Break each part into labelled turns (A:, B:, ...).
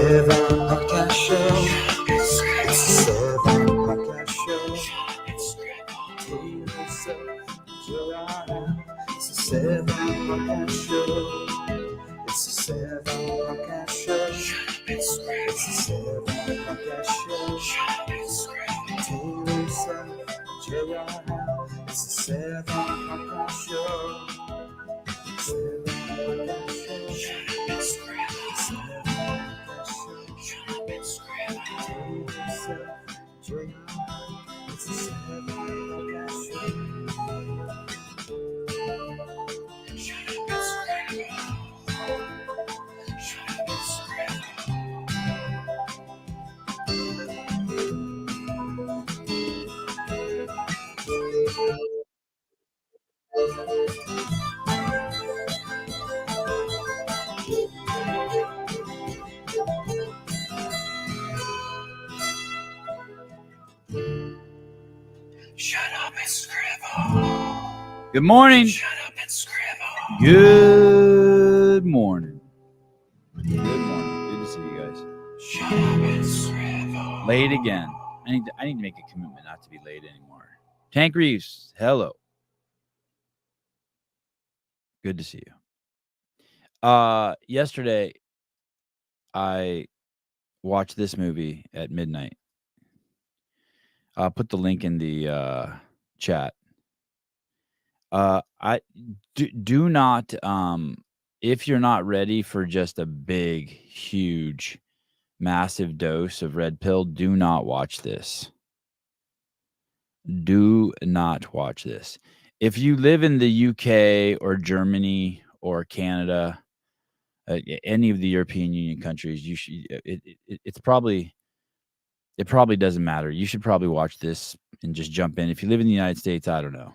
A: Seven Podcast Show. It's the Seven Podcast Show. Treat yourself, enjoy our time. It's the Seven Podcast Show. It's the Seven Podcast Show. It's the Seven Podcast Show. Treat yourself, enjoy our time. It's the Seven Podcast Show. Seven Podcast Show.
B: Shut up and scribble.
C: Good morning.
B: Shut up and scribble.
C: Good morning. Good morning. Good to see you guys.
B: Shut up and scribble.
C: Late again. I need to make a commitment not to be late anymore. Tank Reeves, hello. Good to see you. Yesterday, I watched this movie at midnight. I'll put the link in the chat. I do not if you're not ready for just a big, huge, massive dose of red pill, do not watch this. Do not watch this. If you live in the UK or Germany or Canada, any of the European Union countries, you should. It probably doesn't matter. You should probably watch this and just jump in. If you live in the United States, I don't know.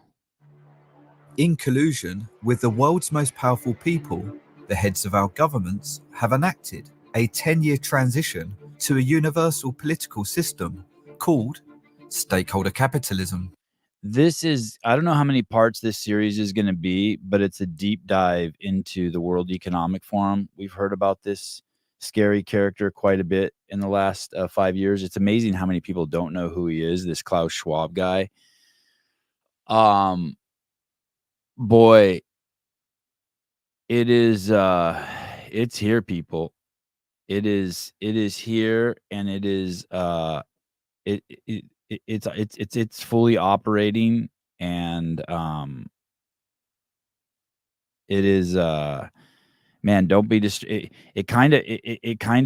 D: In collusion with the world's most powerful people, the heads of our governments have enacted a 10-year transition to a universal political system called stakeholder capitalism.
C: This is, I don't know how many parts this series is going to be, but it's a deep dive into the World Economic Forum. We've heard about this scary character quite a bit in the last 5 years. It's amazing how many people don't know who he is, this Klaus Schwab guy. Boy, it is it's here, people. It is here, and it is it's fully operating, and it is man, don't be it kind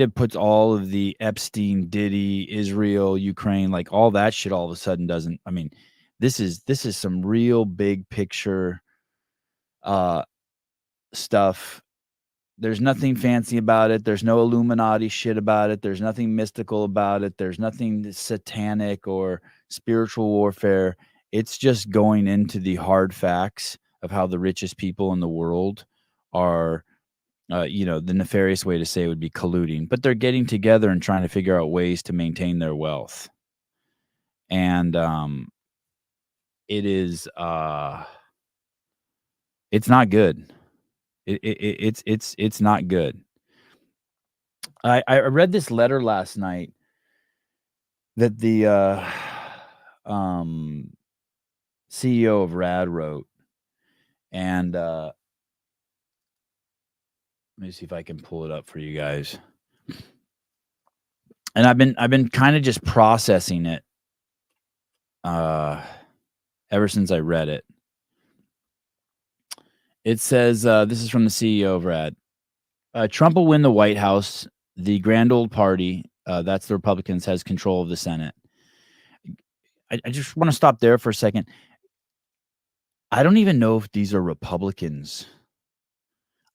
C: of puts all of the Epstein, Diddy, Israel, Ukraine, like all that shit all of a sudden doesn't. I mean, this is some real big picture stuff. There's nothing fancy about it. There's no Illuminati shit about it. There's nothing mystical about it. There's nothing satanic or spiritual warfare. It's just going into the hard facts of how the richest people in the world are, the nefarious way to say it would be colluding, but they're getting together and trying to figure out ways to maintain their wealth. And it is it's not good. It's not good. I read this letter last night that the CEO of RAD wrote, and let me see if I can pull it up for you guys. And I've been kind of just processing it ever since I read it. It says, this is from the CEO of RAD. Trump will win the White House. The grand old party, that's the Republicans, has control of the Senate. I just want to stop there for a second. I don't even know if these are Republicans.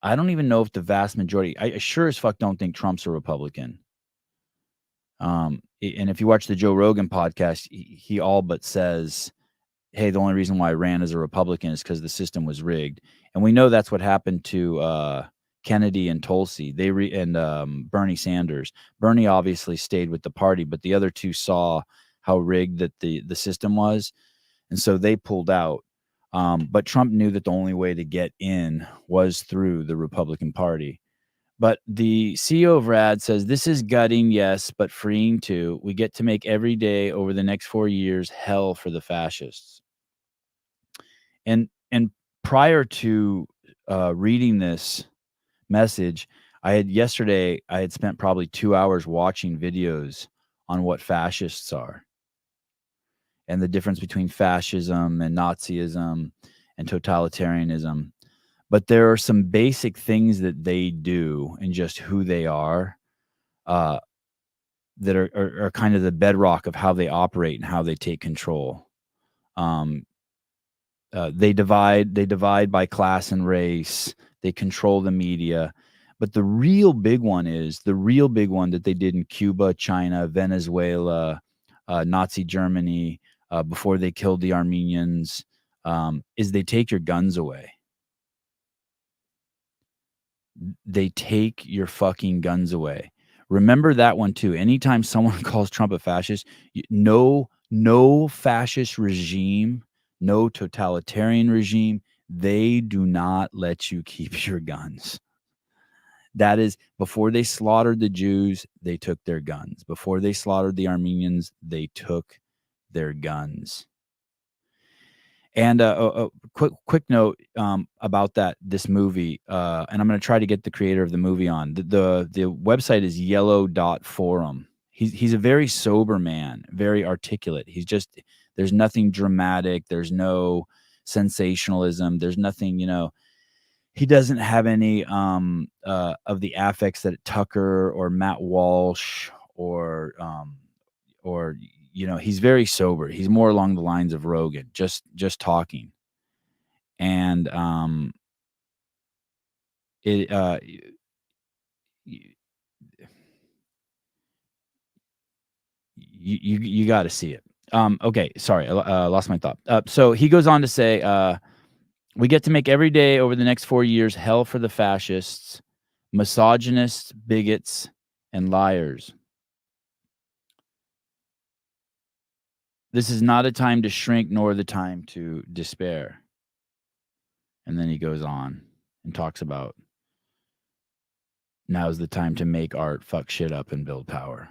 C: I don't even know if the vast majority, I sure as fuck don't think Trump's a Republican. And if you watch the Joe Rogan podcast, he all but says, hey, the only reason why I ran as a Republican is because the system was rigged. And we know that's what happened to Kennedy and Tulsi. And Bernie Sanders. Bernie obviously stayed with the party, but the other two saw how rigged that the system was. And so they pulled out. But Trump knew that the only way to get in was through the Republican Party. But the CEO of RAD says, this is gutting, yes, but freeing too. We get to make every day over the next 4 years hell for the fascists. And prior to reading this message, yesterday I had spent probably 2 hours watching videos on what fascists are and the difference between fascism and Nazism and totalitarianism. But there are some basic things that they do and just who they are that are kind of the bedrock of how they operate and how they take control. They divide by class and race. They control the media. But the real big one that they did in Cuba, China, Venezuela, Nazi Germany, before they killed the Armenians, is they take your guns away. They take your fucking guns away. Remember that one too. Anytime someone calls Trump a fascist, no fascist regime, no totalitarian regime, they do not let you keep your guns. That is, before they slaughtered the Jews, they took their guns. Before they slaughtered the Armenians, they took their guns. And a quick note about this movie, and I'm going to try to get the creator of the movie on. The website is yellow.forum. He's a very sober man, very articulate. There's nothing dramatic. There's no sensationalism. There's nothing, he doesn't have any of the affects that Tucker or Matt Walsh or he's very sober. He's more along the lines of Rogan, just talking. And you got to see it. Okay, sorry, I lost my thought. So he goes on to say, we get to make every day over the next 4 years hell for the fascists, misogynists, bigots, and liars. This is not a time to shrink nor the time to despair. And then he goes on and talks about now's the time to make art, fuck shit up, and build power.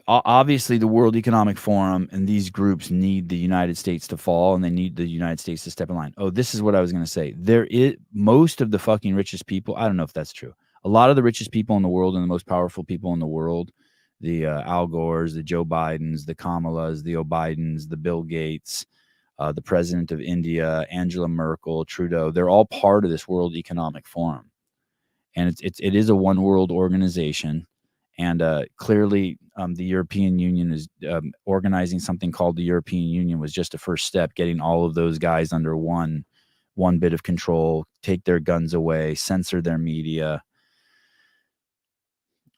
C: Obviously, the World Economic Forum and these groups need the United States to fall, and they need the United States to step in line. Oh, this is what I was going to say. Most of the fucking richest people, I don't know if that's true. A lot of the richest people in the world and the most powerful people in the world, the Al Gores, the Joe Bidens, the Kamalas, the O'Bidens, the Bill Gates, the president of India, Angela Merkel, Trudeau, they're all part of this World Economic Forum. And it is a one world organization. And clearly, the European Union is organizing something called the European Union was just a first step, getting all of those guys under one bit of control, take their guns away, censor their media.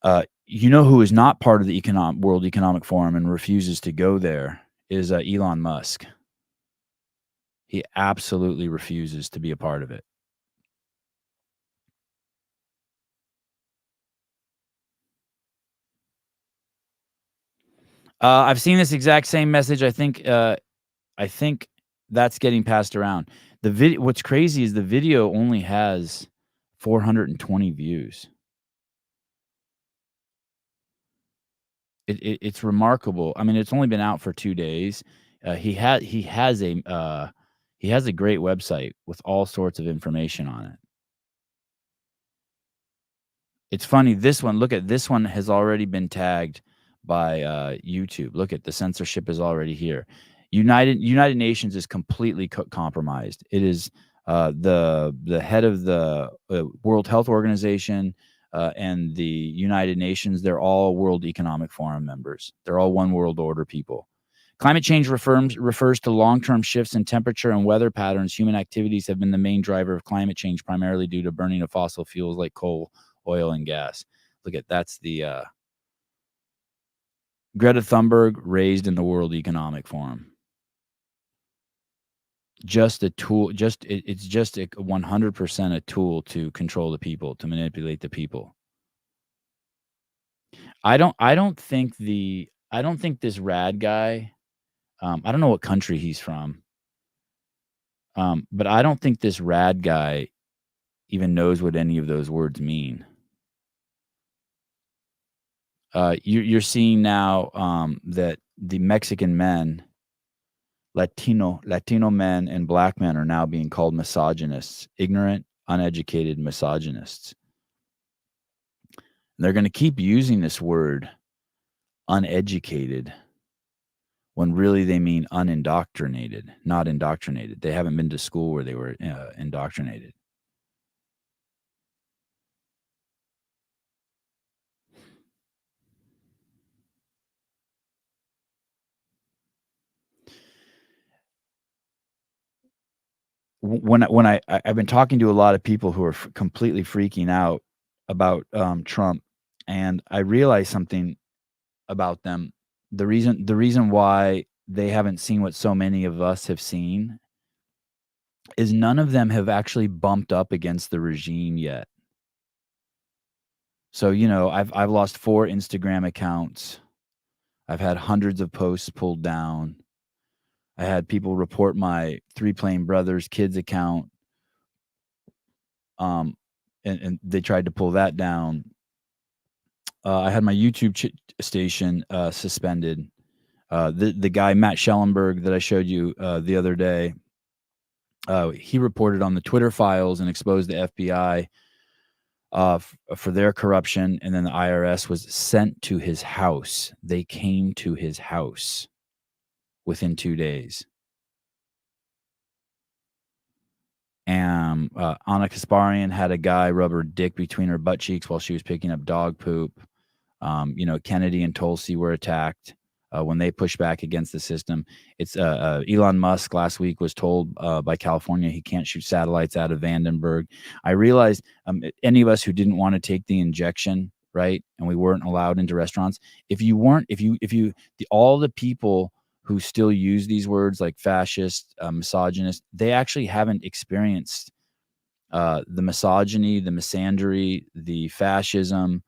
C: Who is not part of the World Economic Forum and refuses to go there is Elon Musk. He absolutely refuses to be a part of it. I've seen this exact same message. I think that's getting passed around. The video. What's crazy is the video only has 420 views. It's remarkable. I mean, it's only been out for 2 days. He has a great website with all sorts of information on it. It's funny. This one, look at this one, has already been tagged by YouTube. Look at the censorship is already here. United Nations is completely compromised. It is the head of the World Health Organization and the United Nations. They're all World Economic Forum members. They're all one world order people. Climate change refers to long-term shifts in temperature and weather patterns. Human activities have been the main driver of climate change, primarily due to burning of fossil fuels like coal, oil, and gas. Look at that's the Greta Thunberg raised in the World Economic Forum. Just a tool. It's just 100% a tool to control the people, to manipulate the people. I don't think this RAD guy I don't know what country he's from. But I don't think this rad guy even knows what any of those words mean. You're seeing now that the Mexican men, Latino men and black men are now being called misogynists, ignorant, uneducated misogynists. And they're going to keep using this word, uneducated, when really they mean unindoctrinated, not indoctrinated. They haven't been to school where they were indoctrinated. When I've been talking to a lot of people who are completely freaking out about Trump, and I realized something about them. The reason why they haven't seen what so many of us have seen is none of them have actually bumped up against the regime yet. So, I've lost 4 Instagram accounts. I've had hundreds of posts pulled down. I had people report my 3 Plane Brothers kids account. And they tried to pull that down. I had my YouTube station suspended. The guy, Matt Schellenberg, that I showed you the other day, he reported on the Twitter files and exposed the FBI for their corruption. And then the IRS was sent to his house. They came to his house within 2 days. And Anna Kasparian had a guy rub her dick between her butt cheeks while she was picking up dog poop. Kennedy and Tulsi were attacked when they pushed back against the system. It's Elon Musk last week was told by California he can't shoot satellites out of Vandenberg. I realized any of us who didn't want to take the injection, right, and we weren't allowed into restaurants, all the people who still use these words like fascist, misogynist, they actually haven't experienced the misogyny, the misandry, the fascism,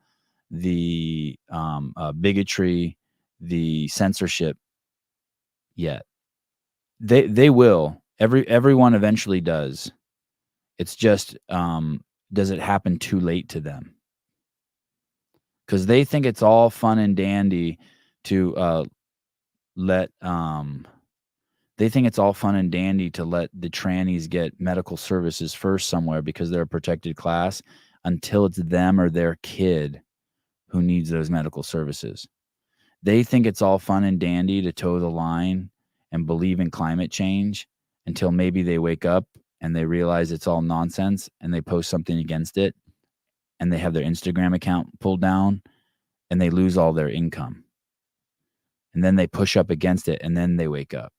C: the bigotry, the censorship yet. They will. Everyone eventually does. It's just, does it happen too late to them? Because they think it's all fun and dandy to let the trannies get medical services first somewhere because they're a protected class, until it's them or their kid who needs those medical services. They think it's all fun and dandy to toe the line and believe in climate change until maybe they wake up and they realize it's all nonsense and they post something against it and they have their Instagram account pulled down and they lose all their income. And then they push up against it, and then they wake up.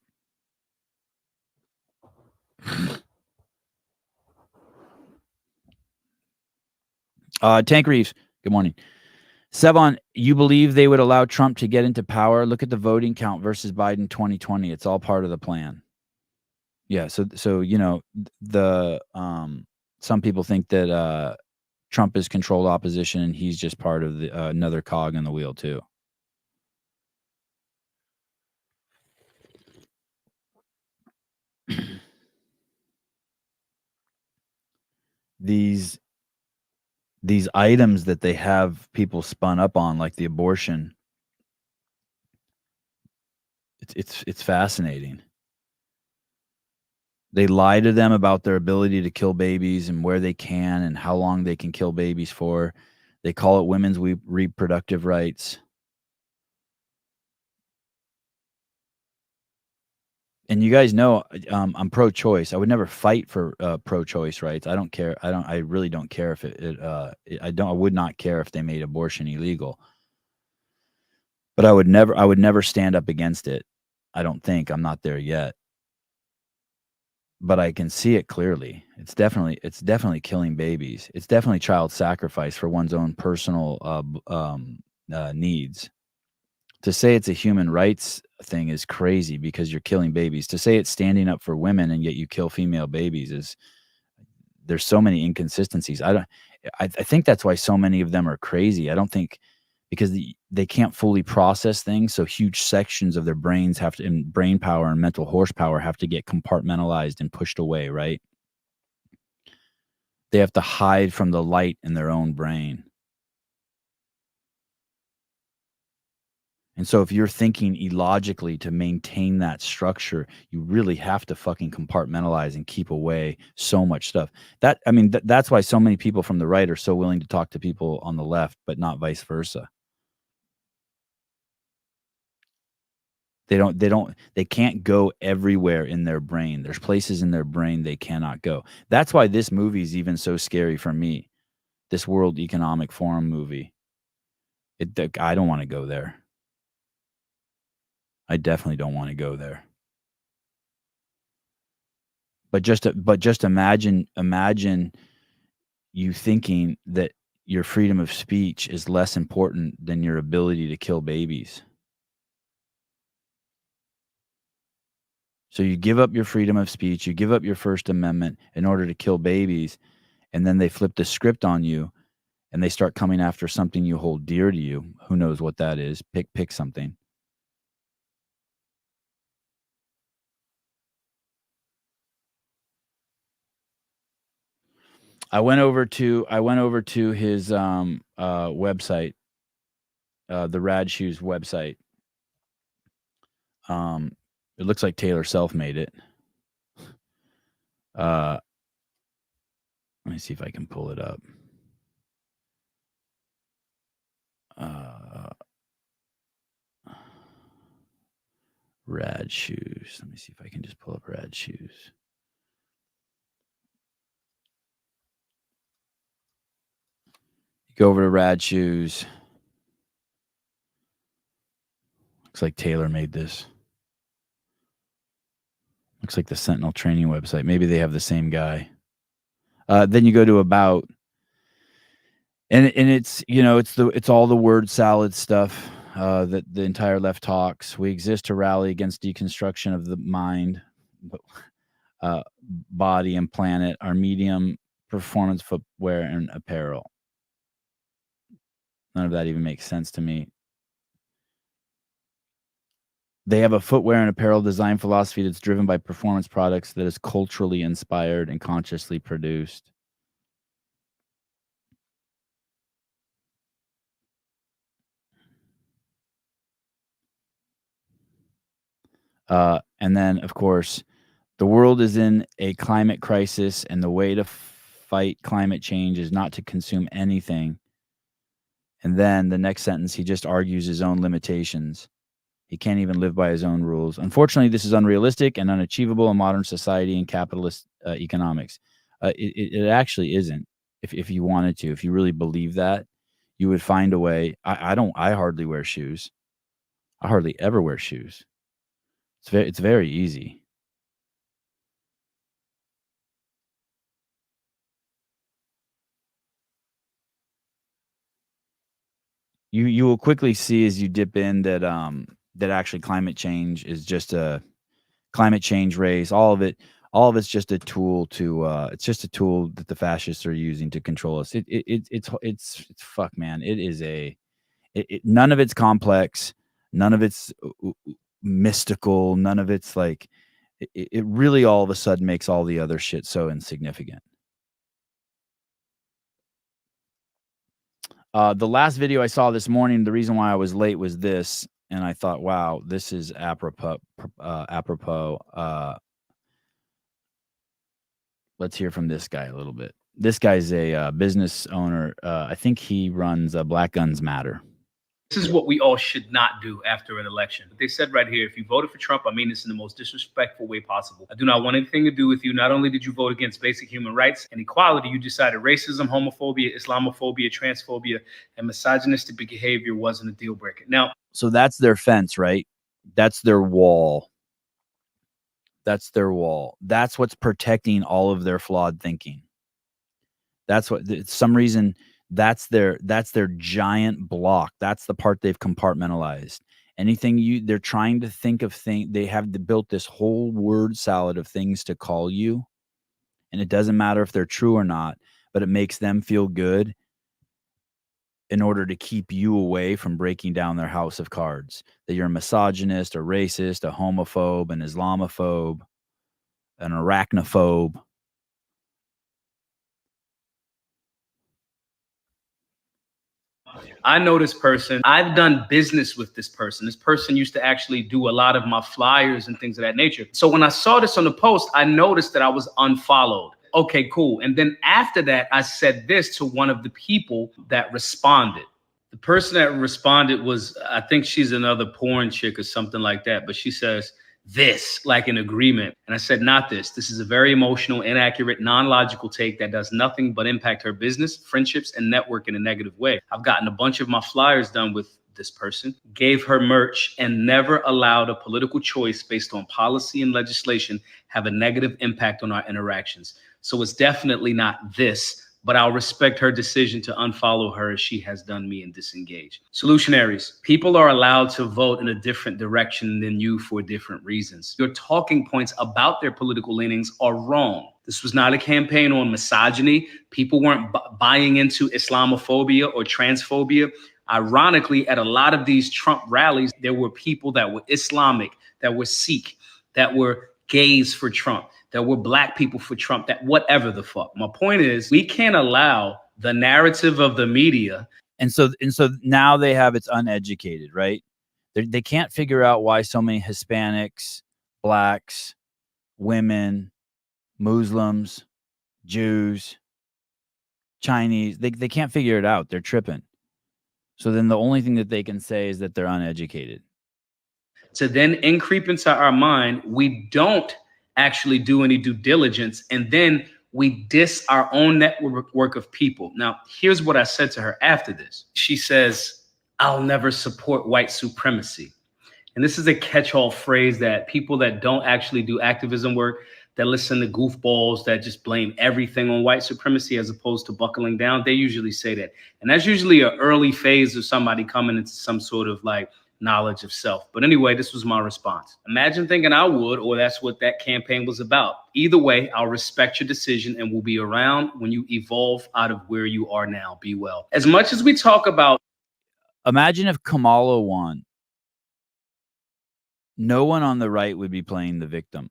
C: Tank Reeves, good morning. Sevon, you believe they would allow Trump to get into power? Look at the voting count versus Biden 2020. It's all part of the plan. Yeah, so some people think that Trump is controlled opposition and he's just part of another cog in the wheel too. These items that they have people spun up on, like the abortion, it's fascinating. They lie to them about their ability to kill babies and where they can and how long they can kill babies for. They call it women's reproductive rights. And you guys know I'm pro-choice. I would never fight for pro-choice rights. I don't care. I really don't care if I would not care if they made abortion illegal. But I would never stand up against it. I don't think. I'm not there yet. But I can see it clearly. It's definitely killing babies. It's definitely child sacrifice for one's own personal needs. To say it's a human rights thing is crazy because you're killing babies. To say it's standing up for women and yet you kill female babies there's so many inconsistencies. I think that's why so many of them are crazy. I don't think because they can't fully process things. So huge sections of their brains have to, and brain power and mental horsepower have to get compartmentalized and pushed away, right? They have to hide from the light in their own brain. And so if you're thinking illogically to maintain that structure, you really have to fucking compartmentalize and keep away so much stuff. That's why so many people from the right are so willing to talk to people on the left, but not vice versa. They can't go everywhere in their brain. There's places in their brain they cannot go. That's why this movie is even so scary for me. This World Economic Forum movie. I don't want to go there. I definitely don't want to go there. But just imagine you thinking that your freedom of speech is less important than your ability to kill babies. So you give up your freedom of speech, you give up your First Amendment in order to kill babies, and then they flip the script on you and they start coming after something you hold dear to you. Who knows what that is? Pick something. I went over to his website, the RAD Shoes website. It looks like Taylor self-made it. Let me see if I can pull it up. RAD Shoes. Let me see if I can just pull up RAD Shoes. Go over to RAD Shoes. Looks like Taylor made this. Looks like the Sentinel training website. Maybe they have the same guy. Then you go to About, and it's it's all the word salad stuff that the entire left talks. We exist to rally against deconstruction of the mind, body, and planet. Our medium performance footwear and apparel. None of that even makes sense to me. They have a footwear and apparel design philosophy that's driven by performance products that is culturally inspired and consciously produced. And then, of course, the world is in a climate crisis, and the way to fight climate change is not to consume anything. And then the next sentence, he just argues his own limitations. He can't even live by his own rules. Unfortunately, this is unrealistic and unachievable in modern society and capitalist economics. It actually isn't. If you wanted to, if you really believe that, you would find a way. I hardly wear shoes. I hardly ever wear shoes. It's very easy. You will quickly see as you dip in that that actually climate change is just a climate change race. All of it's just a tool to it's just a tool that the fascists are using to control us. It's fuck, man. It is none of it's complex, none of it's mystical, none of it's like it really all of a sudden makes all the other shit so insignificant. The last video I saw this morning, the reason why I was late was this, and I thought, wow, this is apropos. Let's hear from this guy a little bit. This guy's a business owner. I think he runs Black Guns Matter.
E: This is what we all should not do after an election. They said right here, if you voted for Trump, I mean this in the most disrespectful way possible. I do not want anything to do with you. Not only did you vote against basic human rights and equality, you decided racism, homophobia, Islamophobia, transphobia, and misogynistic behavior wasn't a deal breaker. Now,
C: so that's their fence, right? That's their wall. That's their wall. That's what's protecting all of their flawed thinking. That's what, for some reason, that's their giant block. That's the part they've compartmentalized. Anything they're trying to think of things, they have built this whole word salad of things to call you. And it doesn't matter if they're true or not, but it makes them feel good. in order to keep you away from breaking down their house of cards, that you're a misogynist, a racist, a homophobe, an Islamophobe, an arachnophobe.
E: I know this person. I've done business with this person. This person used to actually do a lot of my flyers and things of that nature. So when I saw this on the post, I noticed that I was unfollowed. Okay, cool. And then after that, I said this to one of the people that responded. The person that responded was, I think she's another porn chick or something like that. But she says this, like an agreement. And I said, not this. This is a very emotional, inaccurate, non-logical take that does nothing but impact her business, friendships, and network in a negative way. I've gotten a bunch of my flyers done with this person, gave her merch, and never allowed a political choice based on policy and legislation have a negative impact on our interactions. So it's definitely not this, but I'll respect her decision to unfollow her as she has done me and disengage. Solutionaries, people are allowed to vote in a different direction than you for different reasons. Your talking points about their political leanings are wrong. This was not a campaign on misogyny. People weren't buying into Islamophobia or transphobia. Ironically, at a lot of these Trump rallies, there were people that were Islamic, that were Sikh, that were gays for Trump, that were black people for Trump, that whatever the fuck. My point is, we can't allow the narrative of the media.
C: And so now they have it's uneducated, right? They can't figure out why so many Hispanics, blacks, women, Muslims, Jews, Chinese, they can't figure it out. They're tripping. So then the only thing that they can say is that they're uneducated.
E: To then creep into our mind, we don't actually do any due diligence, and then we diss our own network of people. Now, here's what I said to her after this. She says, I'll never support white supremacy. And this is a catch-all phrase that people that don't actually do activism work, that listen to goofballs that just blame everything on white supremacy as opposed to buckling down, they usually say that. And that's usually an early phase of somebody coming into some sort of like knowledge of self. But anyway, this was my response. Imagine thinking I would, or that's what that campaign was about. Either way, I'll respect your decision and will be around when you evolve out of where you are now. Be well. As much as we talk about...
C: Imagine if Kamala won. No one on the right would be playing the victim.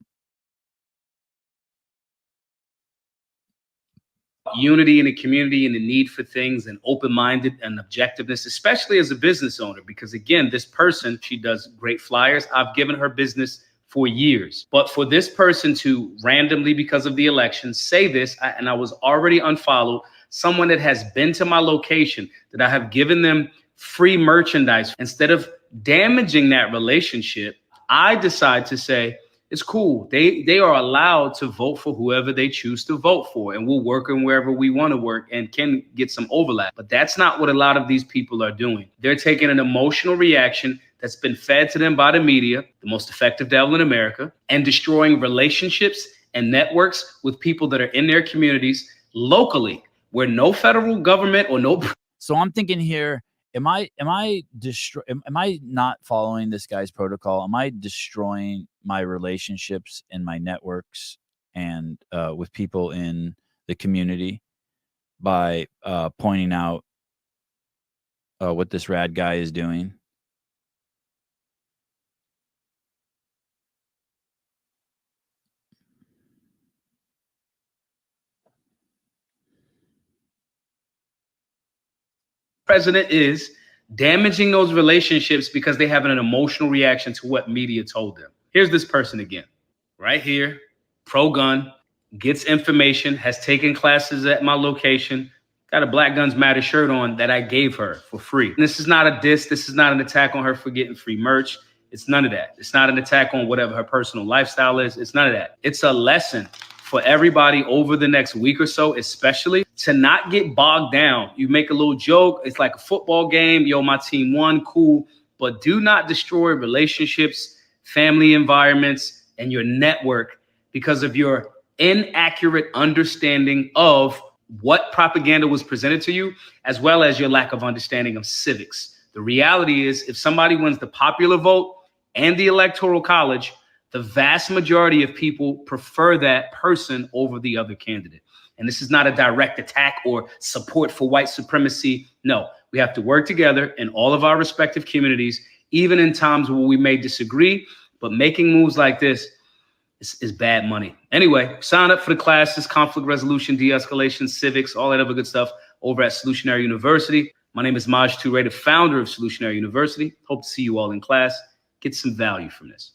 E: Unity in the community and the need for things and open-minded and objectiveness, especially as a business owner, because again, this person, she does great flyers. I've given her business for years, but for this person to randomly, because of the election, say this, and I was already unfollowed, someone that has been to my location, that I have given them free merchandise, instead of damaging that relationship, I decide to say, it's cool. They are allowed to vote for whoever they choose to vote for, and we'll work in wherever we want to work and can get some overlap. But that's not what a lot of these people are doing. They're taking an emotional reaction that's been fed to them by the media, the most effective devil in America, and destroying relationships and networks with people that are in their communities locally, where no federal government or no...
C: So I'm thinking here, am I not following this guy's protocol? Am I destroying my relationships and my networks and with people in the community by pointing out what this rad guy is doing?
E: President is damaging those relationships because they have an emotional reaction to what media told them. Here's this person again, right here, pro-gun, gets information, has taken classes at my location, got a Black Guns Matter shirt on that I gave her for free. And this is not a diss. This is not an attack on her for getting free merch. It's none of that. It's not an attack on whatever her personal lifestyle is. It's none of that. It's a lesson for everybody over the next week or so, especially to not get bogged down. You make a little joke. It's like a football game. Yo, my team won. Cool. But do not destroy relationships, family environments, and your network because of your inaccurate understanding of what propaganda was presented to you, as well as your lack of understanding of civics. The reality is, if somebody wins the popular vote and the electoral college, the vast majority of people prefer that person over the other candidate. And this is not a direct attack or support for white supremacy. No, We have to work together in all of our respective communities, even in times where we may disagree, but making moves like this is bad money. Anyway, sign up for the classes, conflict resolution, de-escalation, civics, all that other good stuff over at Solutionary University. My name is Maj Toure, the founder of Solutionary University. Hope to see you all in class. Get some value from this.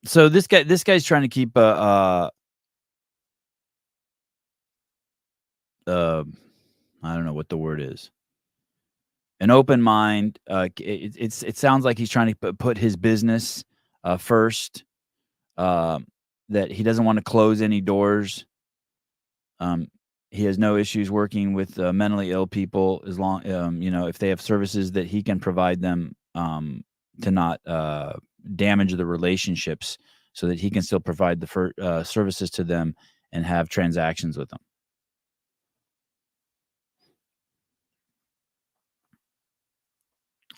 C: So this guy's trying to keep I don't know what the word is. An open mind. It sounds like he's trying to put his business first. That he doesn't want to close any doors. He has no issues working with mentally ill people as long, if they have services that he can provide them to not damage the relationships, so that he can still provide the services to them and have transactions with them.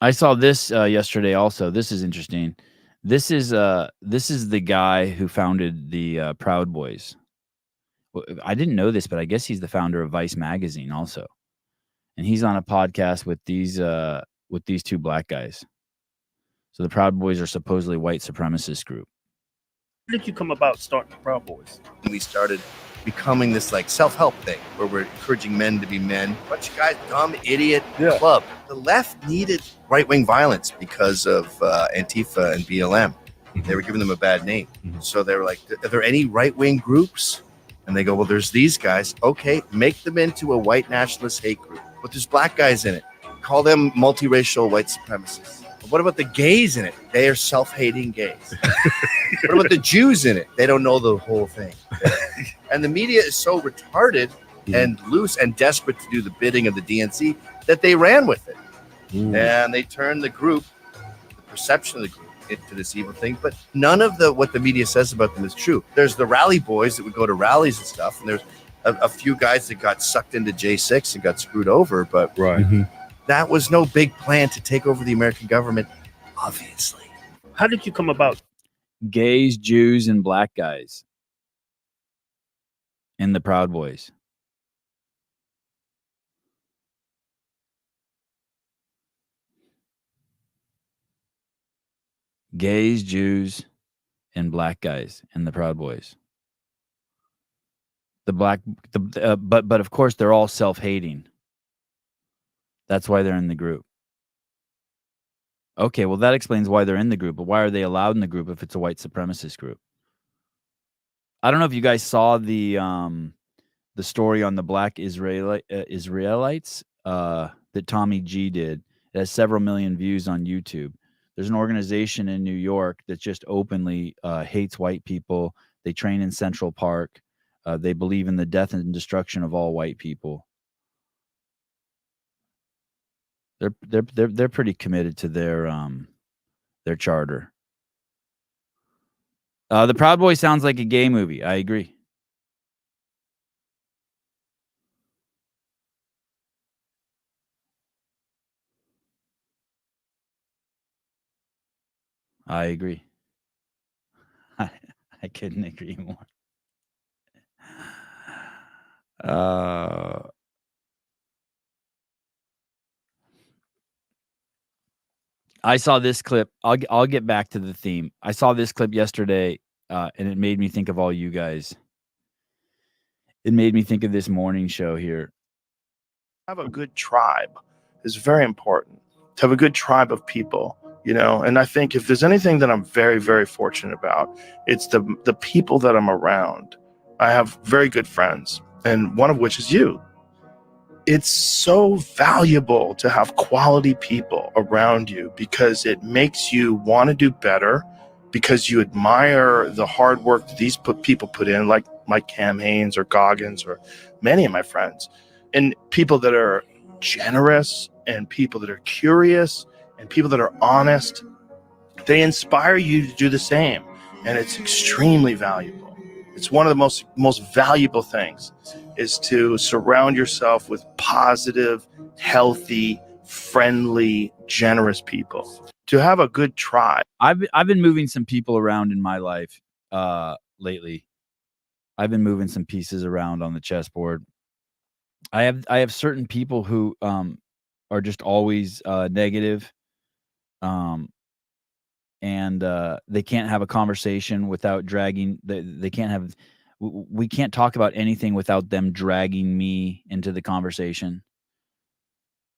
C: I saw this yesterday also. This is interesting. This is the guy who founded the Proud Boys. I didn't know this, but I guess he's the founder of Vice magazine also, and he's on a podcast with these two black guys. So the Proud Boys are supposedly white supremacist group.
F: How did you come about starting the Proud Boys?
G: We started becoming this like self-help thing where we're encouraging men to be men. Bunch of guys, dumb idiot club. The left needed right-wing violence because of Antifa and BLM. They were giving them a bad name. So they were like, are there any right-wing groups? And they go, well, there's these guys. Okay, make them into a white nationalist hate group. But there's black guys in it. Call them multiracial white supremacists. But what about the gays in it? They are self-hating gays. What about the Jews in it? They don't know the whole thing. And the media is so retarded and loose and desperate to do the bidding of the DNC that they ran with it. And they turned the group, the perception of the group, into this evil thing. But none of what the media says about them is true. There's the rally boys that would go to rallies and stuff. And there's a few guys that got sucked into J6 and got screwed over. But that was no big plan to take over the American government, obviously.
F: How did you come about?
C: Gays, Jews, and black guys in the Proud Boys. Gays, Jews, and black guys in the Proud Boys. But of course they're all self-hating. That's why they're in the group. Okay, well that explains why they're in the group, but why are they allowed in the group if it's a white supremacist group? I don't know if you guys saw the story on the black Israelites that Tommy G did. It has several million views on YouTube. There's an organization in New York that just openly hates white people. They train in Central Park. They believe in the death and destruction of all white people. They're pretty committed to their charter. The Proud Boys sounds like a gay movie. I agree. I agree. I couldn't agree more. I saw this clip. I'll get back to the theme. I saw this clip yesterday, and it made me think of all you guys. It made me think of this morning show here.
F: Have a good tribe is very important. To have a good tribe of people, and I think if there's anything that I'm very, very fortunate about, it's the people that I'm around. I have very good friends, and one of which is you. It's so valuable to have quality people around you because it makes you want to do better, because you admire the hard work that these people put in, like Mike Cam Haynes or Goggins or many of my friends, and people that are generous and people that are curious and people that are honest. They inspire you to do the same, and it's extremely valuable. It's one of the most valuable things is to surround yourself with positive, healthy, friendly, generous people. To have a good tribe.
C: I've been moving some people around in my life lately. I've been moving some pieces around on the chessboard. I have certain people who are just always negative, and they can't have a conversation without dragging. They can't have. We can't talk about anything without them dragging me into the conversation.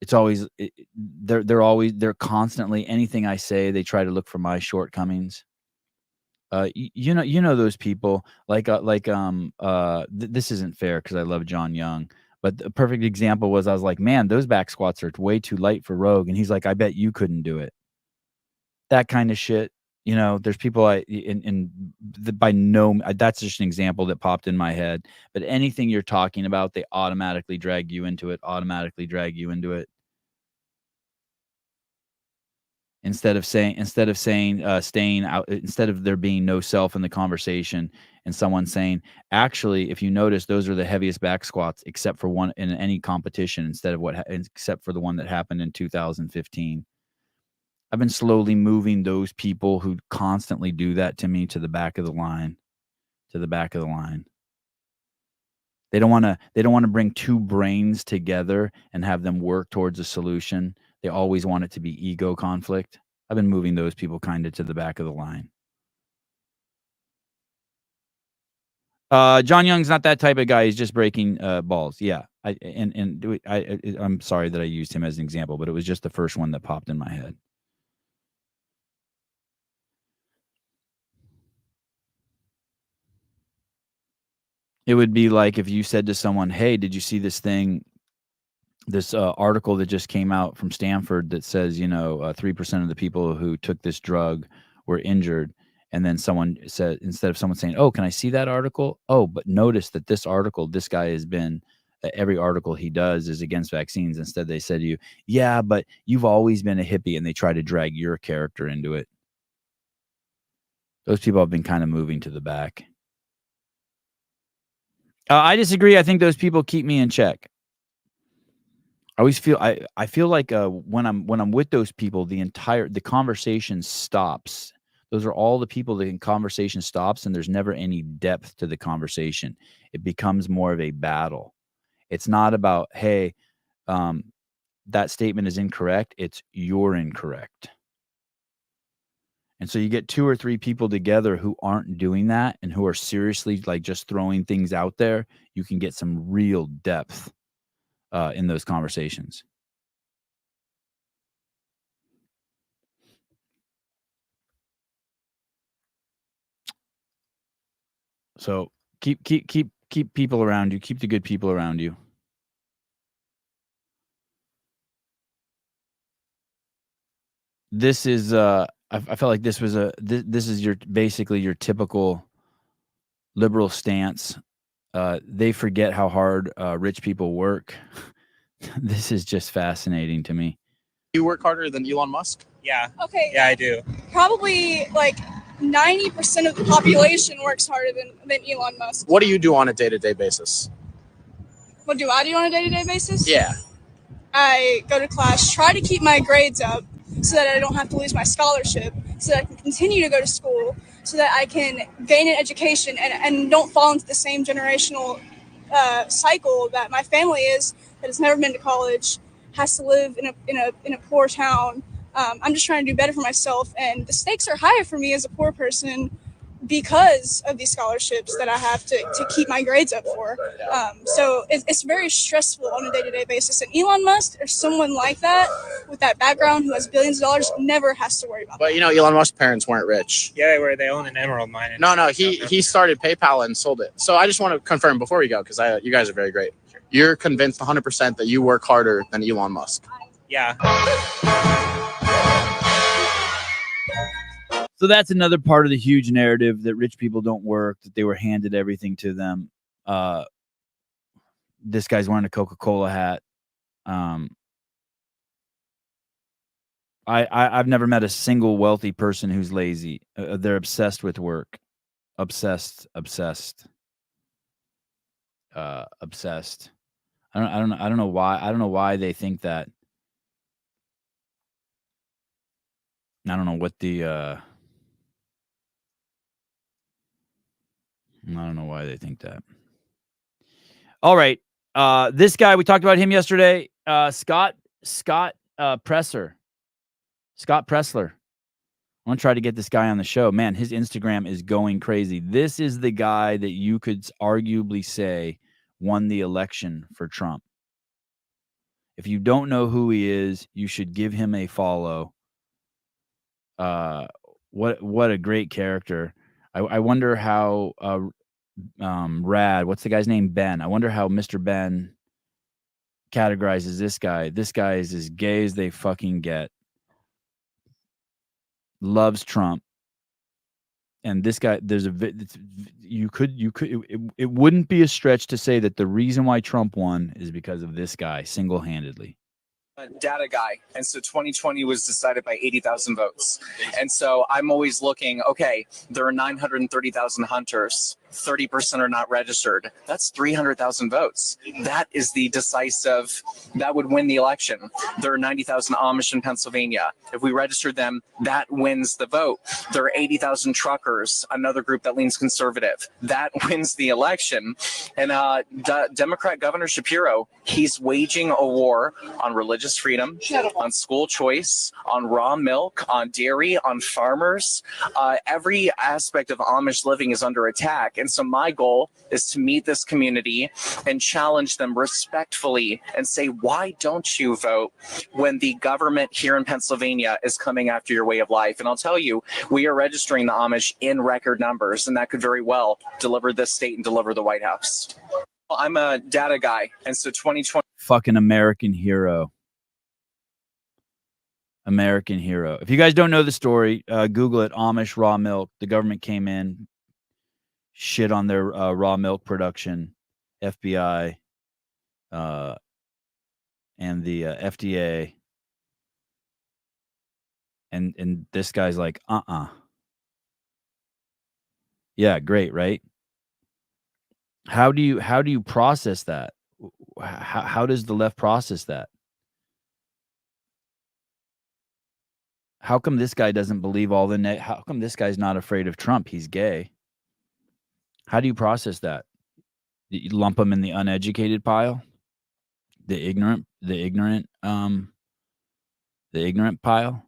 C: It's always they're constantly, anything I say, they try to look for my shortcomings. You know those people, this isn't fair because I love John Young, but the perfect example was, I was like, man, those back squats are way too light for Rogue, and he's like, I bet you couldn't do it. That kind of shit. There's people that's just an example that popped in my head. But anything you're talking about, they automatically drag you into it. Instead of saying staying out, instead of there being no self in the conversation, and someone saying, actually, if you notice, those are the heaviest back squats except for one in any competition, except for the one that happened in 2015. I've been slowly moving those people who constantly do that to me to the back of the line. They don't want to bring two brains together and have them work towards a solution. They always want it to be ego conflict. I've been moving those people kind of to the back of the line. John Young's not that type of guy. He's just breaking balls. Yeah. I'm sorry that I used him as an example, but it was just the first one that popped in my head. It would be like if you said to someone, hey, did you see this thing, this article that just came out from Stanford that says, 3% of the people who took this drug were injured. And then someone said, instead of someone saying, oh, can I see that article? Oh, but notice that this article, this guy has been, every article he does is against vaccines. Instead, they said to you, yeah, but you've always been a hippie, and they try to drag your character into it. Those people have been kind of moving to the back. I disagree. I think those people keep me in check. I always feel I feel like when I'm with those people, the conversation stops. Those are all the people the conversation stops, and there's never any depth to the conversation. It becomes more of a battle. It's not about, hey, that statement is incorrect. It's you're incorrect. And so you get two or three people together who aren't doing that and who are seriously like just throwing things out there. You can get some real depth in those conversations. So keep people around you. Keep the good people around you. This is I felt like this was this is basically your typical liberal stance. They forget how hard rich people work. This is just fascinating to me.
H: You work harder than Elon Musk?
I: Yeah.
J: Okay.
I: Yeah, I do.
J: Probably like 90% of the population works harder than Elon Musk.
H: What do you do on a day-to-day basis?
J: What do I do on a day-to-day basis?
H: Yeah.
J: I go to class, try to keep my grades up so that I don't have to lose my scholarship, so that I can continue to go to school, so that I can gain an education and don't fall into the same generational cycle that my family is, that has never been to college, has to live in a poor town. I'm just trying to do better for myself, and the stakes are higher for me as a poor person because of these scholarships that I have to keep my grades up for. So it's very stressful on a day-to-day basis. And Elon Musk or someone like that with that background who has billions of dollars never has to worry about
H: But Elon Musk's parents weren't rich.
I: Yeah, they were. They own an emerald mine.
H: No, he started PayPal and sold it. So I just want to confirm before we go, because you guys are very great. You're convinced 100% that you work harder than Elon Musk.
I: Yeah.
C: So that's another part of the huge narrative that rich people don't work, that they were handed everything to them. This guy's wearing a Coca-Cola hat. I've never met a single wealthy person who's lazy. They're obsessed with work. Obsessed. I don't know why. I don't know why they think that. I don't know what the I don't know why they think that. All right. This guy, we talked about him yesterday. Scott Presler. Scott Presler. I want to try to get this guy on the show. Man, his Instagram is going crazy. This is the guy that you could arguably say won the election for Trump. If you don't know who he is, you should give him a follow. What a great character. I wonder how Rad, what's the guy's name? Ben. I wonder how Mr. Ben categorizes this guy. This guy is as gay as they fucking get. Loves Trump. And this guy, it wouldn't be a stretch to say that the reason why Trump won is because of this guy single-handedly.
I: Data guy, and so 2020 was decided by 80,000 votes. And so I'm always looking, okay, there are 930,000 hunters, 30% are not registered. That's 300,000 votes. That is the decisive, that would win the election. There are 90,000 Amish in Pennsylvania. If we registered them, that wins the vote. There are 80,000 truckers, another group that leans conservative. That wins the election. And Democrat Governor Shapiro, he's waging a war on religious freedom, on school choice, on raw milk, on dairy, on farmers. Every aspect of Amish living is under attack. And so my goal is to meet this community and challenge them respectfully and say, why don't you vote when the government here in Pennsylvania is coming after your way of life? And I'll tell you, we are registering the Amish in record numbers, and that could very well deliver this state and deliver the White House. I'm a data guy, and so 2020.
C: Fucking American hero. American hero. If you guys don't know the story, Google it. Amish raw milk. The government came in, shit on their raw milk production. FBI and the FDA. And this guy's like, yeah, great, right? How do you process that? How does the left process that? How come this guy doesn't believe all the how come this guy's not afraid of Trump? He's gay. How do you process that? You lump him in the uneducated pile? The ignorant pile?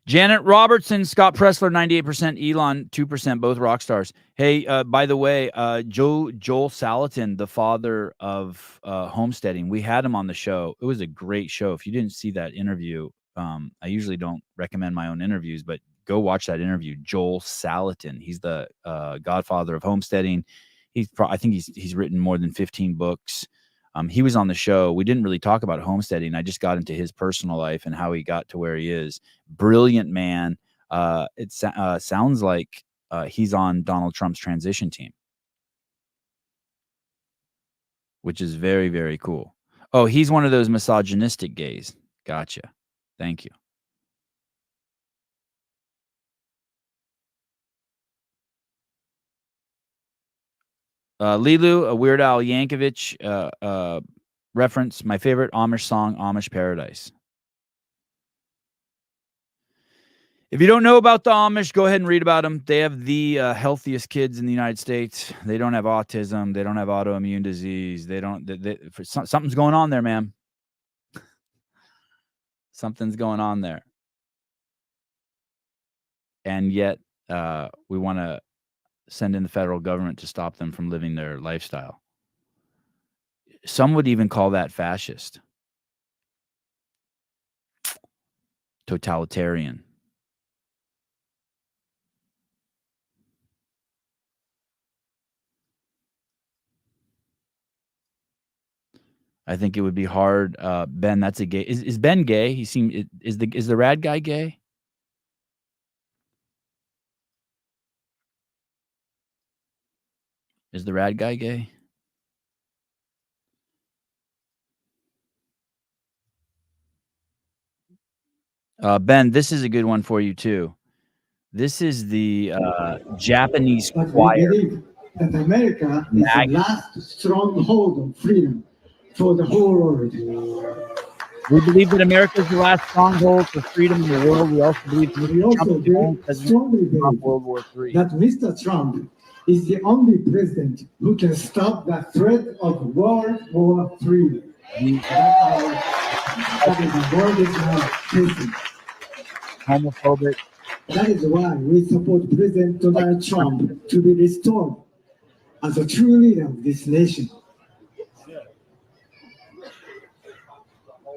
C: Janet Robertson, Scott Presler, 98%, Elon, 2%, both rock stars. Hey, by the way, Joel Salatin, the father of homesteading, we had him on the show. It was a great show. If you didn't see that interview, I usually don't recommend my own interviews, but go watch that interview. Joel Salatin, he's the godfather of homesteading. I think he's written more than 15 books. He was on the show. We didn't really talk about homesteading. I just got into his personal life and how he got to where he is. Brilliant man. It sounds like he's on Donald Trump's transition team, which is very, very cool. Oh, he's one of those misogynistic gays. Gotcha. Thank you. Lilu, a Weird Al Yankovic reference. My favorite Amish song, Amish Paradise. If you don't know about the Amish, go ahead and read about them. They have the healthiest kids in the United States. They don't have autism. They don't have autoimmune disease. Something's going on there, man. Something's going on there. And yet we want to send in the federal government to stop them from living their lifestyle. Some would even call that fascist. Totalitarian. I think it would be hard. Ben, that's a gay. Is Ben gay? He seemed. Is the rad guy gay? Is the rad guy gay? Ben, this is a good one for you too. This is the Japanese choir.
K: We believe that America is the last stronghold of freedom for the whole world.
C: We believe that America is the last stronghold for freedom in the world. We also believe
K: strongly believe
C: World War III.
K: That Mr. Trump is the only president who can stop the threat of World War III. That is the world is now facing.
C: Homophobic.
K: That is why we support President Donald Trump to be restored as a true leader of this nation.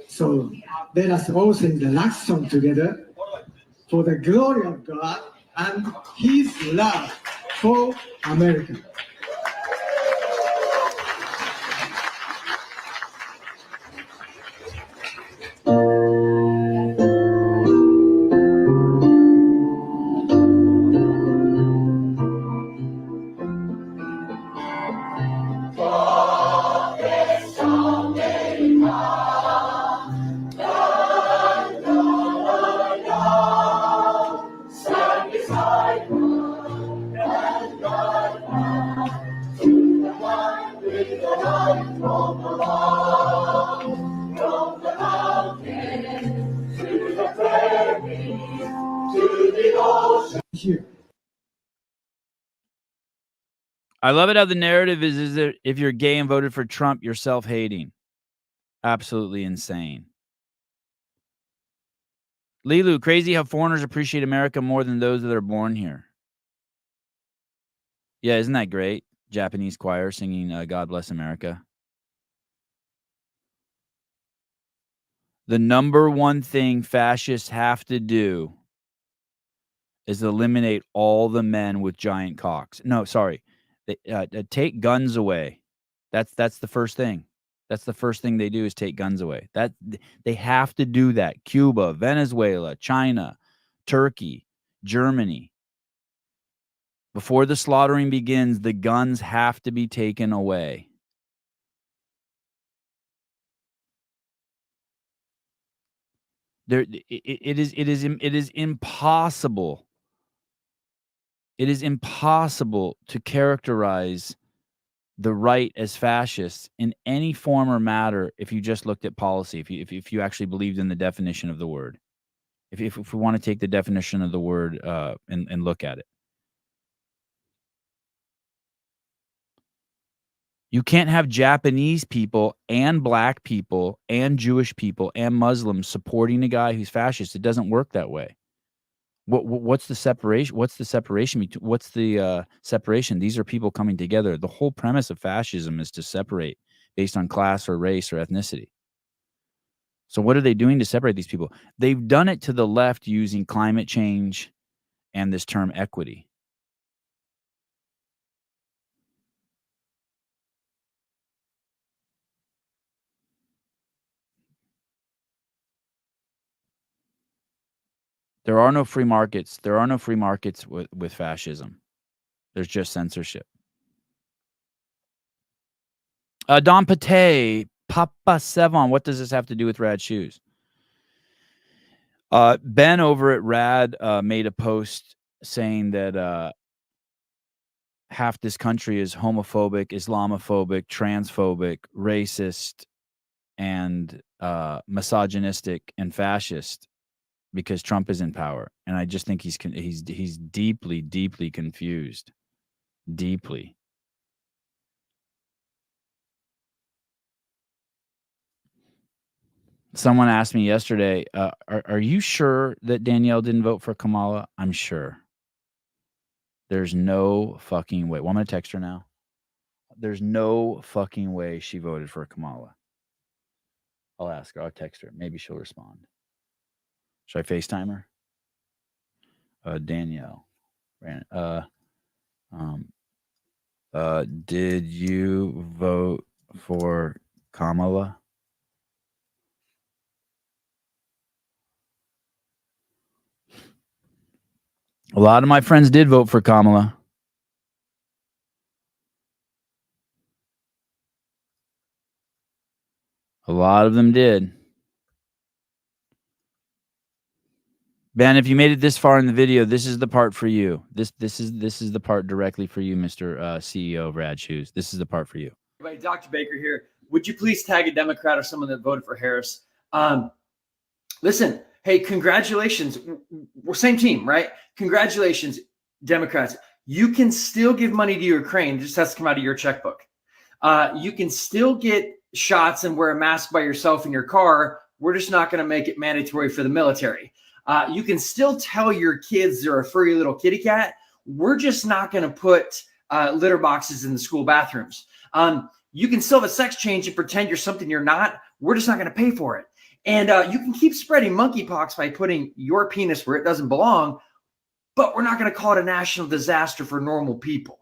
K: So let us all sing the last song together for the glory of God and His love for America. Here.
C: I love it how the narrative is that if you're gay and voted for Trump, you're self-hating. Absolutely insane. Lilu, crazy how foreigners appreciate America more than those that are born here. Yeah, isn't that great? Japanese choir singing God Bless America. The number one thing fascists have to do is eliminate all the men with giant cocks. No, sorry. Take guns away. That's the first thing. That's the first thing they do is take guns away. That they have to do that. Cuba, Venezuela, China, Turkey, Germany. Before the slaughtering begins, the guns have to be taken away. It is impossible. It is impossible to characterize the right as fascists in any form or matter if you just looked at policy, if you actually believed in the definition of the word. If we want to take the definition of the word and look at it. You can't have Japanese people and black people and Jewish people and Muslims supporting a guy who's fascist. It doesn't work that way. What's the separation? What's the separation? What's the separation? These are people coming together. The whole premise of fascism is to separate based on class or race or ethnicity. So what are they doing to separate these people? They've done it to the left using climate change and this term equity. There are no free markets. There are no free markets with fascism. There's just censorship. Don Pate, Papa Sevon, what does this have to do with Rad Shoes? Ben over at Rad made a post saying that half this country is homophobic, Islamophobic, transphobic, racist, and misogynistic and fascist because Trump is in power. And I just think he's deeply, deeply confused. Deeply. Someone asked me yesterday, are you sure that Danielle didn't vote for Kamala? I'm sure. There's no fucking way. Well, I'm going to text her now. There's no fucking way she voted for Kamala. I'll ask her. I'll text her. Maybe she'll respond. Should I FaceTime her? Danielle. Did you vote for Kamala? A lot of my friends did vote for Kamala. A lot of them did. Ben, if you made it this far in the video, this is the part for you. This is the part directly for you, Mr. CEO of RAD Shoes. This is the part for you.
L: Everybody, Dr. Baker here. Would you please tag a Democrat or someone that voted for Harris? Listen, hey, congratulations. We're same team, right? Congratulations, Democrats. You can still give money to Ukraine. It just has to come out of your checkbook. You can still get shots and wear a mask by yourself in your car. We're just not going to make it mandatory for the military. You can still tell your kids they're a furry little kitty cat. We're just not going to put litter boxes in the school bathrooms. You can still have a sex change and pretend you're something you're not. We're just not going to pay for it. And you can keep spreading monkeypox by putting your penis where it doesn't belong, but we're not going to call it a national disaster for normal people.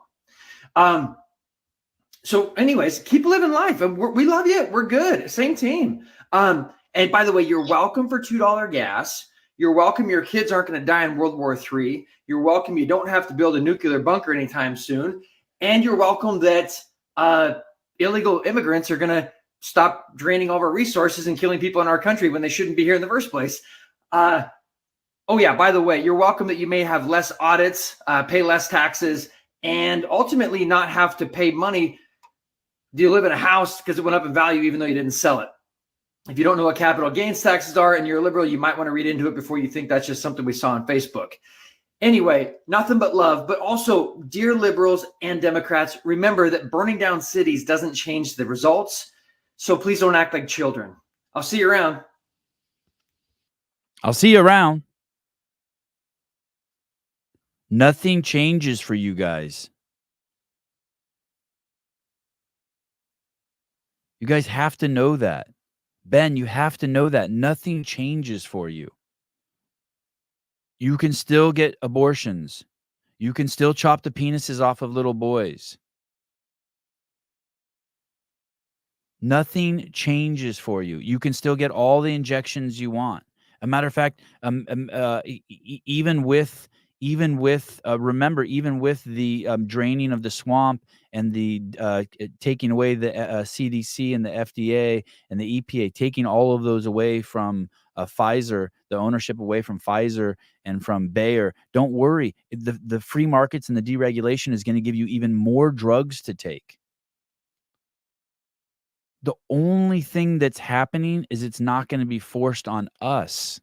L: So anyways, keep living life. And we love you. We're good. Same team. And by the way, you're welcome for $2 gas. You're welcome. Your kids aren't going to die in World War III. You're welcome. You don't have to build a nuclear bunker anytime soon. And you're welcome that illegal immigrants are going to stop draining all of our resources and killing people in our country when they shouldn't be here in the first place. Oh yeah, by the way, you're welcome that you may have less audits, pay less taxes, and ultimately not have to pay money. Do you live in a house because it went up in value even though you didn't sell it? If you don't know what capital gains taxes are and you're a liberal, you might want to read into it before you think that's just something we saw on Facebook. Anyway, nothing but love, but also, dear liberals and Democrats, remember that burning down cities doesn't change the results. So please don't act like children. I'll see you around.
C: I'll see you around. Nothing changes for you guys. You guys have to know that. Ben, you have to know that. Nothing changes for you. You can still get abortions. You can still chop the penises off of little boys. Nothing changes for you. You can still get all the injections you want. A matter of fact, even with remember, even with the draining of the swamp and the taking away the CDC and the FDA and the EPA, taking all of those away from Pfizer, the ownership away from Pfizer and from Bayer, don't worry. The free markets and the deregulation is going to give you even more drugs to take. The only thing that's happening is it's not going to be forced on us.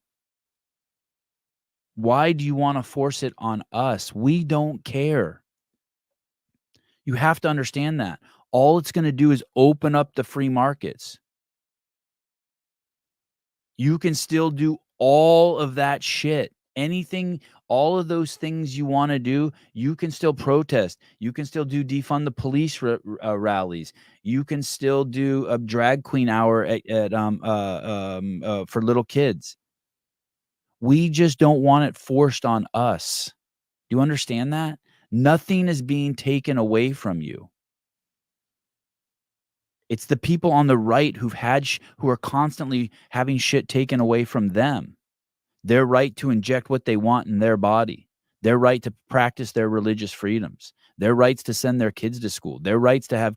C: Why do you want to force it on us? We don't care. You have to understand that. All it's going to do is open up the free markets. You can still do all of that shit. Anything, all of those things you want to do, you can still protest. You can still do defund the police rallies. You can still do a drag queen hour for little kids. We just don't want it forced on us. Do you understand that? Nothing is being taken away from you. It's the people on the right who are constantly having shit taken away from them. Their right to inject what they want in their body. Their right to practice their religious freedoms. Their rights to send their kids to school. Their rights to have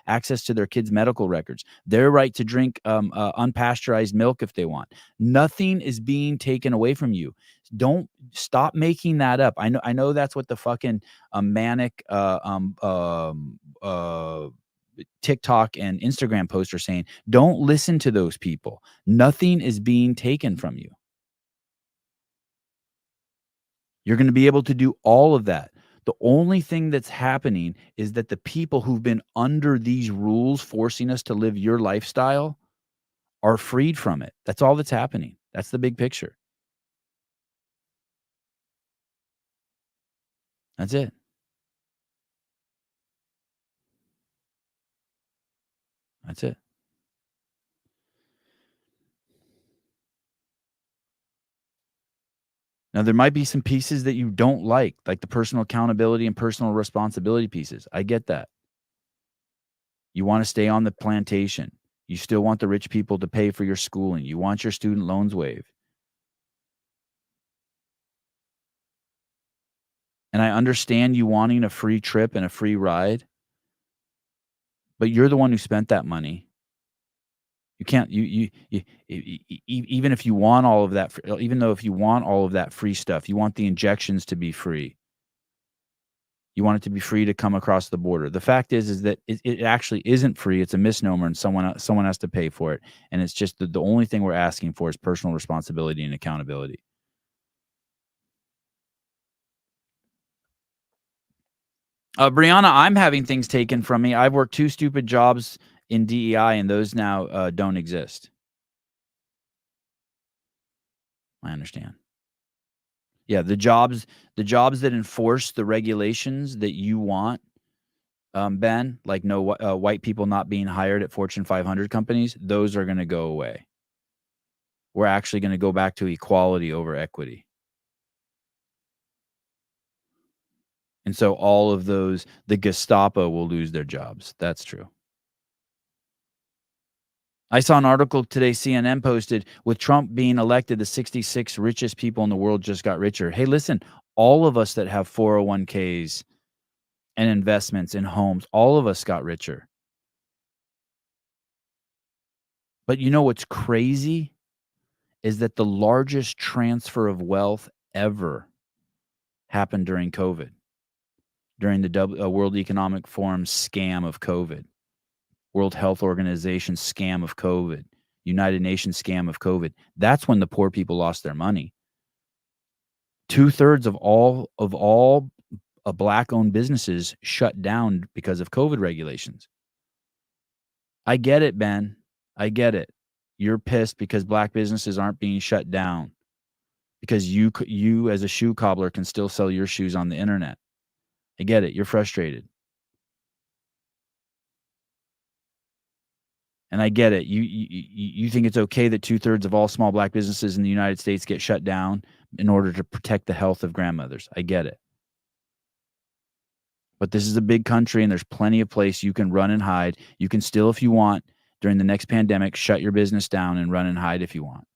C: access to their kids' medical records. Their right to drink unpasteurized milk if they want. Nothing is being taken away from you. Don't stop making that up. I know that's what the fucking manic TikTok and Instagram posts are saying. Don't listen to those people. Nothing is being taken from you. You're going to be able to do all of that. The only thing that's happening is that the people who've been under these rules forcing us to live your lifestyle are freed from it. That's all that's happening. That's the big picture. That's it. That's it. Now, there might be some pieces that you don't like the personal accountability and personal responsibility pieces. I get that. You want to stay on the plantation. You still want the rich people to pay for your schooling. You want your student loans waived. And I understand you wanting a free trip and a free ride, but you're the one who spent that money. You can't, even if you want all of that, even though if you want all of that free stuff, you want the injections to be free. You want it to be free to come across the border. The fact is that it actually isn't free. It's a misnomer, and someone has to pay for it. And it's just the only thing we're asking for is personal responsibility and accountability. Brianna, I'm having things taken from me. I've worked 2 stupid jobs in DEI, and those now don't exist. I understand. Yeah, the jobs that enforce the regulations that you want, Ben, like no white people not being hired at Fortune 500 companies, those are going to go away. We're actually going to go back to equality over equity. And so all of those, the Gestapo will lose their jobs. That's true. I saw an article today CNN posted, with Trump being elected, the 66 richest people in the world just got richer. Hey, listen, all of us that have 401ks and investments in homes, all of us got richer. But you know what's crazy is that the largest transfer of wealth ever happened during COVID, during the World Economic Forum scam of COVID, World Health Organization scam of COVID, United Nations scam of COVID. That's when the poor people lost their money. 2/3 of all black-owned businesses shut down because of COVID regulations. I get it, Ben. I get it. You're pissed because black businesses aren't being shut down, because you as a shoe cobbler can still sell your shoes on the internet. I get it. You're frustrated. And I get it. You think it's okay that 2/3 of all small black businesses in the United States get shut down in order to protect the health of grandmothers. I get it. But this is a big country, and there's plenty of place you can run and hide. You can still, if you want, during the next pandemic, shut your business down and run and hide if you want.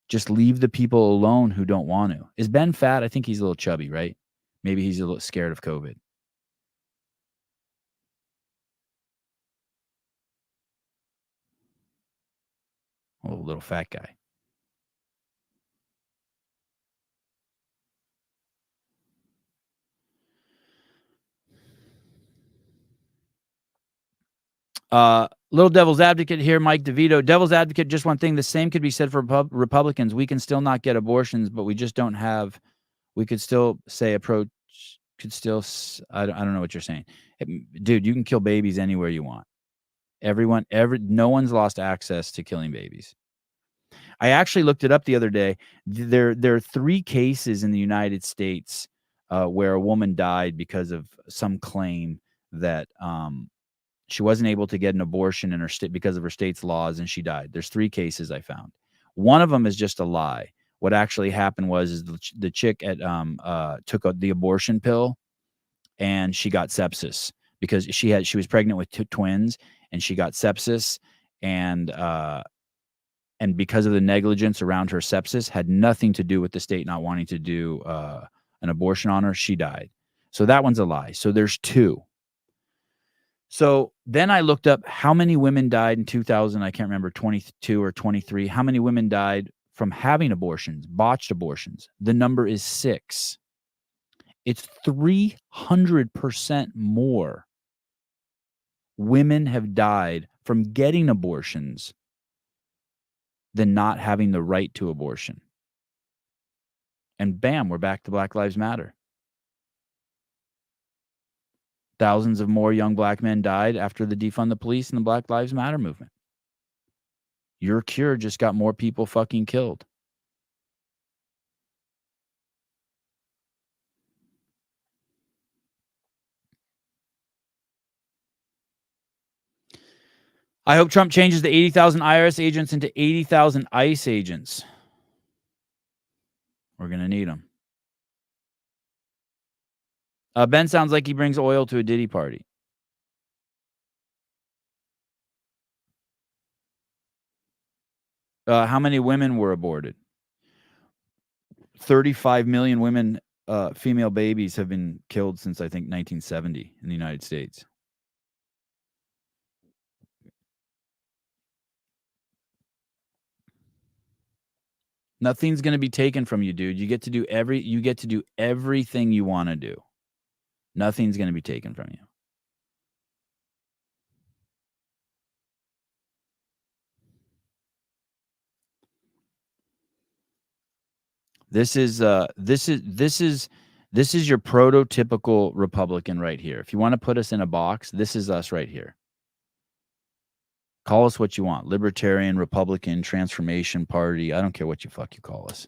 C: Just leave the people alone who don't want to. Is Ben fat? I think he's a little chubby, right? Maybe he's a little scared of COVID. Oh, little fat guy. Little devil's advocate here, Mike DeVito. Devil's advocate, just one thing. The same could be said for Republicans. We can still not get abortions, but we just don't have. We could still say approach. Could still. I don't know what you're saying, dude. You can kill babies anywhere you want. No one's lost access to killing babies. I actually looked it up the other day. There are 3 cases in the United States where a woman died because of some claim that she wasn't able to get an abortion in her state because of her state's laws, and she died. There's 3 cases I found. One of them is just a lie. What actually happened was the chick took the abortion pill, and she got sepsis because she was pregnant with 2 twins, and she got sepsis, and because of the negligence around her sepsis, had nothing to do with the state not wanting to do an abortion on her. She died. So that one's a lie. So there's 2. So then I looked up how many women died in 2000. I can't remember, 22 or 23. How many women died from having abortions, botched abortions? The number is 6. It's 300% more women have died from getting abortions than not having the right to abortion. And bam, we're back to Black Lives Matter. Thousands of more young black men died after the defund the police and the Black Lives Matter movement. Your cure just got more people fucking killed. I hope Trump changes the 80,000 IRS agents into 80,000 ICE agents. We're going to need them. Ben sounds like he brings oil to a Diddy party. How many women were aborted? 35 million women, female babies have been killed since, I think, 1970 in the United States. Nothing's going to be taken from you, dude. You get to do everything you want to do. Nothing's going to be taken from you. This is This is your prototypical Republican right here. If you want to put us in a box, this is us right here. Call us what you want. Libertarian, Republican, Transformation Party. I don't care what you call us.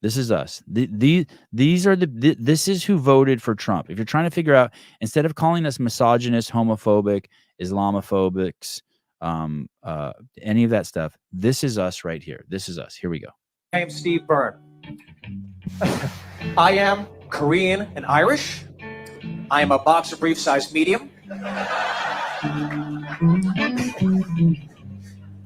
C: This is us. These are this is who voted for Trump. If you're trying to figure out, instead of calling us misogynist, homophobic, Islamophobics, any of that stuff, this is us right here. This is us. Here we go.
M: I am Steve Byrne. I am Korean and Irish. I am a boxer brief size medium.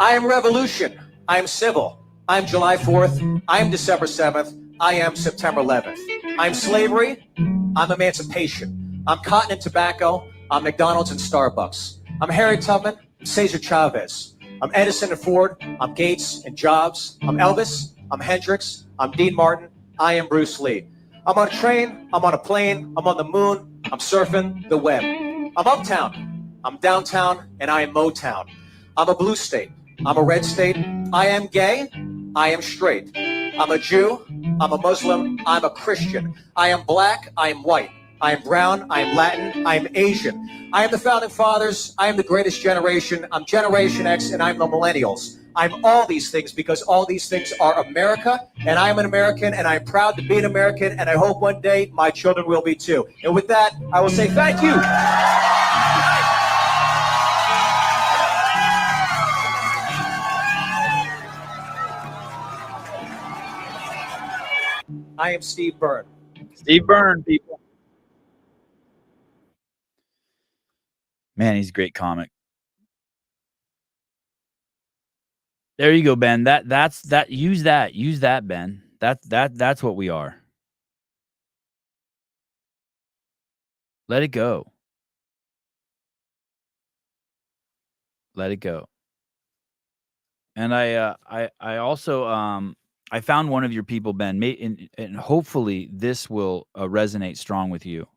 M: I am revolution. I am civil. I am July 4th. I am December 7th. I am September 11th. I'm slavery. I'm emancipation. I'm cotton and tobacco. I'm McDonald's and Starbucks. I'm Harry Tubman, Cesar Chavez. I'm Edison and Ford. I'm Gates and Jobs. I'm Elvis. I'm Hendrix. I'm Dean Martin. I am Bruce Lee. I'm on a train. I'm on a plane. I'm on the moon. I'm surfing the web. I'm uptown. I'm downtown. And I am Motown. I'm a blue state. I'm a red state. I am gay. I am straight. I'm a Jew. I'm a Muslim. I'm a Christian. I am black. I am white. I am brown. I am Latin. I am Asian. I am the founding fathers. I am the greatest generation. I'm Generation X, and I'm the millennials. I'm all these things because all these things are America, and I am an American, and I'm proud to be an American, and I hope one day my children will be too. And with that, I will say thank you. I am Steve Byrne.
C: Steve Byrne, people. Man, he's a great comic. There you go, Ben. That's use that, Ben. That's what we are. Let it go. Let it go. And I also I found one of your people, Ben, and hopefully this will resonate strong with you.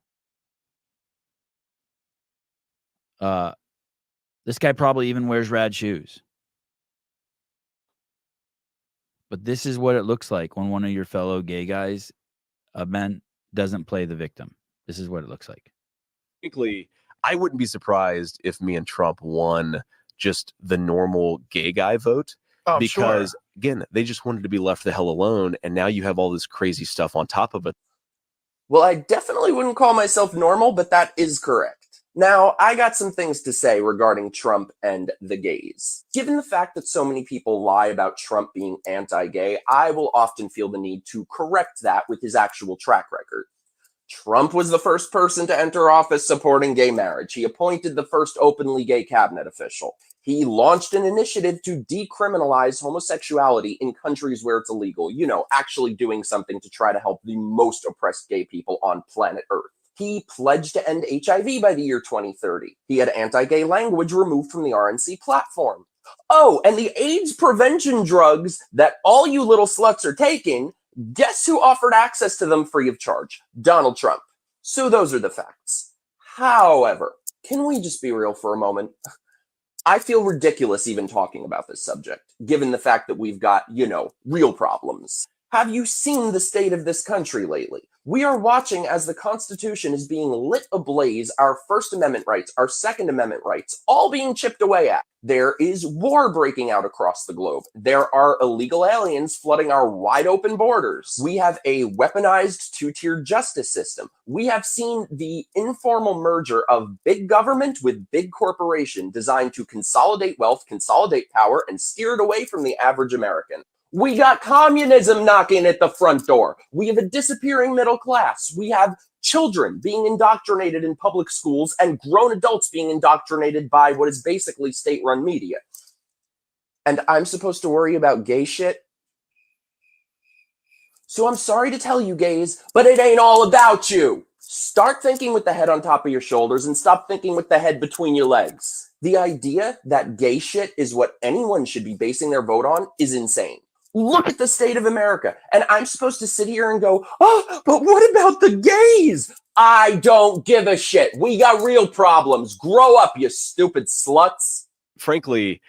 C: This guy probably even wears RAD shoes. But this is what it looks like when one of your fellow gay guys, Ben, doesn't play the victim. This is what it looks like.
N: Frankly, I wouldn't be surprised if me and Trump won just the normal gay guy vote.
F: Oh,
N: because,
F: sure.
N: again, they just wanted to be left the hell alone. And now you have all this crazy stuff on top of it.
O: Well, I definitely wouldn't call myself normal, but that is correct. Now, I got some things to say regarding Trump and the gays. Given the fact that so many people lie about Trump being anti-gay, I will often feel the need to correct that with his actual track record. Trump was the first person to enter office supporting gay marriage. He appointed the first openly gay cabinet official. He launched an initiative to decriminalize homosexuality in countries where it's illegal. You know, actually doing something to try to help the most oppressed gay people on planet Earth. He pledged to end HIV by the year 2030. He had anti-gay language removed from the RNC platform. Oh, and the AIDS prevention drugs that all you little sluts are taking, guess who offered access to them free of charge? Donald Trump. So those are the facts. However, can we just be real for a moment? I feel ridiculous even talking about this subject, given the fact that we've got, you know, real problems. Have you seen the state of this country lately? We are watching as the Constitution is being lit ablaze, our First Amendment rights, our Second Amendment rights, all being chipped away at. There is war breaking out across the globe. There are illegal aliens flooding our wide open borders. We have a weaponized two-tiered justice system. We have seen the informal merger of big government with big corporation designed to consolidate wealth, consolidate power, and steer it away from the average American. We got communism knocking at the front door. We have a disappearing middle class. We have children being indoctrinated in public schools and grown adults being indoctrinated by what is basically state-run media. And I'm supposed to worry about gay shit? So I'm sorry to tell you gays, but it ain't all about you. Start thinking with the head on top of your shoulders and stop thinking with the head between your legs. The idea that gay shit is what anyone should be basing their vote on is insane. Look at the state of America. And I'm supposed to sit here and go, oh, but what about the gays? I don't give a shit. We got real problems. Grow up, you stupid sluts.
N: Frankly,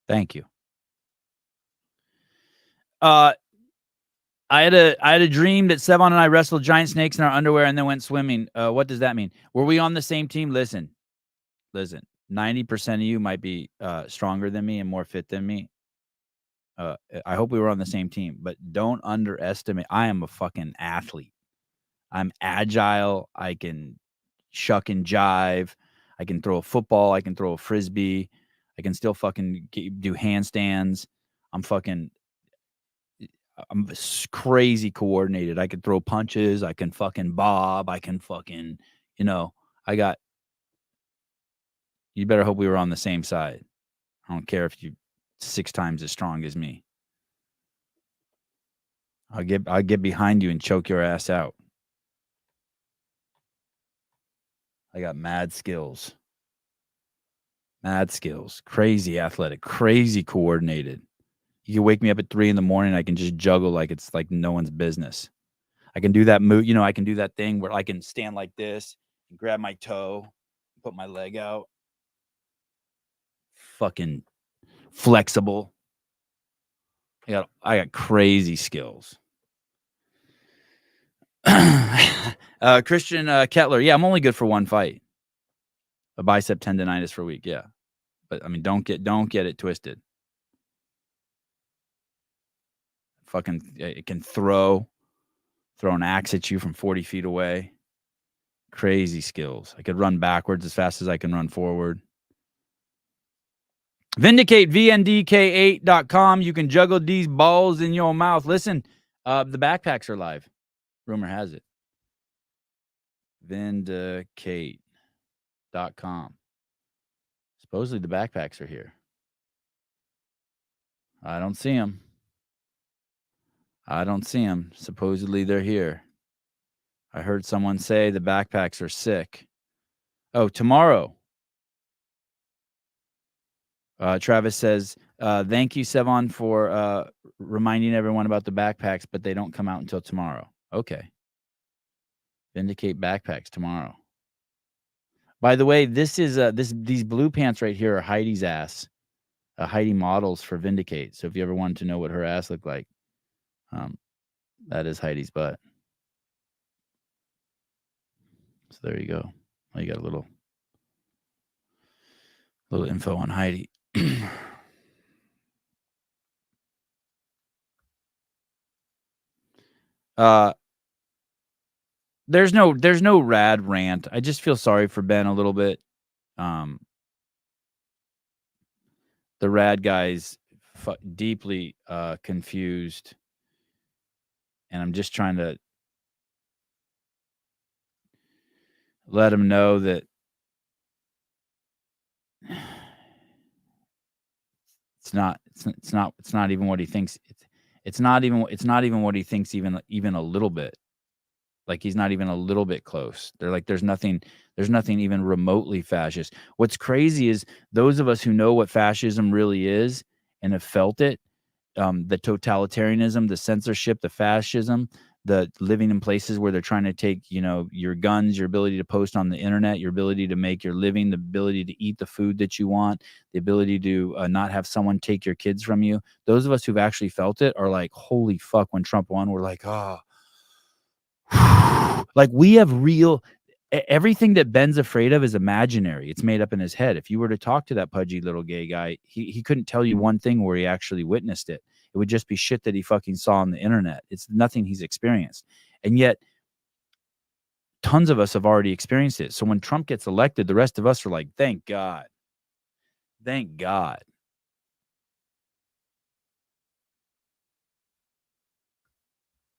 C: Thank you. I had a dream that Sevon and I wrestled giant snakes in our underwear and then went swimming. What does that mean? Were we on the same team? Listen. 90% of you might be stronger than me and more fit than me. I hope we were on the same team, but don't underestimate. I am a fucking athlete. I'm agile. I can shuck and jive. I can throw a football. I can throw a frisbee. I can still fucking do handstands. I'm crazy coordinated. I can throw punches. I can fucking bob. I can fucking, you better hope we were on the same side. I don't care if you're 6 times as strong as me. I'll get behind you and choke your ass out. I got mad skills. Crazy athletic, crazy coordinated. You can wake me up at 3 a.m. I can just juggle like it's like no one's business. I can do that move. I can do that thing where I can stand like this and grab my toe, put my leg out. Fucking flexible. I got crazy skills. Christian Kettler. Yeah, I'm only good for one fight. A bicep tendonitis for a week. Yeah. But I mean, don't get it twisted. Fucking, it can throw an axe at you from 40 feet away. Crazy skills. I could run backwards as fast as I can run forward. Vindicate, VNDK8.com. You can juggle these balls in your mouth. Listen, the backpacks are live. Rumor has it. Vindicate.com. Supposedly the backpacks are here. I don't see them. Supposedly they're here. I heard someone say the backpacks are sick. Oh, tomorrow. Travis says, thank you, Sevon, for reminding everyone about the backpacks, but they don't come out until tomorrow. Okay. Vindicate backpacks tomorrow. By the way, this is these blue pants right here are Heidi's ass. Heidi models for Vindicate. So if you ever wanted to know what her ass looked like, that is Heidi's butt. So there you go. Well, you got a little info on Heidi. There's no rad rant. I just feel sorry for Ben a little bit. The rad guy's deeply confused, and I'm just trying to let him know that it's not even what he thinks. It's not even what he thinks even a little bit. Like he's not even a little bit close. They're like, there's nothing even remotely fascist. What's crazy is those of us who know what fascism really is and have felt it, the totalitarianism, the censorship, the fascism, the living in places where they're trying to take, your guns, your ability to post on the internet, your ability to make your living, the ability to eat the food that you want, the ability to not have someone take your kids from you. Those of us who've actually felt it are like, holy fuck, when Trump won, we're like, oh, like we have real, everything that Ben's afraid of is imaginary. It's made up in his head. If you were to talk to that pudgy little gay guy, he couldn't tell you one thing where he actually witnessed it. It would just be shit that he fucking saw on the internet. It's nothing he's experienced. And yet tons of us have already experienced it. So when Trump gets elected, the rest of us are like, thank God. Thank God.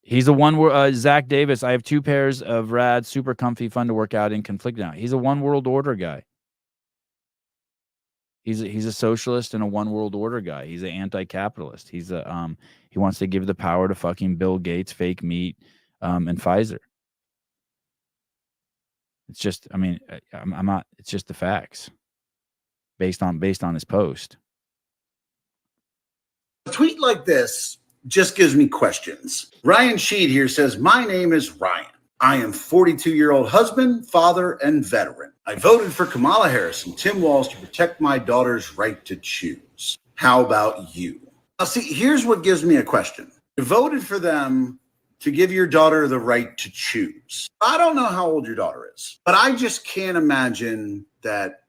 C: He's a one Zach Davis. I have 2 pairs of rad, super comfy, fun to work out in, conflict now. He's a one world order guy. He's a socialist and a one world order guy. He's an anti-capitalist. He wants to give the power to fucking Bill Gates, fake meat, and Pfizer. It's just, I mean, I'm not. It's just the facts, based on his post.
P: A tweet like this just gives me questions. Ryan Sheed here says, my name is Ryan. I am 42-year-old husband, father, and veteran. I voted for Kamala Harris and Tim Walz to protect my daughter's right to choose. How about you? Now, see, here's what gives me a question. You voted for them to give your daughter the right to choose. I don't know how old your daughter is, but I just can't imagine that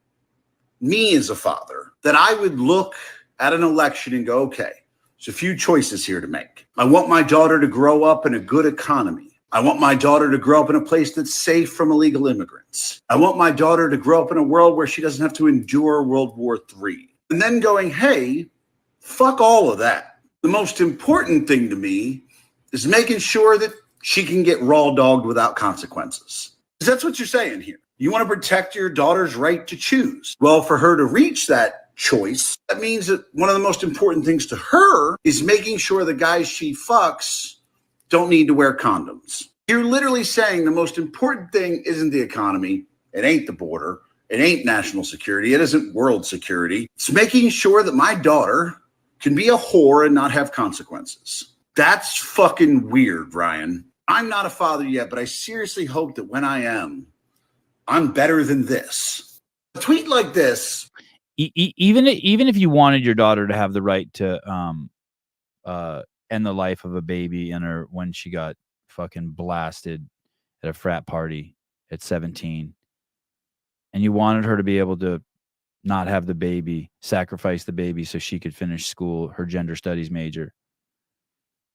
P: me as a father, that I would look at an election and go, okay, there's a few choices here to make. I want my daughter to grow up in a good economy. I want my daughter to grow up in a place that's safe from illegal immigrants. I want my daughter to grow up in a world where she doesn't have to endure World War III. And then going, hey, fuck all of that. The most important thing to me is making sure that she can get raw dogged without consequences. Because that's what you're saying here. You want to protect your daughter's right to choose. Well, for her to reach that choice, that means that one of the most important things to her is making sure the guys she fucks don't need to wear condoms. You're literally saying the most important thing isn't the economy. It ain't the border. It ain't national security. It isn't world security. It's making sure that my daughter can be a whore and not have consequences. That's fucking weird, Ryan. I'm not a father yet, but I seriously hope that when I am, I'm better than this. A tweet like this.
C: Even if you wanted your daughter to have the right to end the life of a baby in her when she got fucking blasted at a frat party at 17, and you wanted her to be able to not have the baby, sacrifice the baby so she could finish school, her gender studies major.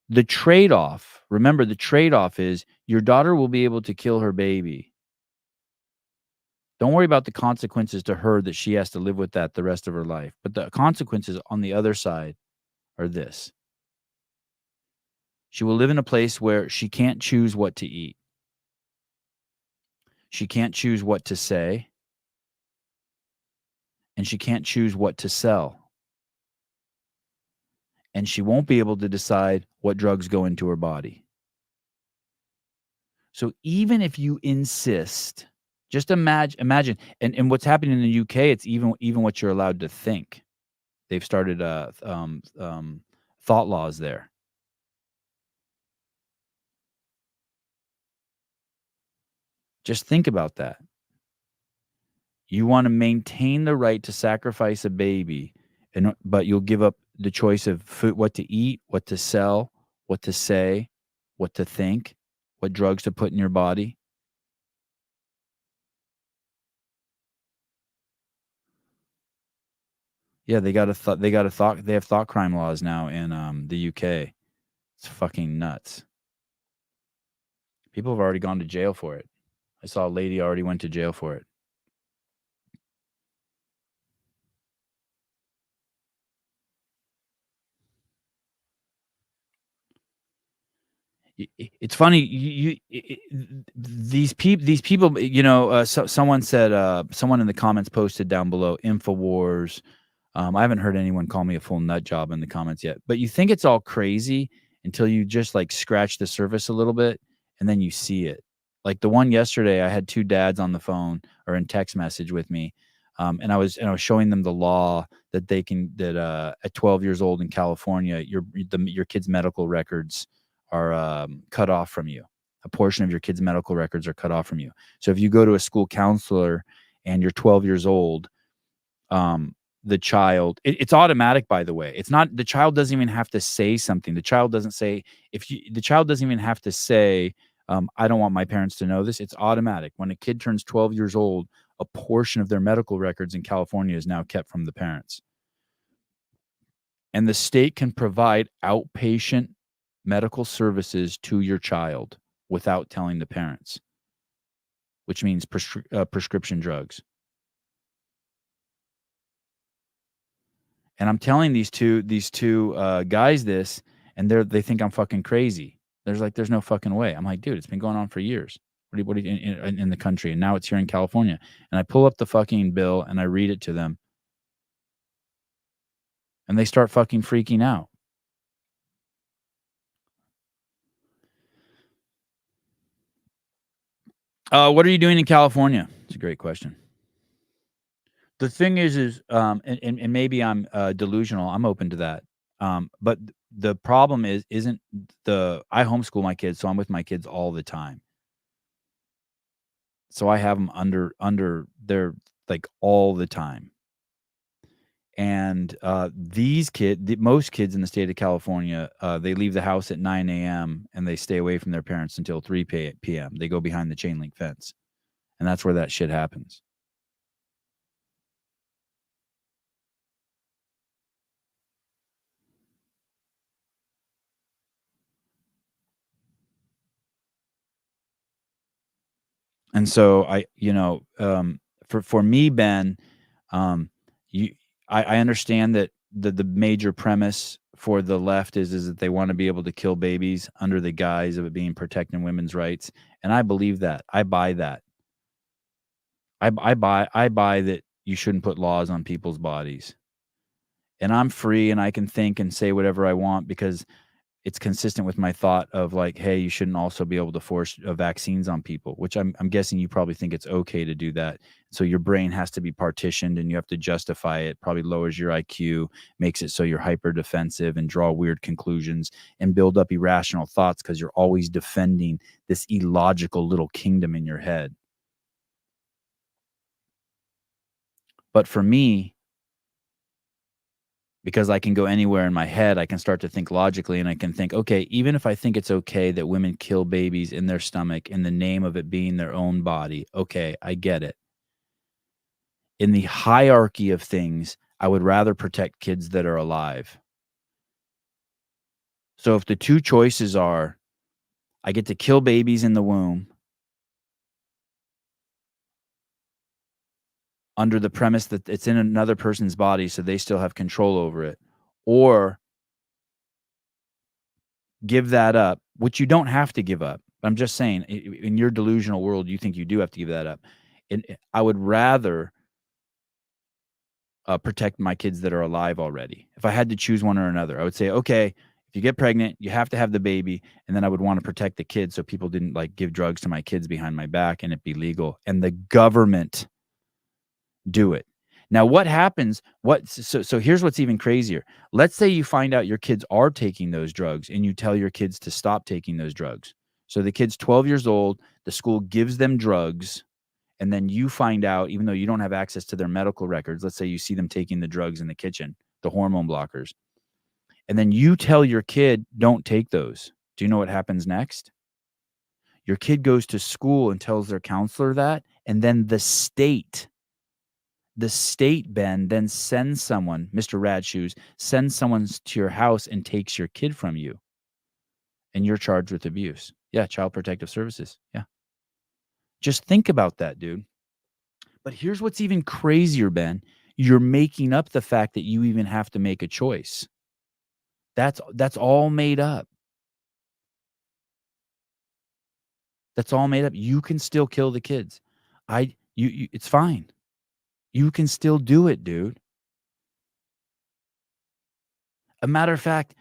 C: The trade-off, remember, the trade-off is your daughter will be able to kill her baby. Don't worry about the consequences to her that she has to live with that the rest of her life. But the consequences on the other side are this. She will live in a place where she can't choose what to eat. She can't choose what to say. And she can't choose what to sell. And she won't be able to decide what drugs go into her body. So even if you insist, just imagine, and what's happening in the UK, it's even what you're allowed to think. They've started thought laws there. Just think about that. You want to maintain the right to sacrifice a baby, but you'll give up the choice of food, what to eat, what to sell, what to say, what to think, what drugs to put in your body. Yeah, they have thought crime laws now in the UK. It's fucking nuts. People have already gone to jail for it. I saw a lady already went to jail for it. It's funny. These people. You know, someone said. Someone in the comments posted down below. Infowars. I haven't heard anyone call me a full nut job in the comments yet. But you think it's all crazy until you just like scratch the surface a little bit, and then you see it. Like the one yesterday, I had two dads on the phone or in text message with me, and I was showing them the law that they can at 12 years old in California, your kid's medical records are cut off from you. A portion of your kid's medical records are cut off from you. So if you go to a school counselor and you're 12 years old, the child, it's automatic, by the way. It's not, the child doesn't even have to say something. The child doesn't say, the child doesn't even have to say, I don't want my parents to know this. It's automatic. When a kid turns 12 years old, a portion of their medical records in California is now kept from the parents. And the state can provide outpatient medical services to your child without telling the parents, which means prescription drugs. And I'm telling these two guys this, and they think I'm fucking crazy. There's no fucking way. I'm like, dude, it's been going on for years. What in the country, and now it's here in California. And I pull up the fucking bill and I read it to them, and they start fucking freaking out. What are you doing in California? It's a great question. The thing is, and maybe I'm delusional. I'm open to that. But the problem I homeschool my kids, so I'm with my kids all the time. So I have them under their, like, all the time. And most kids in the state of California, they leave the house at 9 a.m. and they stay away from their parents until 3 p.m. They go behind the chain link fence. And that's where that shit happens. And so for me, Ben, I understand that the major premise for the left is that they want to be able to kill babies under the guise of it being protecting women's rights. And I believe that. I buy that. I buy that you shouldn't put laws on people's bodies. And I'm free and I can think and say whatever I want because it's consistent with my thought of like, hey, you shouldn't also be able to force vaccines on people, which I'm guessing you probably think it's okay to do that. So your brain has to be partitioned and you have to justify it, probably lowers your IQ, makes it so you're hyper defensive and draw weird conclusions and build up irrational thoughts because you're always defending this illogical little kingdom in your head. But for me, because I can go anywhere in my head, I can start to think logically and I can think, okay, even if I think it's okay that women kill babies in their stomach in the name of it being their own body, okay, I get it. In the hierarchy of things, I would rather protect kids that are alive. So if the two choices are, I get to kill babies in the womb under the premise that it's in another person's body so they still have control over it, or give that up, which you don't have to give up. I'm just saying, in your delusional world, you think you do have to give that up. And I would rather protect my kids that are alive already. If I had to choose one or another, I would say, okay, if you get pregnant, you have to have the baby. And then I would want to protect the kids so people didn't like give drugs to my kids behind my back and it be legal. And the government do it. Now, what happens? So here's what's even crazier. Let's say you find out your kids are taking those drugs and you tell your kids to stop taking those drugs. So the kid's 12 years old, the school gives them drugs, and then you find out, even though you don't have access to their medical records, let's say you see them taking the drugs in the kitchen, the hormone blockers, and then you tell your kid, don't take those. Do you know what happens next? Your kid goes to school and tells their counselor that, and then the state, Ben, then sends someone, Mr. Rad Shoes, sends someone to your house and takes your kid from you. And you're charged with abuse. Yeah, Child Protective Services. Yeah. Just think about that, dude. But here's what's even crazier, Ben. You're making up the fact that you even have to make a choice. That's all made up. That's all made up. You can still kill the kids. It's fine. You can still do it, dude. A matter of fact,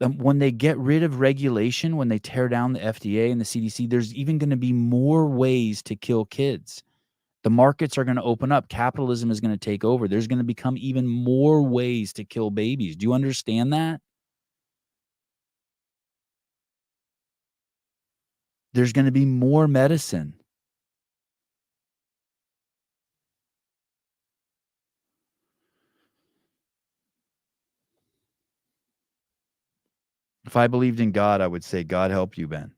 C: when they get rid of regulation, when they tear down the FDA and the CDC, there's even going to be more ways to kill kids. The markets are going to open up. Capitalism is going to take over. There's going to become even more ways to kill babies. Do you understand that? There's going to be more medicine. If I believed in God, I would say, God help you, Ben.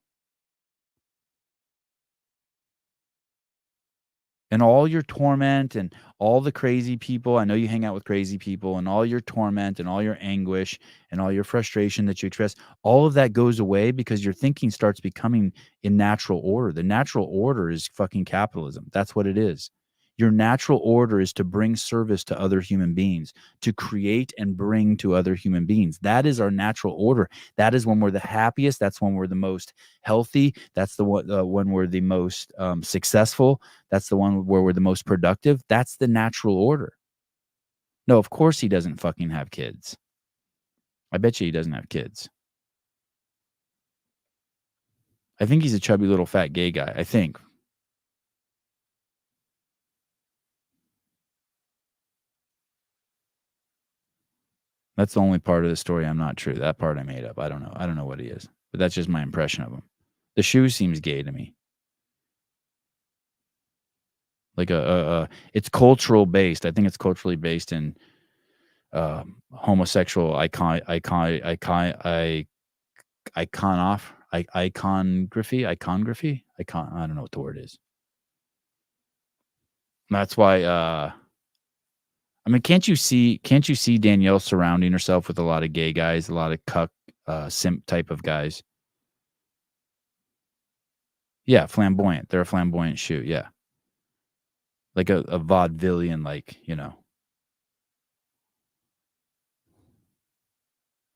C: And all your torment and all the crazy people, I know you hang out with crazy people, and all your torment and all your anguish and all your frustration that you express, all of that goes away because your thinking starts becoming in natural order. The natural order is fucking capitalism. That's what it is. Your natural order is to bring service to other human beings, to create and bring to other human beings. That is our natural order. That is when we're the happiest. That's when we're the most healthy. That's the one when we're the most successful. That's the one where we're the most productive. That's the natural order. No, of course he doesn't fucking have kids. I bet you he doesn't have kids. I think he's a chubby little fat gay guy. I think. That's the only part of the story I'm not true. That part I made up. I don't know. I don't know what he is, but that's just my impression of him. The shoe seems gay to me. Like it's cultural based. I think it's culturally based in homosexual iconography. I don't know what the word is. That's why I mean, can't you see Danielle surrounding herself with a lot of gay guys, a lot of cuck simp type of guys? Yeah, flamboyant. They're a flamboyant shoe, yeah. Like a vaudevillian, like, you know.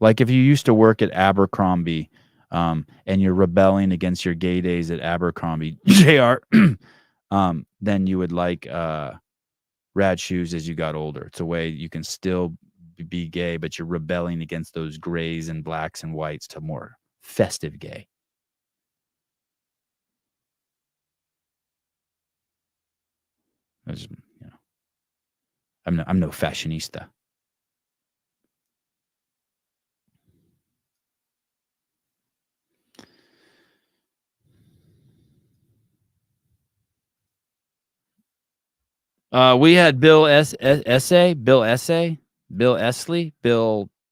C: Like if you used to work at Abercrombie, and you're rebelling against your gay days at Abercrombie, JR, then you would like Rad Shoes as you got older. It's a way you can still be gay, but you're rebelling against those grays and blacks and whites to more festive gay. You know, I'm no fashionista. We had Bill Esley,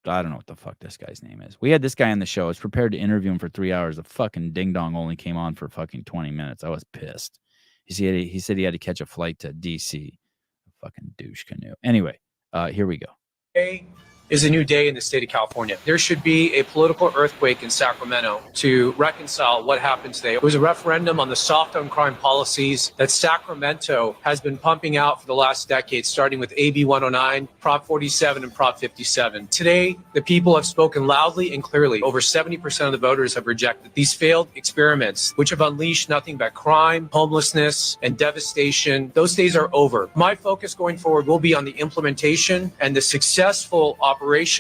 C: I don't know what the fuck this guy's name is. We had this guy on the show. I was prepared to interview him for 3 hours. The fucking ding dong only came on for fucking 20 minutes. I was pissed. He said he had to catch a flight to DC. Fucking douche canoe. Anyway, here we go.
Q: Today is a new day in the state of California. There should be a political earthquake in Sacramento to reconcile what happened today. It was a referendum on the soft on crime policies that Sacramento has been pumping out for the last decade, starting with AB 109, Prop 47, and Prop 57. Today, the people have spoken loudly and clearly. Over 70% of the voters have rejected these failed experiments, which have unleashed nothing but crime, homelessness, and devastation. Those days are over. My focus going forward will be on the implementation and the successful operation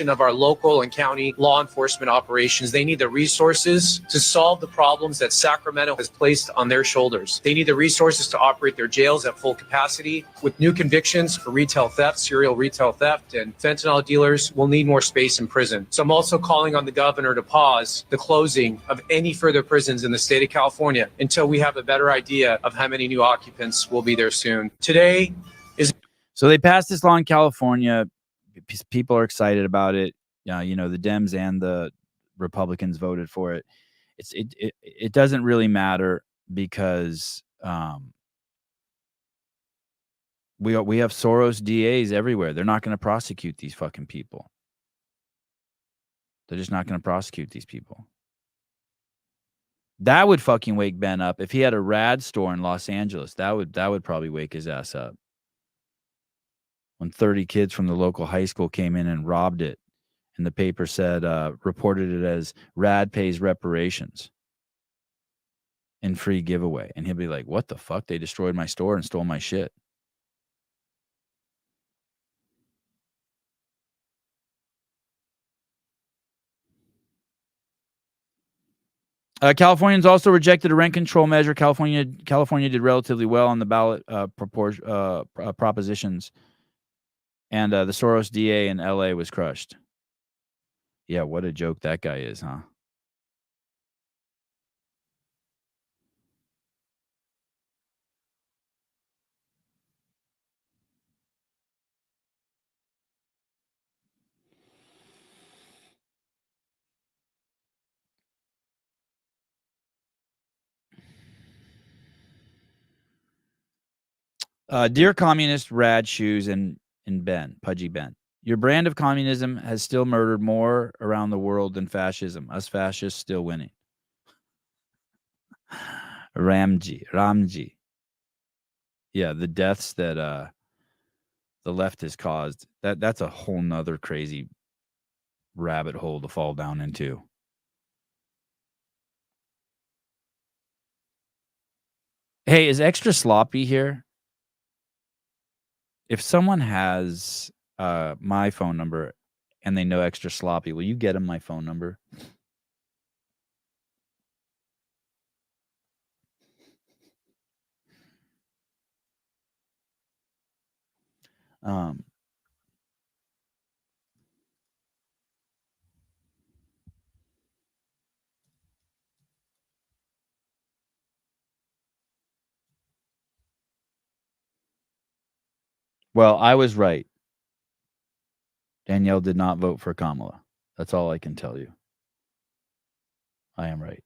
Q: of our local and county law enforcement operations. They need the resources to solve the problems that Sacramento has placed on their shoulders. They need the resources to operate their jails at full capacity. With new convictions for retail theft, serial retail theft, and fentanyl dealers will need more space in prison. So I'm also calling on the governor to pause the closing of any further prisons in the state of California until we have a better idea of how many new occupants will be there soon. Today is...
C: So they passed this law in California. People are excited about it. You know, the Dems and the Republicans voted for it. It doesn't really matter because we have Soros DAs everywhere. They're not going to prosecute these fucking people. They're just not going to prosecute these people. That would fucking wake Ben up if he had a Rad store in Los Angeles. That would probably wake his ass up. When 30 kids from the local high school came in and robbed it, and the paper said, reported it as Rad pays reparations and free giveaway. And he'll be like, what the fuck? They destroyed my store and stole my shit. Californians also rejected a rent control measure. California did relatively well on the ballot propositions. And the Soros DA in LA was crushed. Yeah, what a joke that guy is, huh? Dear communist Rad Shoes and Ben, Pudgy Ben, your brand of communism has still murdered more around the world than fascism. Us fascists still winning. Ramji. Yeah, the deaths that the left has caused, that's a whole nother crazy rabbit hole to fall down into. Hey, is Extra Sloppy here? If someone has my phone number and they know Extra Sloppy, will you get them my phone number? Well, I was right. Danielle did not vote for Kamala. That's all I can tell you. I am right.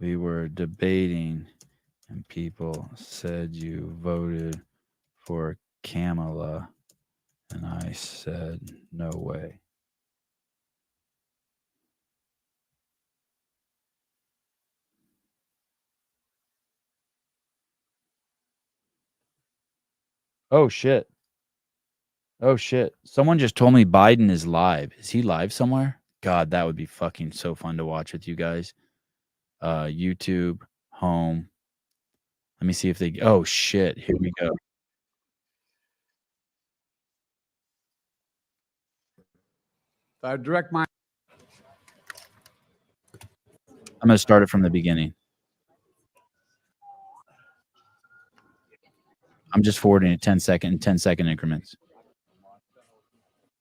C: We were debating and people said you voted for Kamala, and I said, no way. Oh, shit. Oh, shit. Someone just told me Biden is live. Is he live somewhere? God, that would be fucking so fun to watch with you guys. YouTube, home. Let me see if they... Oh, shit. Here we go.
R: I direct my...
C: I'm going to start it from the beginning. I'm just forwarding it 10 second increments.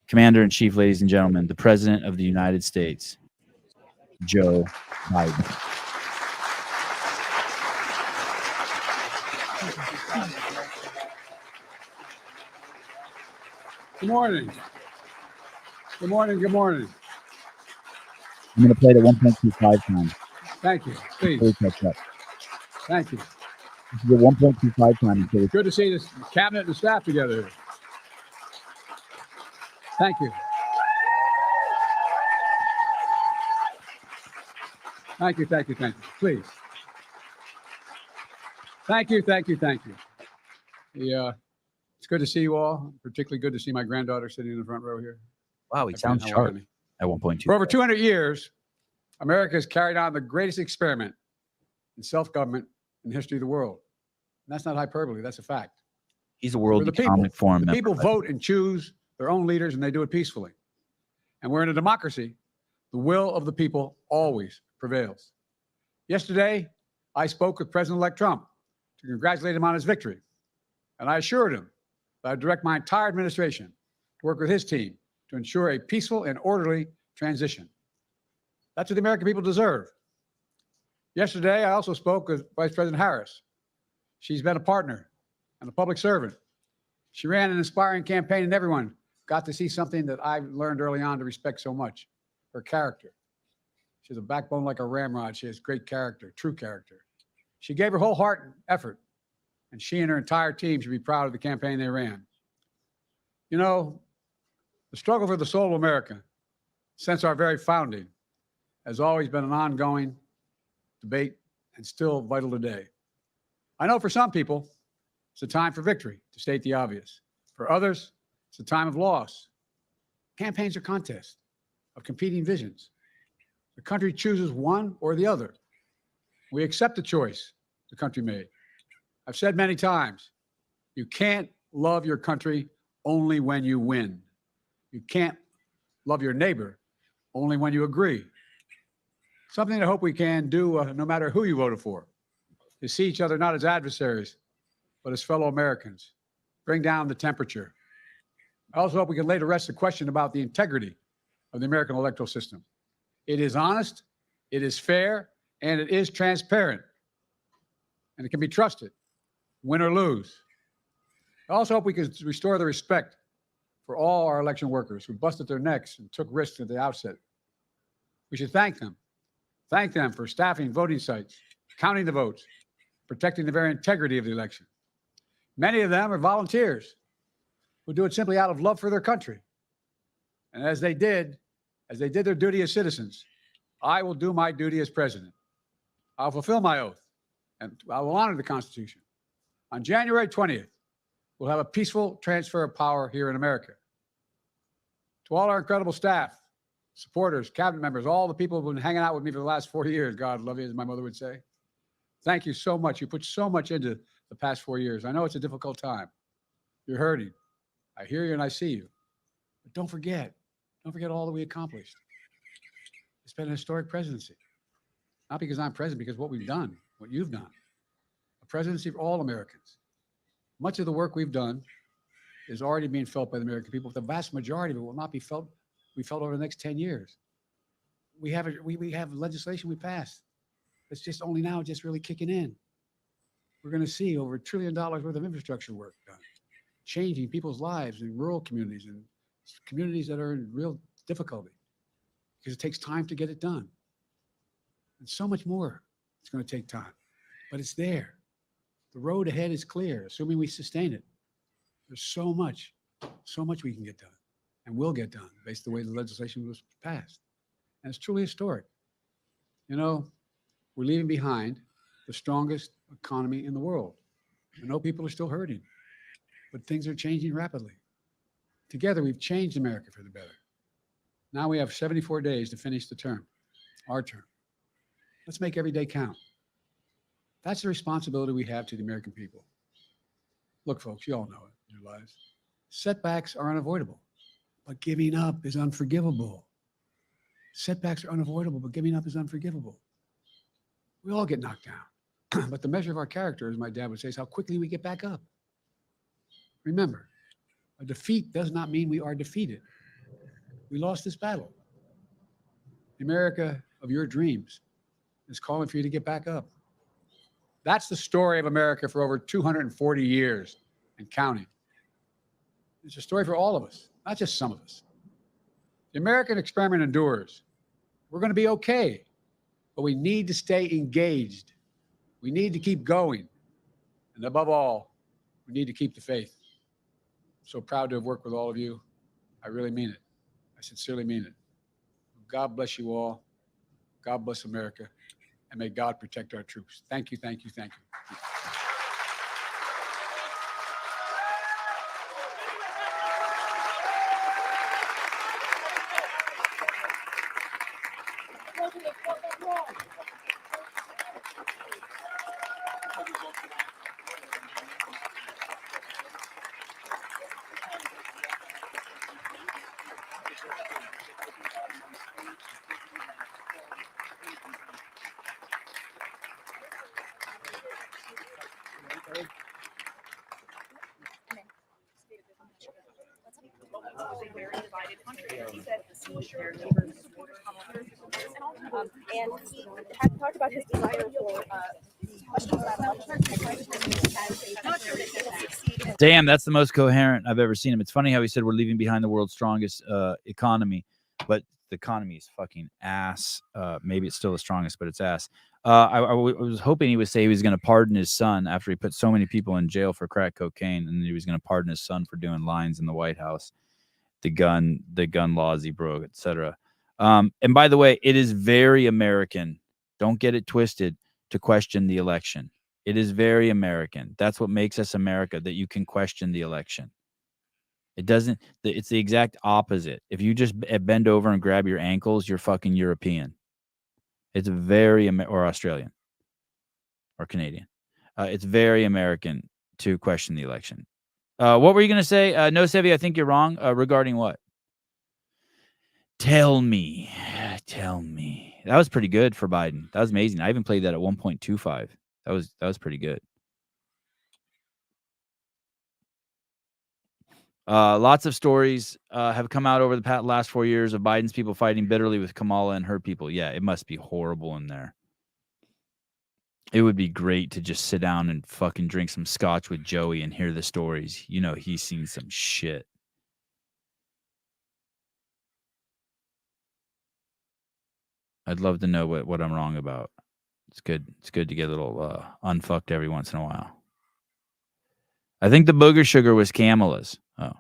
C: Commander-in-Chief, ladies and gentlemen, the President of the United States, Joe Biden.
R: Good morning. Good morning. Good morning.
C: I'm going to play it at 1.25 times.
R: Thank you. Please.
C: Before we catch up.
R: Thank you.
C: This is at 1.25 times.
R: Good to see this cabinet and the staff together here. Thank you. Thank you. Thank you. Thank you. Please. Thank you. Thank you. Thank you. It's good to see you all. Particularly good to see my granddaughter sitting in the front row here.
C: Wow, he sounds sharp at 1.2.
R: For over 200 years, America has carried on the greatest experiment in self-government in the history of the world. And that's not hyperbole. That's a fact.
C: He's a World Economic Forum member.
R: People vote and choose their own leaders, and they do it peacefully. And we're in a democracy. The will of the people always prevails. Yesterday, I spoke with President-elect Trump to congratulate him on his victory. And I assured him that I'd direct my entire administration to work with his team to ensure a peaceful and orderly transition. That's what the American people deserve. Yesterday, I also spoke with Vice President Harris. She's been a partner and a public servant. She ran an inspiring campaign, and everyone got to see something that I learned early on to respect so much, her character. She has a backbone like a ramrod. She has great character, true character. She gave her whole heart and effort, and she and her entire team should be proud of the campaign they ran. You know, the struggle for the soul of America, since our very founding, has always been an ongoing debate and still vital today. I know for some people, it's a time for victory, to state the obvious. For others, it's a time of loss. Campaigns are contests of competing visions. The country chooses one or the other. We accept the choice the country made. I've said many times, you can't love your country only when you win. You can't love your neighbor only when you agree. Something I hope we can do, no matter who you voted for, is see each other not as adversaries, but as fellow Americans. Bring down the temperature. I also hope we can lay to rest the question about the integrity of the American electoral system. It is honest, it is fair, and it is transparent. And it can be trusted, win or lose. I also hope we can restore the respect for all our election workers who busted their necks and took risks at the outset. We should thank them. Thank them for staffing voting sites, counting the votes, protecting the very integrity of the election. Many of them are volunteers who do it simply out of love for their country. And as they did their duty as citizens, I will do my duty as president. I'll fulfill my oath, and I will honor the Constitution. On January 20th, we'll have a peaceful transfer of power here in America. To all our incredible staff, supporters, cabinet members, all the people who've been hanging out with me for the last 4 years, God love you, as my mother would say. Thank you so much. You put so much into the past 4 years. I know it's a difficult time. You're hurting. I hear you and I see you. But don't forget all that we accomplished. It's been a historic presidency. Not because I'm president, because what we've done, what you've done. A presidency for all Americans. Much of the work we've done is already being felt by the American people. The vast majority of it will not be felt over the next 10 years. We have legislation we passed. It's just only now just really kicking in. We're going to see over $1 trillion worth of infrastructure work done, changing people's lives in rural communities and communities that are in real difficulty because it takes time to get it done. And so much more. It's going to take time, but it's there. The road ahead is clear, assuming we sustain it. There's so much we can get done and will get done based on the way the legislation was passed. And it's truly historic. You know, we're leaving behind the strongest economy in the world. I know people are still hurting, but things are changing rapidly. Together, we've changed America for the better. Now we have 74 days to finish the term, our term. Let's make every day count. That's the responsibility we have to the American people. Look, folks, you all know it in your lives. Setbacks are unavoidable, but giving up is unforgivable. Setbacks are unavoidable, but giving up is unforgivable. We all get knocked down, but the measure of our character, as my dad would say, is how quickly we get back up. Remember, a defeat does not mean we are defeated. We lost this battle. The America of your dreams is calling for you to get back up. That's the story of America for over 240 years and counting. It's a story for all of us, not just some of us. The American experiment endures. We're going to be okay, but we need to stay engaged. We need to keep going. And above all, we need to keep the faith. I'm so proud to have worked with all of you. I really mean it. I sincerely mean it. God bless you all. God bless America. And may God protect our troops. Thank you, thank you, thank you.
S: And he had talked about his desire for questions about
C: Damn, that's the most coherent I've ever seen him. It's funny how he said we're leaving behind the world's strongest economy, but the economy is fucking ass. Maybe it's still the strongest, but it's ass. I was hoping he would say he was going to pardon his son after he put so many people in jail for crack cocaine, and he was going to pardon his son for doing lines in the White House, the gun laws he broke, etc. And by the way, it is very American. Don't get it twisted to question the election. It is very American. That's what makes us America, that you can question the election. It doesn't, it's the exact opposite. If you just bend over and grab your ankles, you're fucking European. It's very, or Australian or Canadian. It's very American to question the election. What were you going to say? No, Sevi, I think you're wrong. Regarding what? Tell me. That was pretty good for Biden. That was amazing. I even played that at 1.25. That was pretty good. Lots of stories have come out over the last 4 years of Biden's people fighting bitterly with Kamala and her people. Yeah, it must be horrible in there. It would be great to just sit down and fucking drink some scotch with Joey and hear the stories. You know, he's seen some shit. I'd love to know what I'm wrong about. It's good. It's good to get a little unfucked every once in a while. I think the booger sugar was Kamala's. Oh.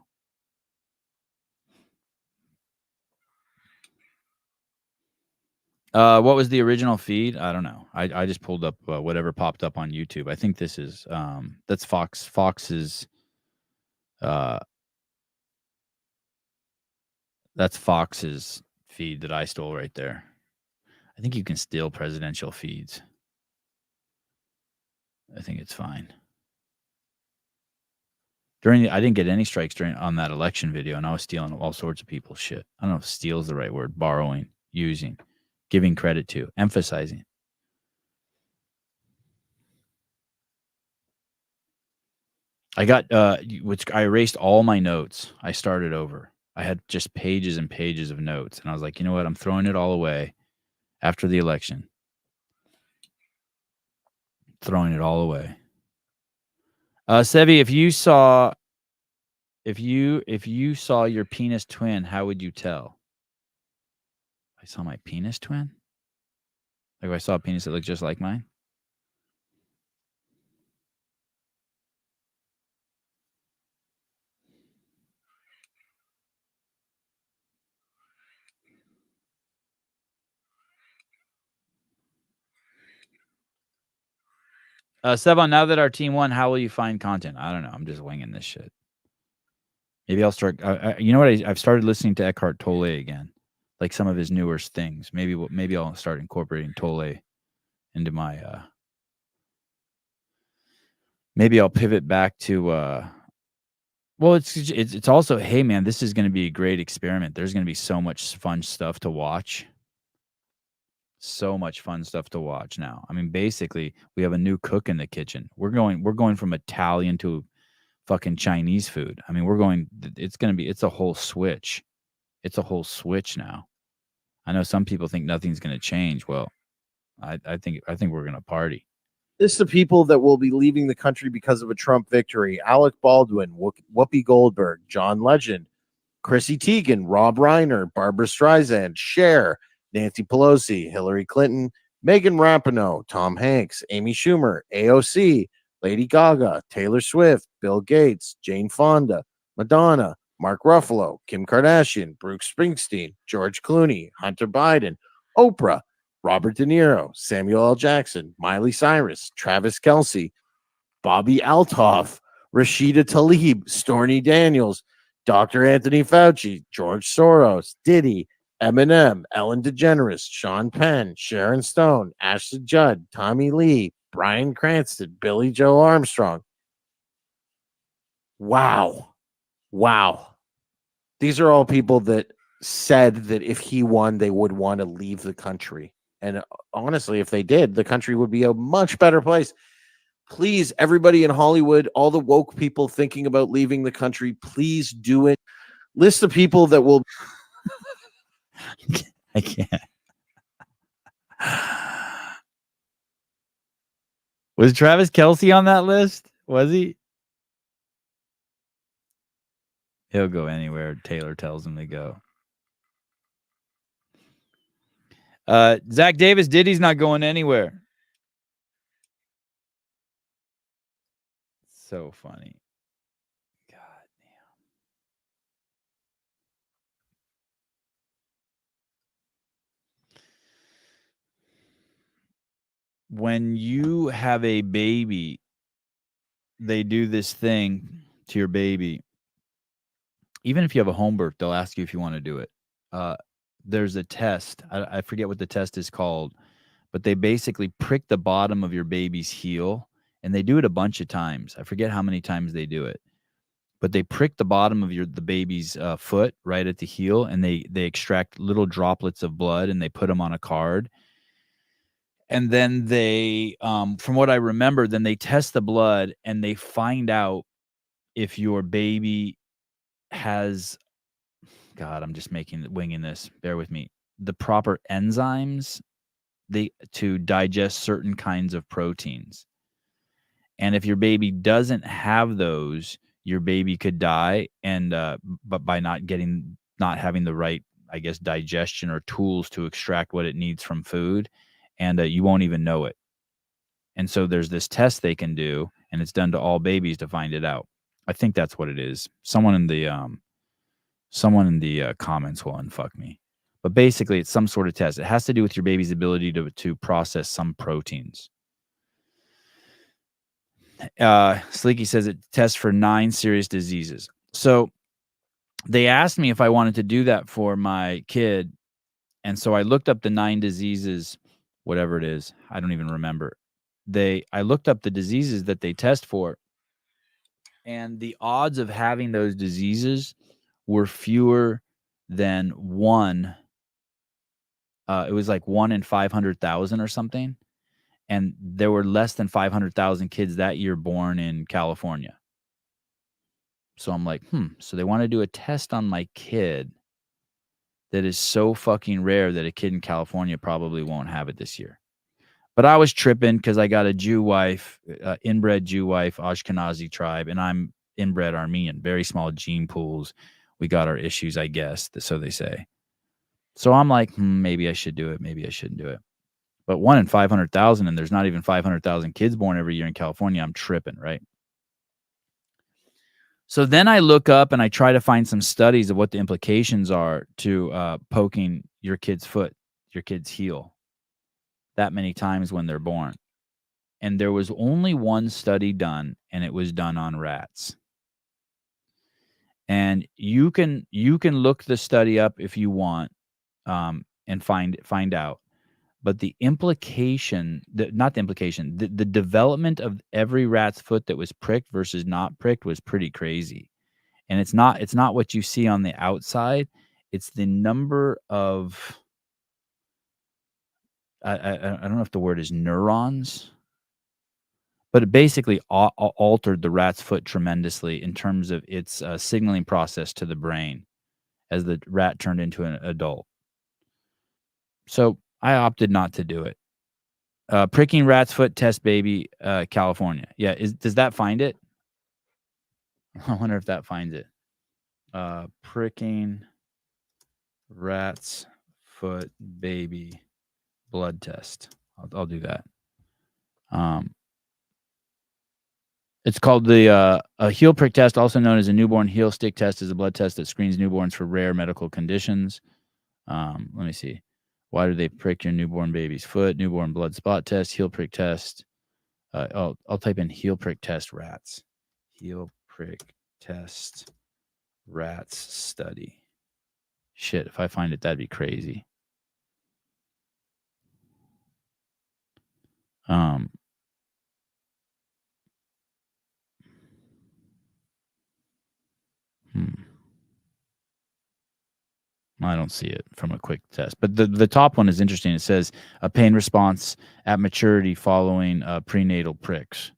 C: What was the original feed? I don't know. I just pulled up whatever popped up on YouTube. I think this is that's Fox's that's Fox's feed that I stole right there. I think you can steal presidential feeds. I think it's fine. I didn't get any strikes on that election video, and I was stealing all sorts of people's shit. I don't know if steal is the right word. Borrowing, using, giving credit to, emphasizing. I got which I erased all my notes. I started over. I had just pages and pages of notes, and I was like, you know what? I'm throwing it all away after the election. Throwing it all away. Sevi, if you saw your penis twin, how would you tell? I saw my penis twin? Like if I saw a penis that looked just like mine? Sevon, now that our team won, how will you find content? I don't know. I'm just winging this shit. Maybe I'll start. You know what? I've started listening to Eckhart Tolle again, like some of his newer things. Maybe I'll start incorporating Tolle into my. Maybe I'll pivot back to. Well, it's also, hey man, this is going to be a great experiment. There's going to be so much fun stuff to watch. So much fun stuff to watch now. I mean, basically, we have a new cook in the kitchen. We're going from Italian to fucking Chinese food. I mean, it's a whole switch. It's a whole switch now. I know some people think nothing's going to change. Well, I think we're going to party.
T: This is the people that will be leaving the country because of a Trump victory: Alec Baldwin, Whoopi Goldberg, John Legend, Chrissy Teigen, Rob Reiner, Barbara Streisand, Cher, Nancy Pelosi, Hillary Clinton, Megan Rapinoe, Tom Hanks, Amy Schumer, AOC, Lady Gaga, Taylor Swift, Bill Gates, Jane Fonda, Madonna, Mark Ruffalo, Kim Kardashian, Bruce Springsteen, George Clooney, Hunter Biden, Oprah, Robert De Niro, Samuel L. Jackson, Miley Cyrus, Travis Kelce, Bobby Althoff, Rashida Tlaib, Stormy Daniels, Dr. Anthony Fauci, George Soros, Diddy, Eminem, Ellen DeGeneres, Sean Penn, Sharon Stone, Ashley Judd, Tommy Lee, Bryan Cranston, Billy Joe Armstrong. Wow. These are all people that said that if he won, they would want to leave the country. And honestly, if they did, the country would be a much better place. Please, everybody in Hollywood, all the woke people thinking about leaving the country, please do it. List the people that will.
C: I can't. Was Travis Kelce on that list? Was he? He'll go anywhere Taylor tells him to go. Zach Davis, Diddy's not going anywhere. So funny. God damn. When you have a baby, they do this thing to your baby. Even if you have a home birth, they'll ask you if you want to do it. There's a test. I forget what the test is called, but they basically prick the bottom of your baby's heel, and they do it a bunch of times. I forget how many times they do it, but they prick the bottom of the baby's foot right at the heel, and they extract little droplets of blood, and they put them on a card. And then they, from what I remember, then they test the blood, and they find out if your baby has, God, I'm just winging this. Bear with me. The proper enzymes to digest certain kinds of proteins. And if your baby doesn't have those, your baby could die. And but by not having the right, I guess, digestion or tools to extract what it needs from food, and you won't even know it. And so there's this test they can do, and it's done to all babies to find it out. I think that's what it is. Someone in the comments will unfuck me. But basically, it's some sort of test. It has to do with your baby's ability to process some proteins. Sleeky says it tests for 9 serious diseases. So they asked me if I wanted to do that for my kid. And so I looked up the 9 diseases, whatever it is. I don't even remember. I looked up the diseases that they test for. And the odds of having those diseases were fewer than 1. It was like 1 in 500,000 or something. And there were less than 500,000 kids that year born in California. So I'm like, so they want to do a test on my kid that is so fucking rare that a kid in California probably won't have it this year. But I was tripping because I got a Jew wife, inbred Jew wife, Ashkenazi tribe, and I'm inbred Armenian, very small gene pools. We got our issues, I guess, so they say. So I'm like, maybe I should do it. Maybe I shouldn't do it. But 1 in 500,000, and there's not even 500,000 kids born every year in California. I'm tripping, right? So then I look up and I try to find some studies of what the implications are to poking your kid's foot, your kid's heel, that many times when they're born. And there was only one study done, and it was done on rats. And you can look the study up if you want, and find out. But the implication, the development of every rat's foot that was pricked versus not pricked was pretty crazy. And it's not what you see on the outside. It's the number of, I don't know if the word is neurons, but it basically altered the rat's foot tremendously in terms of its signaling process to the brain as the rat turned into an adult. So I opted not to do it. Pricking rat's foot test baby, California. Yeah, does that find it? I wonder if that finds it. Pricking rat's foot baby blood test. I'll do that. It's called the a heel prick test, also known as a newborn heel stick test, is a blood test that screens newborns for rare medical conditions. Let me see. Why do they prick your newborn baby's foot? Newborn blood spot test, heel prick test. I'll type in heel prick test rats. Heel prick test rats study. Shit, if I find it, that'd be crazy. I don't see it from a quick test, but the top one is interesting. It says a pain response at maturity following prenatal pricks.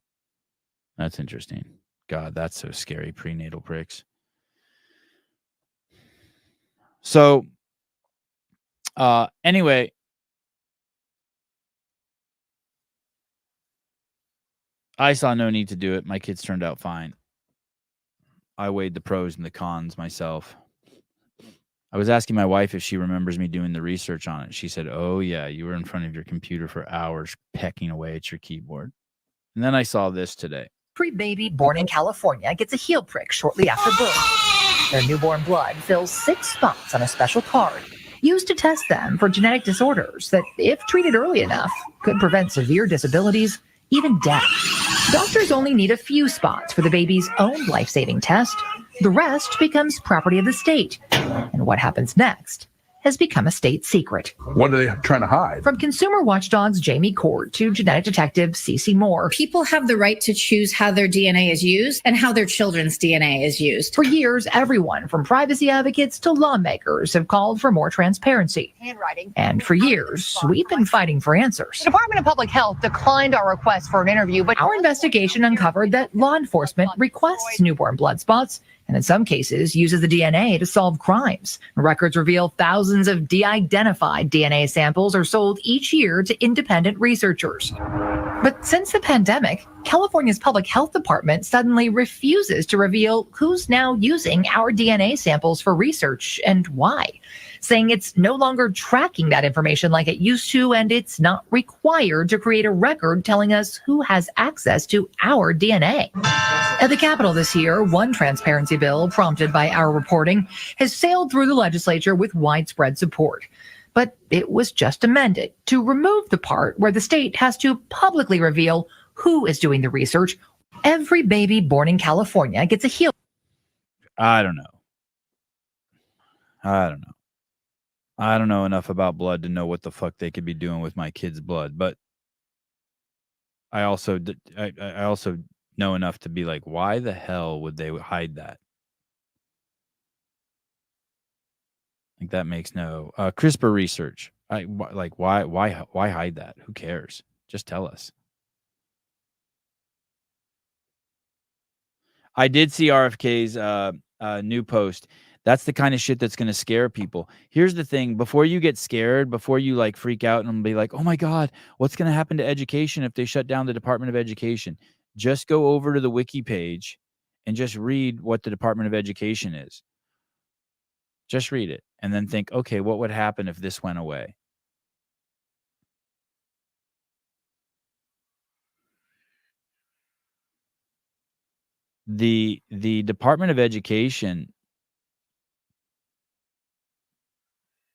C: That's interesting. God, that's so scary. Prenatal pricks. So, anyway, I saw no need to do it. My kids turned out fine. I weighed the pros and the cons myself. I was asking my wife if she remembers me doing the research on it. She said, "Oh yeah, you were in front of your computer for hours pecking away at your keyboard." And then I saw this today.
U: Pre-baby born in California gets a heel prick shortly after birth. Their newborn blood fills 6 spots on a special card used to test them for genetic disorders that, if treated early enough, could prevent severe disabilities, even death. Doctors only need a few spots for the baby's own life-saving test. The rest becomes property of the state. And what happens next has become a state secret.
V: What are they trying to hide?
U: From consumer watchdog's Jamie Court to genetic detective Cece Moore.
W: People have the right to choose how their DNA is used and how their children's DNA is used.
U: For years, everyone from privacy advocates to lawmakers have called for more transparency. Handwriting. And for years, we've been fighting for answers. The Department of Public Health declined our request for an interview, but our investigation uncovered that law enforcement requests newborn blood spots and in some cases uses the DNA to solve crimes. Records reveal thousands of de-identified DNA samples are sold each year to independent researchers. But since the pandemic, California's public health department suddenly refuses to reveal who's now using our DNA samples for research and why, saying it's no longer tracking that information like it used to, and it's not required to create a record telling us who has access to our DNA. At the Capitol this year, one transparency bill prompted by our reporting has sailed through the legislature with widespread support. But it was just amended to remove the part where the state has to publicly reveal who is doing the research. Every baby born in California gets a heel.
C: I don't know. I don't know enough about blood to know what the fuck they could be doing with my kid's blood, but I also know enough to be like, why the hell would they hide that? Like, that makes no CRISPR research. Why hide that? Who cares? Just tell us. I did see RFK's new post. That's the kind of shit that's going to scare people. Here's the thing. Before you get scared, before you like freak out and be like, oh my God, what's going to happen to education if they shut down the Department of Education? Just go over to the wiki page and just read what the Department of Education is. Just read it and then think, okay, what would happen if this went away? The Department of Education,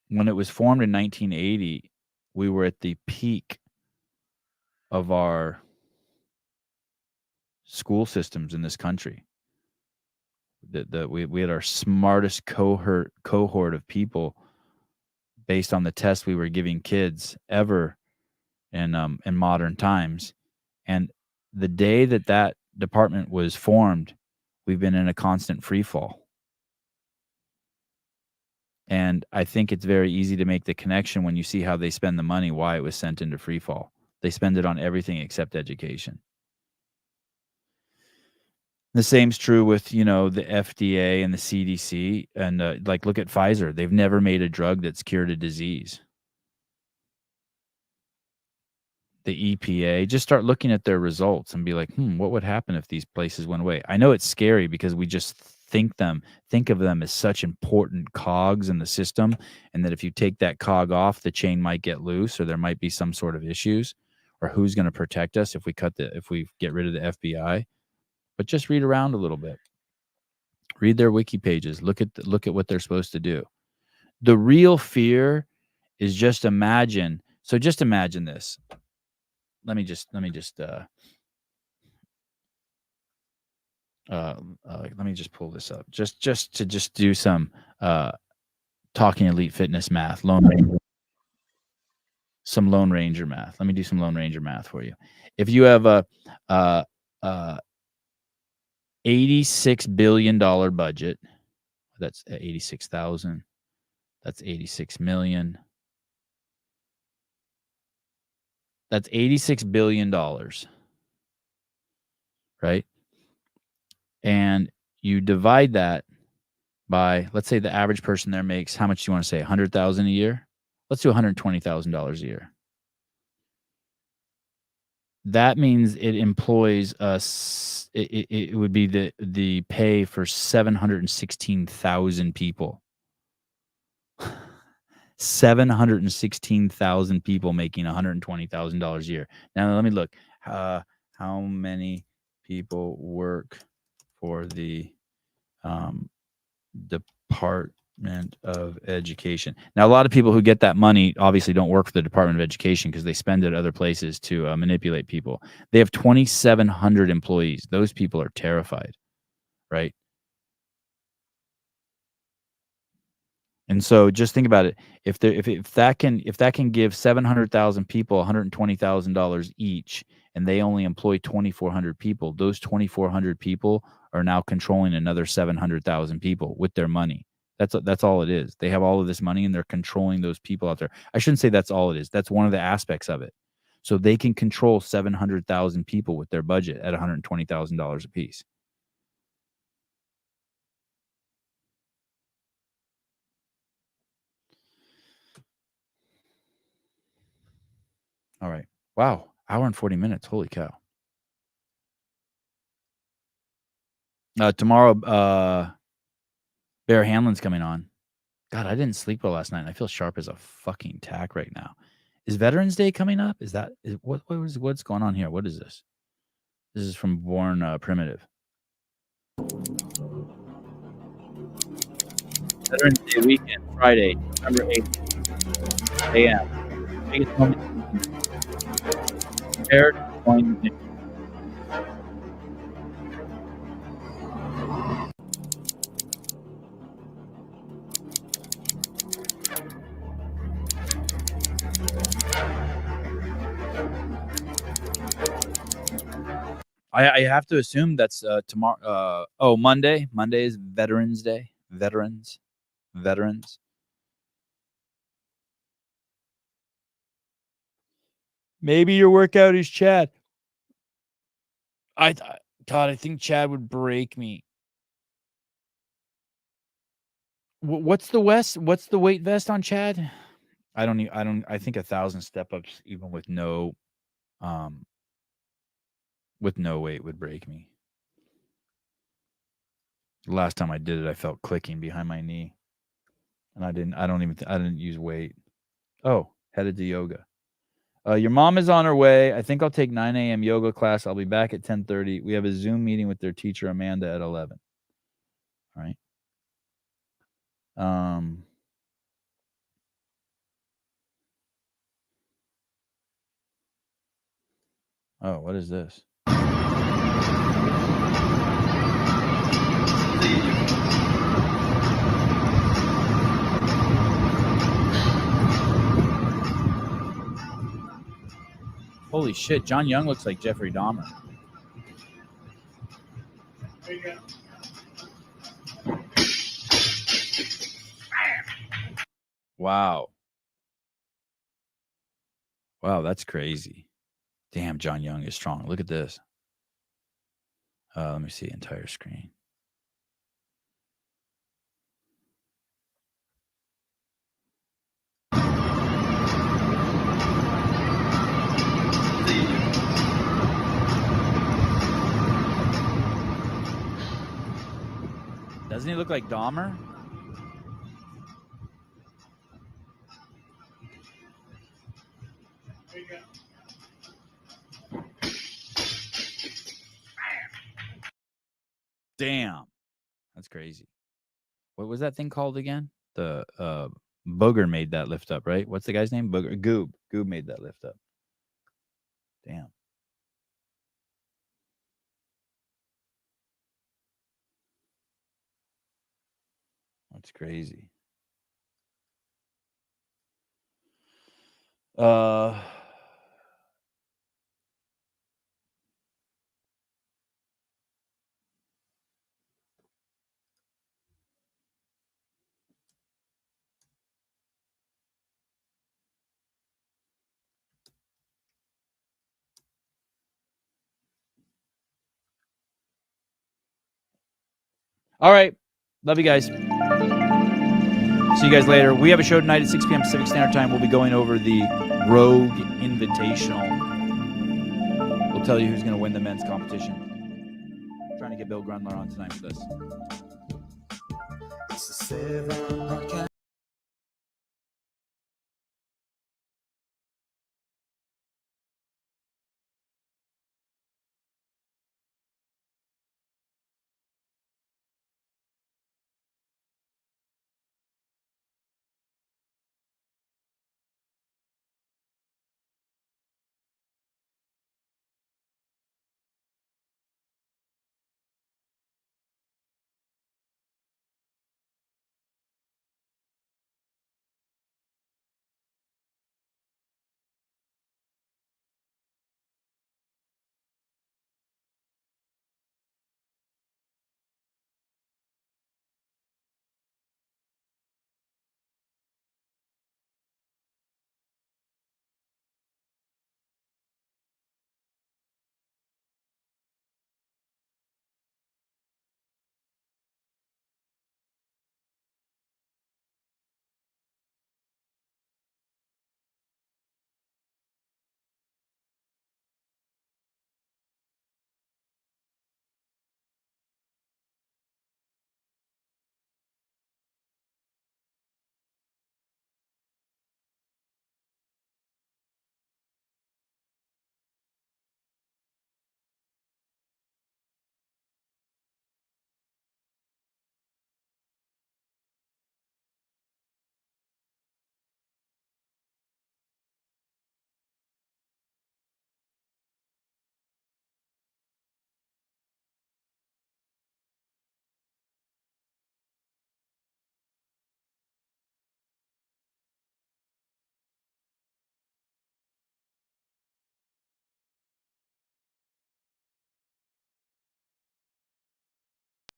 C: when it was formed in 1980, we were at the peak of our school systems in this country. We had our smartest cohort of people based on the test we were giving kids ever in modern times. And the day that department was formed, we've been in a constant free fall. And I think it's very easy to make the connection when you see how they spend the money, why it was sent into free fall. They spend it on everything except education. The same's true with, the FDA and the CDC. And look at Pfizer. They've never made a drug that's cured a disease. The EPA, just start looking at their results and be like, what would happen if these places went away? I know it's scary because we just think of them as such important cogs in the system, and that if you take that cog off, the chain might get loose, or there might be some sort of issues, or who's going to protect us if we get rid of the FBI. But just read around a little bit. Read their wiki pages. Look at what they're supposed to do. The real fear is just imagine. So just imagine this. Let me just pull this up. Just to do some Talking Elite Fitness math. Some Lone Ranger math. Let me do some Lone Ranger math for you. If you have a $86 billion budget, that's 86,000. That's 86 million. That's $86 billion, right? And you divide that by, let's say the average person there makes, how much do you want to say, $100,000 a year? Let's do $120,000 a year. That means it employs us. It would be the pay for 716,000 people. 716,000 people making $120,000 a year. Now let me look. How many people work for the Department of Education? Now, a lot of people who get that money obviously don't work for the Department of Education because they spend it at other places to manipulate people. They have 2,700 employees. Those people are terrified, right? And so just think about it. If that can give 700,000 people $120,000 each, and they only employ 2,400 people, those 2,400 people are now controlling another 700,000 people with their money. That's all it is. They have all of this money and they're controlling those people out there. I shouldn't say that's all it is. That's one of the aspects of it. So they can control 700,000 people with their budget at $120,000 a piece. All right. Wow. Hour and 40 minutes. Holy cow. Tomorrow, Bear Hanlon's coming on. God, I didn't sleep well last night. And I feel sharp as a fucking tack right now. Is Veterans Day coming up? What's going on here? What is this? This is from Born Primitive. Veterans Day weekend, Friday, November 8th, a.m. Biggest moment. Prepared, going to I have to assume that's tomorrow. Monday. Monday is Veterans Day. Veterans. Maybe your workout is Chad. Todd, I think Chad would break me. What's the weight vest on Chad? I think 1,000 step-ups even with no weight would break me. Last time I did it, I felt clicking behind my knee. And I didn't use weight. Oh, headed to yoga. Your mom is on her way. I think I'll take 9 a.m. yoga class. I'll be back at 10:30. We have a Zoom meeting with their teacher, Amanda, at 11. All right. Oh, what is this? Holy shit, John Young looks like Jeffrey Dahmer.
K: There you go.
C: Wow. Wow, that's crazy. Damn, John Young is strong. Look at this. Let me see entire screen. Doesn't he look like Dahmer?
K: There you go.
C: Damn. That's crazy. What was that thing called again? The Booger made that lift up, right? What's the guy's name? Booger. Goob. Goob made that lift up. Damn. That's crazy. All right. Love you guys. See you guys later. We have a show tonight at 6 p.m. Pacific Standard Time. We'll be going over the Rogue Invitational. We'll tell you who's going to win the men's competition. I'm trying to get Bill Grundler on tonight with us.
A: It's the 7 podcast.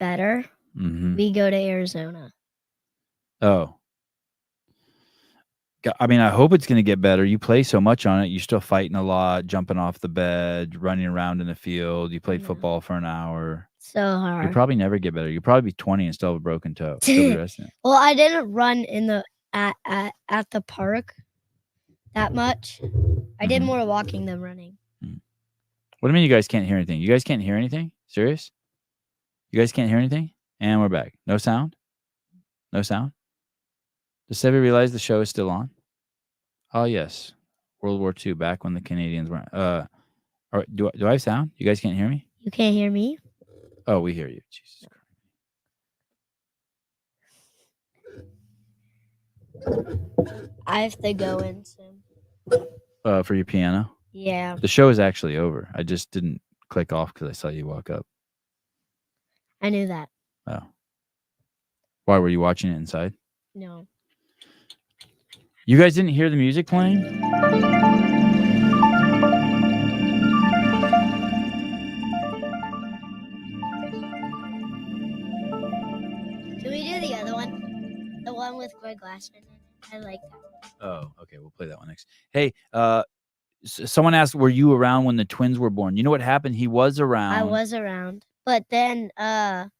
B: Better.
C: Mm-hmm.
B: We go to Arizona.
C: Oh. I mean, I hope it's going to get better. You play so much on it. You're still fighting a lot, jumping off the bed, running around in the field. You played football for an hour.
B: So hard.
C: You'll probably never get better. You'll probably be 20 and still have a broken toe. Still be resting.
B: Well, I didn't run in the at the park that much. I did more walking than running.
C: What do you mean you guys can't hear anything? You guys can't hear anything? Serious? You guys can't hear anything? And we're back. No sound? No sound? Does everybody realize the show is still on? Oh, yes. World War II, back when the Canadians weren't. Do I have sound? You guys can't hear me?
B: You can't hear me?
C: Oh, we hear you. Jesus
B: Christ. I have to go in soon.
C: For your piano?
B: Yeah.
C: The show is actually over. I just didn't click off because I saw you walk up.
B: I knew that.
C: Oh. Why, were you watching it inside?
B: No.
C: You guys didn't hear the music playing?
B: Can we do the other one? The one with Greg Glassman. I like that.
C: Oh, okay. We'll play that one next. Hey, someone asked, were you around when the twins were born? You know what happened? He was around.
B: I was around. But then my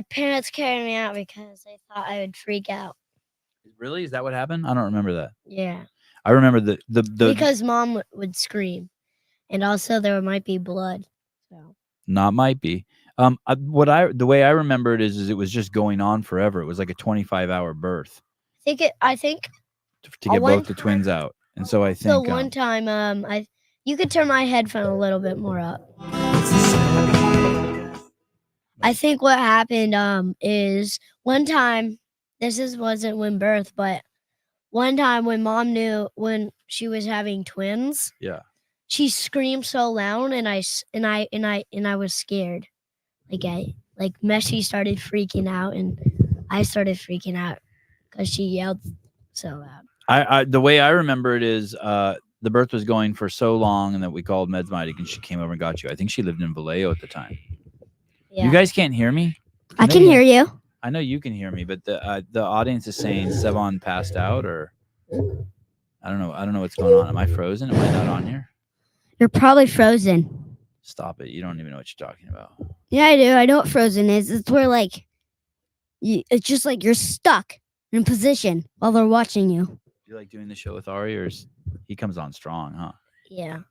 B: parents carried me out because they thought I would freak out.
C: Really? Is that what happened? I don't remember that.
B: Yeah.
C: I remember the
B: because mom would scream, and also there might be blood. So.
C: Not might be. The way I remember it is it was just going on forever. It was like a 25-hour birth.
B: I think
C: to get both the twins out, and so I think.
B: So one time, you could turn my headphone a little bit more up. I think what happened is one time. Wasn't when birth, but one time when mom knew when she was having twins,
C: yeah,
B: she screamed so loud, and I was scared. Messi started freaking out, and I started freaking out because she yelled so loud.
C: The way I remember it is the birth was going for so long, and that we called Meds Mighty, and she came over and got you. I think she lived in Vallejo at the time. Yeah. You guys can't hear me?
B: I can hear you.
C: I know you can hear me, but the audience is saying Sevon passed out, or I don't know. I don't know what's going on. Am I frozen? Am I not on here?
B: You're probably frozen.
C: Stop it! You don't even know what you're talking about.
B: Yeah, I do. I know what frozen is. It's where it's just like you're stuck in position while they're watching you.
C: Do you like doing the show with Ari, or he comes on strong, huh?
B: Yeah.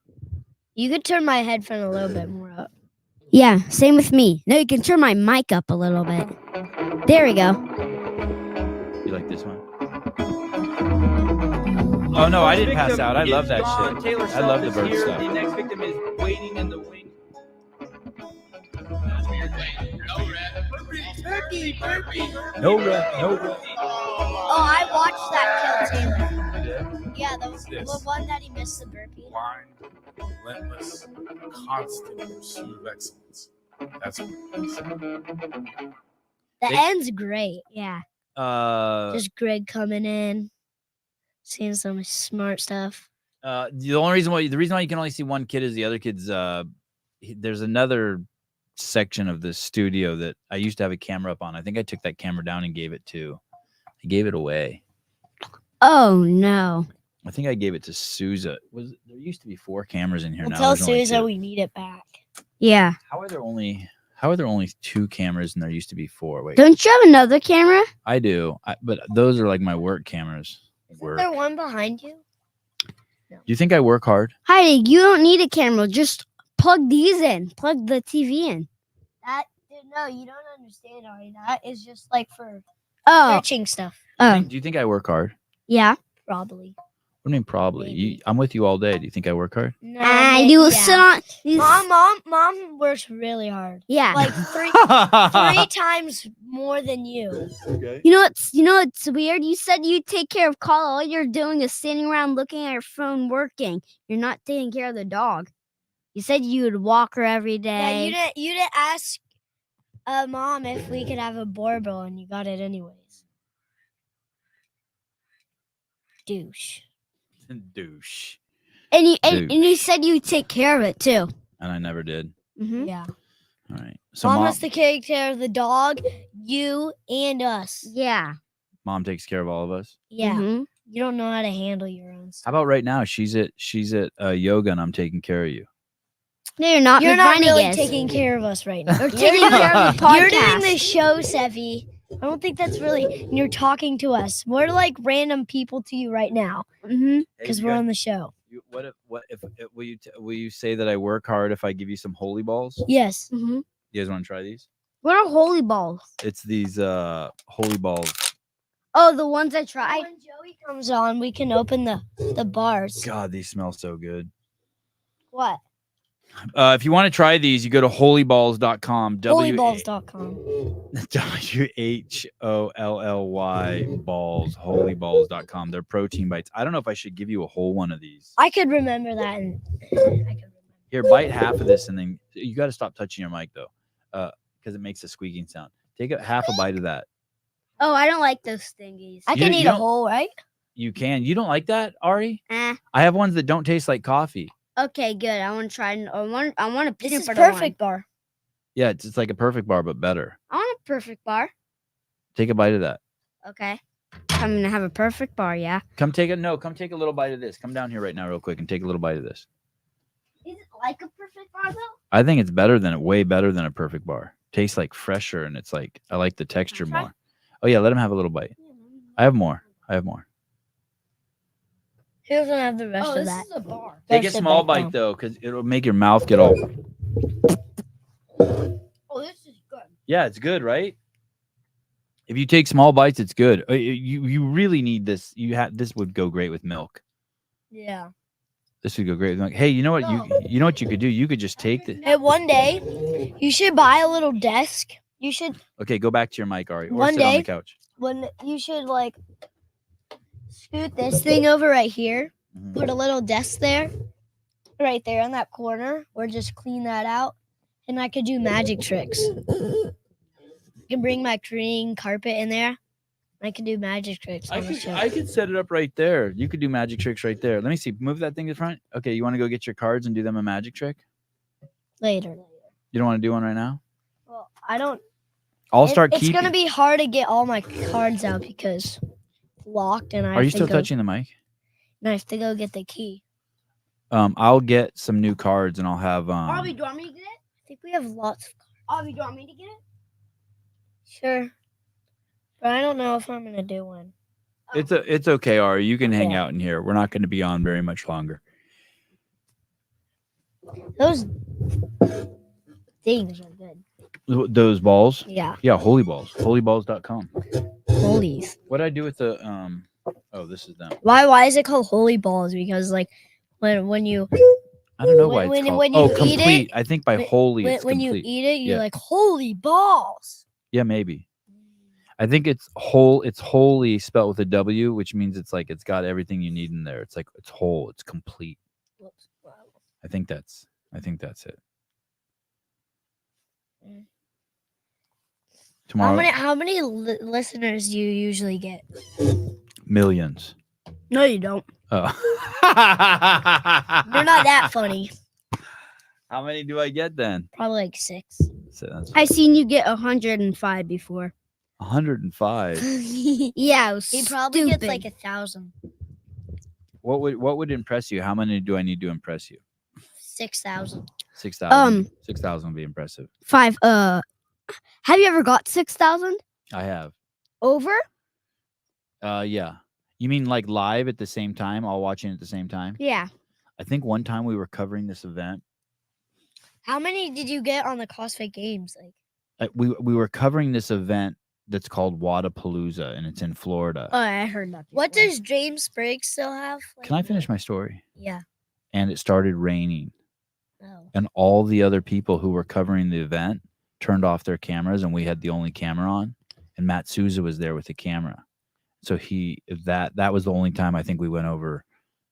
B: You could turn my headphone a little bit more up. Yeah, same with me. No, you can turn my mic up a little bit. There we go.
C: You like this one? Oh no, I didn't pass out. I love that shit. I love the bird stuff.
E: The next victim is waiting in the wing.
C: No red.
B: Oh, I watched that kill Taylor. Yeah, the one that he missed the burpee.
D: Blind, relentless, constant pursuit of excellence. That's what it is.
B: The end's great. Yeah.
C: Just
B: Greg coming in, seeing some smart stuff.
C: The reason why you can only see one kid is the other kid's. There's another section of the studio that I used to have a camera up on. I think I took that camera down and gave it away.
B: Oh no.
C: I think I gave it to Souza. There used to be 4 cameras in here now.
B: Tell Souza we need it back. Yeah.
C: How are there only 2 cameras and there used to be 4? Wait.
B: Don't you have another camera?
C: I do. But those are like my work cameras.
B: Isn't there one behind you?
C: No. Do you think I work hard?
B: Heidi, you don't need a camera. Just plug these in. Plug the TV in. No, you don't understand, Ari. That is just like for searching stuff.
C: Do you think I work hard?
B: Yeah, probably.
C: What do you mean probably? I'm with you all day. Do you think I work hard?
B: No, you sit on. Mom works really hard. Yeah, like three times more than you.
C: Okay.
B: You know what's weird? You said you take care of Carla. All you're doing is standing around looking at your phone, working. You're not taking care of the dog. You said you would walk her every day. Yeah, you didn't ask Mom if we could have a barbell, and you got it anyways. Douche.
C: Douche.
B: And you said you'd take care of it too.
C: And I never did.
B: Mm-hmm. Yeah.
C: All right. So
B: Mom has to take care of the dog, you, and us. Yeah.
C: Mom takes care of all of us.
B: Yeah. Mm-hmm. You don't know how to handle your own stuff.
C: How about right now? She's at yoga, and I'm taking care of you.
B: No, you're not.
G: You're not really
B: McRennigus.
G: taking care of us right now.
B: You're taking care of the podcast.
G: You're doing the show, Sevi. I don't think that's really. You're talking to us. We're like random people to you right now because we're on the show.
C: What if will you say that I work hard if I give you some holy balls?
G: Yes.
C: You guys want to try these?
B: What are holy balls?
C: It's these holy balls.
B: Oh, the ones I tried.
G: When Joey comes on, we can open the bars.
C: God, these smell so good.
B: What?
C: If you want to try these, you go to holyballs.com.
G: Holyballs.com.
C: WHOLLY balls. Holyballs.com. They're protein bites. I don't know if I should give you a whole one of these.
G: I could remember that.
C: Here, bite half of this, and then you got to stop touching your mic though, because it makes a squeaking sound. Take half a bite of that.
B: Oh, I don't like those thingies.
G: I can eat a whole, right?
C: You can. You don't like that, Ari?
B: Eh.
C: I have ones that don't taste like coffee.
B: Okay, good. I want to try. I want a peanut
G: This is
B: butter
G: perfect bar.
C: Yeah, it's like a perfect bar, but better.
B: I want a perfect bar.
C: Take a bite of that.
B: Okay. I'm gonna have a perfect bar. Yeah.
C: Come take a little bite of this. Come down here right now, real quick, and take a little bite of this.
B: Is it like a perfect bar though?
C: I think it's way better than a perfect bar. Tastes like fresher, and it's like I like the texture more. Oh yeah, let him have a little bite. I have more.
G: Who doesn't have the rest of
B: this
G: that?
B: is a bar.
C: Take a small bite though, because it'll make your mouth get all.
B: Oh, this is good.
C: Yeah, it's good, right? If you take small bites, it's good. You really need this. This would go great with milk.
G: Yeah.
C: This would go great with milk. Hey, you know what you know what you could do? You could just take the.
G: Hey, one day, you should buy a little desk. You should.
C: Okay, go back to your mic, Ari, or
G: One
C: sit on
G: day-
C: the couch.
G: When you should like scoot this thing over right here, put a little desk there, right there in that corner, or just clean that out, and I could do magic tricks. I can bring my green carpet in there. I can do magic tricks. On the show.
C: I could set it up right there. You could do magic tricks right there. Let me see. Move that thing to the front. Okay, you want to go get your cards and do them a magic trick?
G: Later.
C: You don't want to do one right now?
G: Well, I don't.
C: I'll start
G: It's
C: keeping.
G: gonna be hard to get all my cards out because it's locked, and I.
C: Are you
G: have to
C: still
G: go-
C: touching the mic?
G: And I have to go get the key.
C: I'll get some new cards and I'll have
B: Avi, do you want me to get it?
G: I think we have lots of.
B: Avi, do you want me to get it?
G: Sure. But I don't know if I'm gonna do one.
C: It's okay, Ari. You can hang
G: Yeah.
C: out in here. We're not going to be on very much longer.
G: Those things are good.
C: Those balls?
G: Yeah.
C: Yeah, holy balls. Holyballs.com.
G: Holies.
C: What did I do with the oh, this is them.
G: Why is it called holy balls? Because like when you
C: I don't know why
G: when,
C: it's called.
G: when you eat
C: complete.
G: it,
C: I think by holy it's
G: when you
C: complete.
G: eat it, you're
C: Yeah.
G: like holy balls.
C: Yeah, maybe. I think it's whole. It's holy spelled with a W, which means it's like it's got everything you need in there. It's like it's whole. It's complete. I think that's it. Tomorrow,
G: How many listeners do you usually get?
C: millions.
G: No, you don't.
C: Oh.
G: You're not that funny.
C: How many do I get then?
G: Probably like 6.
C: So that's
B: I seen you get 105 before.
C: 105.
B: Yeah, it was
G: He probably
B: stupid.
G: gets like 1,000.
C: What would impress you? How many do I need to impress you?
G: 6,000.
C: 6,000. 6,000 would be impressive.
B: 5. Have you ever got 6,000
C: I have.
B: over?
C: Yeah. You mean like live at the same time, all watching at the same time?
B: Yeah.
C: I think one time we were covering this event.
G: How many did you get on the CrossFit Games? Like,
C: We were covering this event that's called Wadapalooza, and it's in Florida.
G: oh, I heard that. What does James Sprague still have? Like,
C: Can I finish my story?
G: Yeah.
C: And it started raining.
G: Oh.
C: And all the other people who were covering the event turned off their cameras, and we had the only camera on. And Matt Souza was there with the camera. So that was the only time I think we went over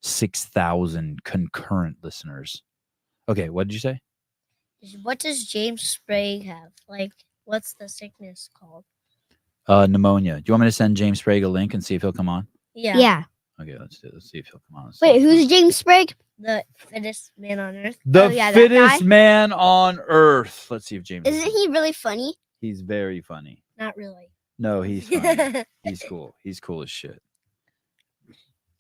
C: 6,000 concurrent listeners. Okay, what did you say?
G: What does James Sprague have? Like, what's the sickness called?
C: Pneumonia. Do you want me to send James Sprague a link and see if he'll come on?
G: Yeah.
B: Yeah.
C: Okay, let's see if he'll come on.
B: Wait, who's James Sprague?
G: The fittest man on earth.
C: The
B: Oh, yeah, that
C: fittest
B: guy?
C: man on earth. Let's see if James.
B: Isn't he really funny?
C: He's very funny.
G: Not really.
C: No, he's funny. He's cool. He's cool as shit.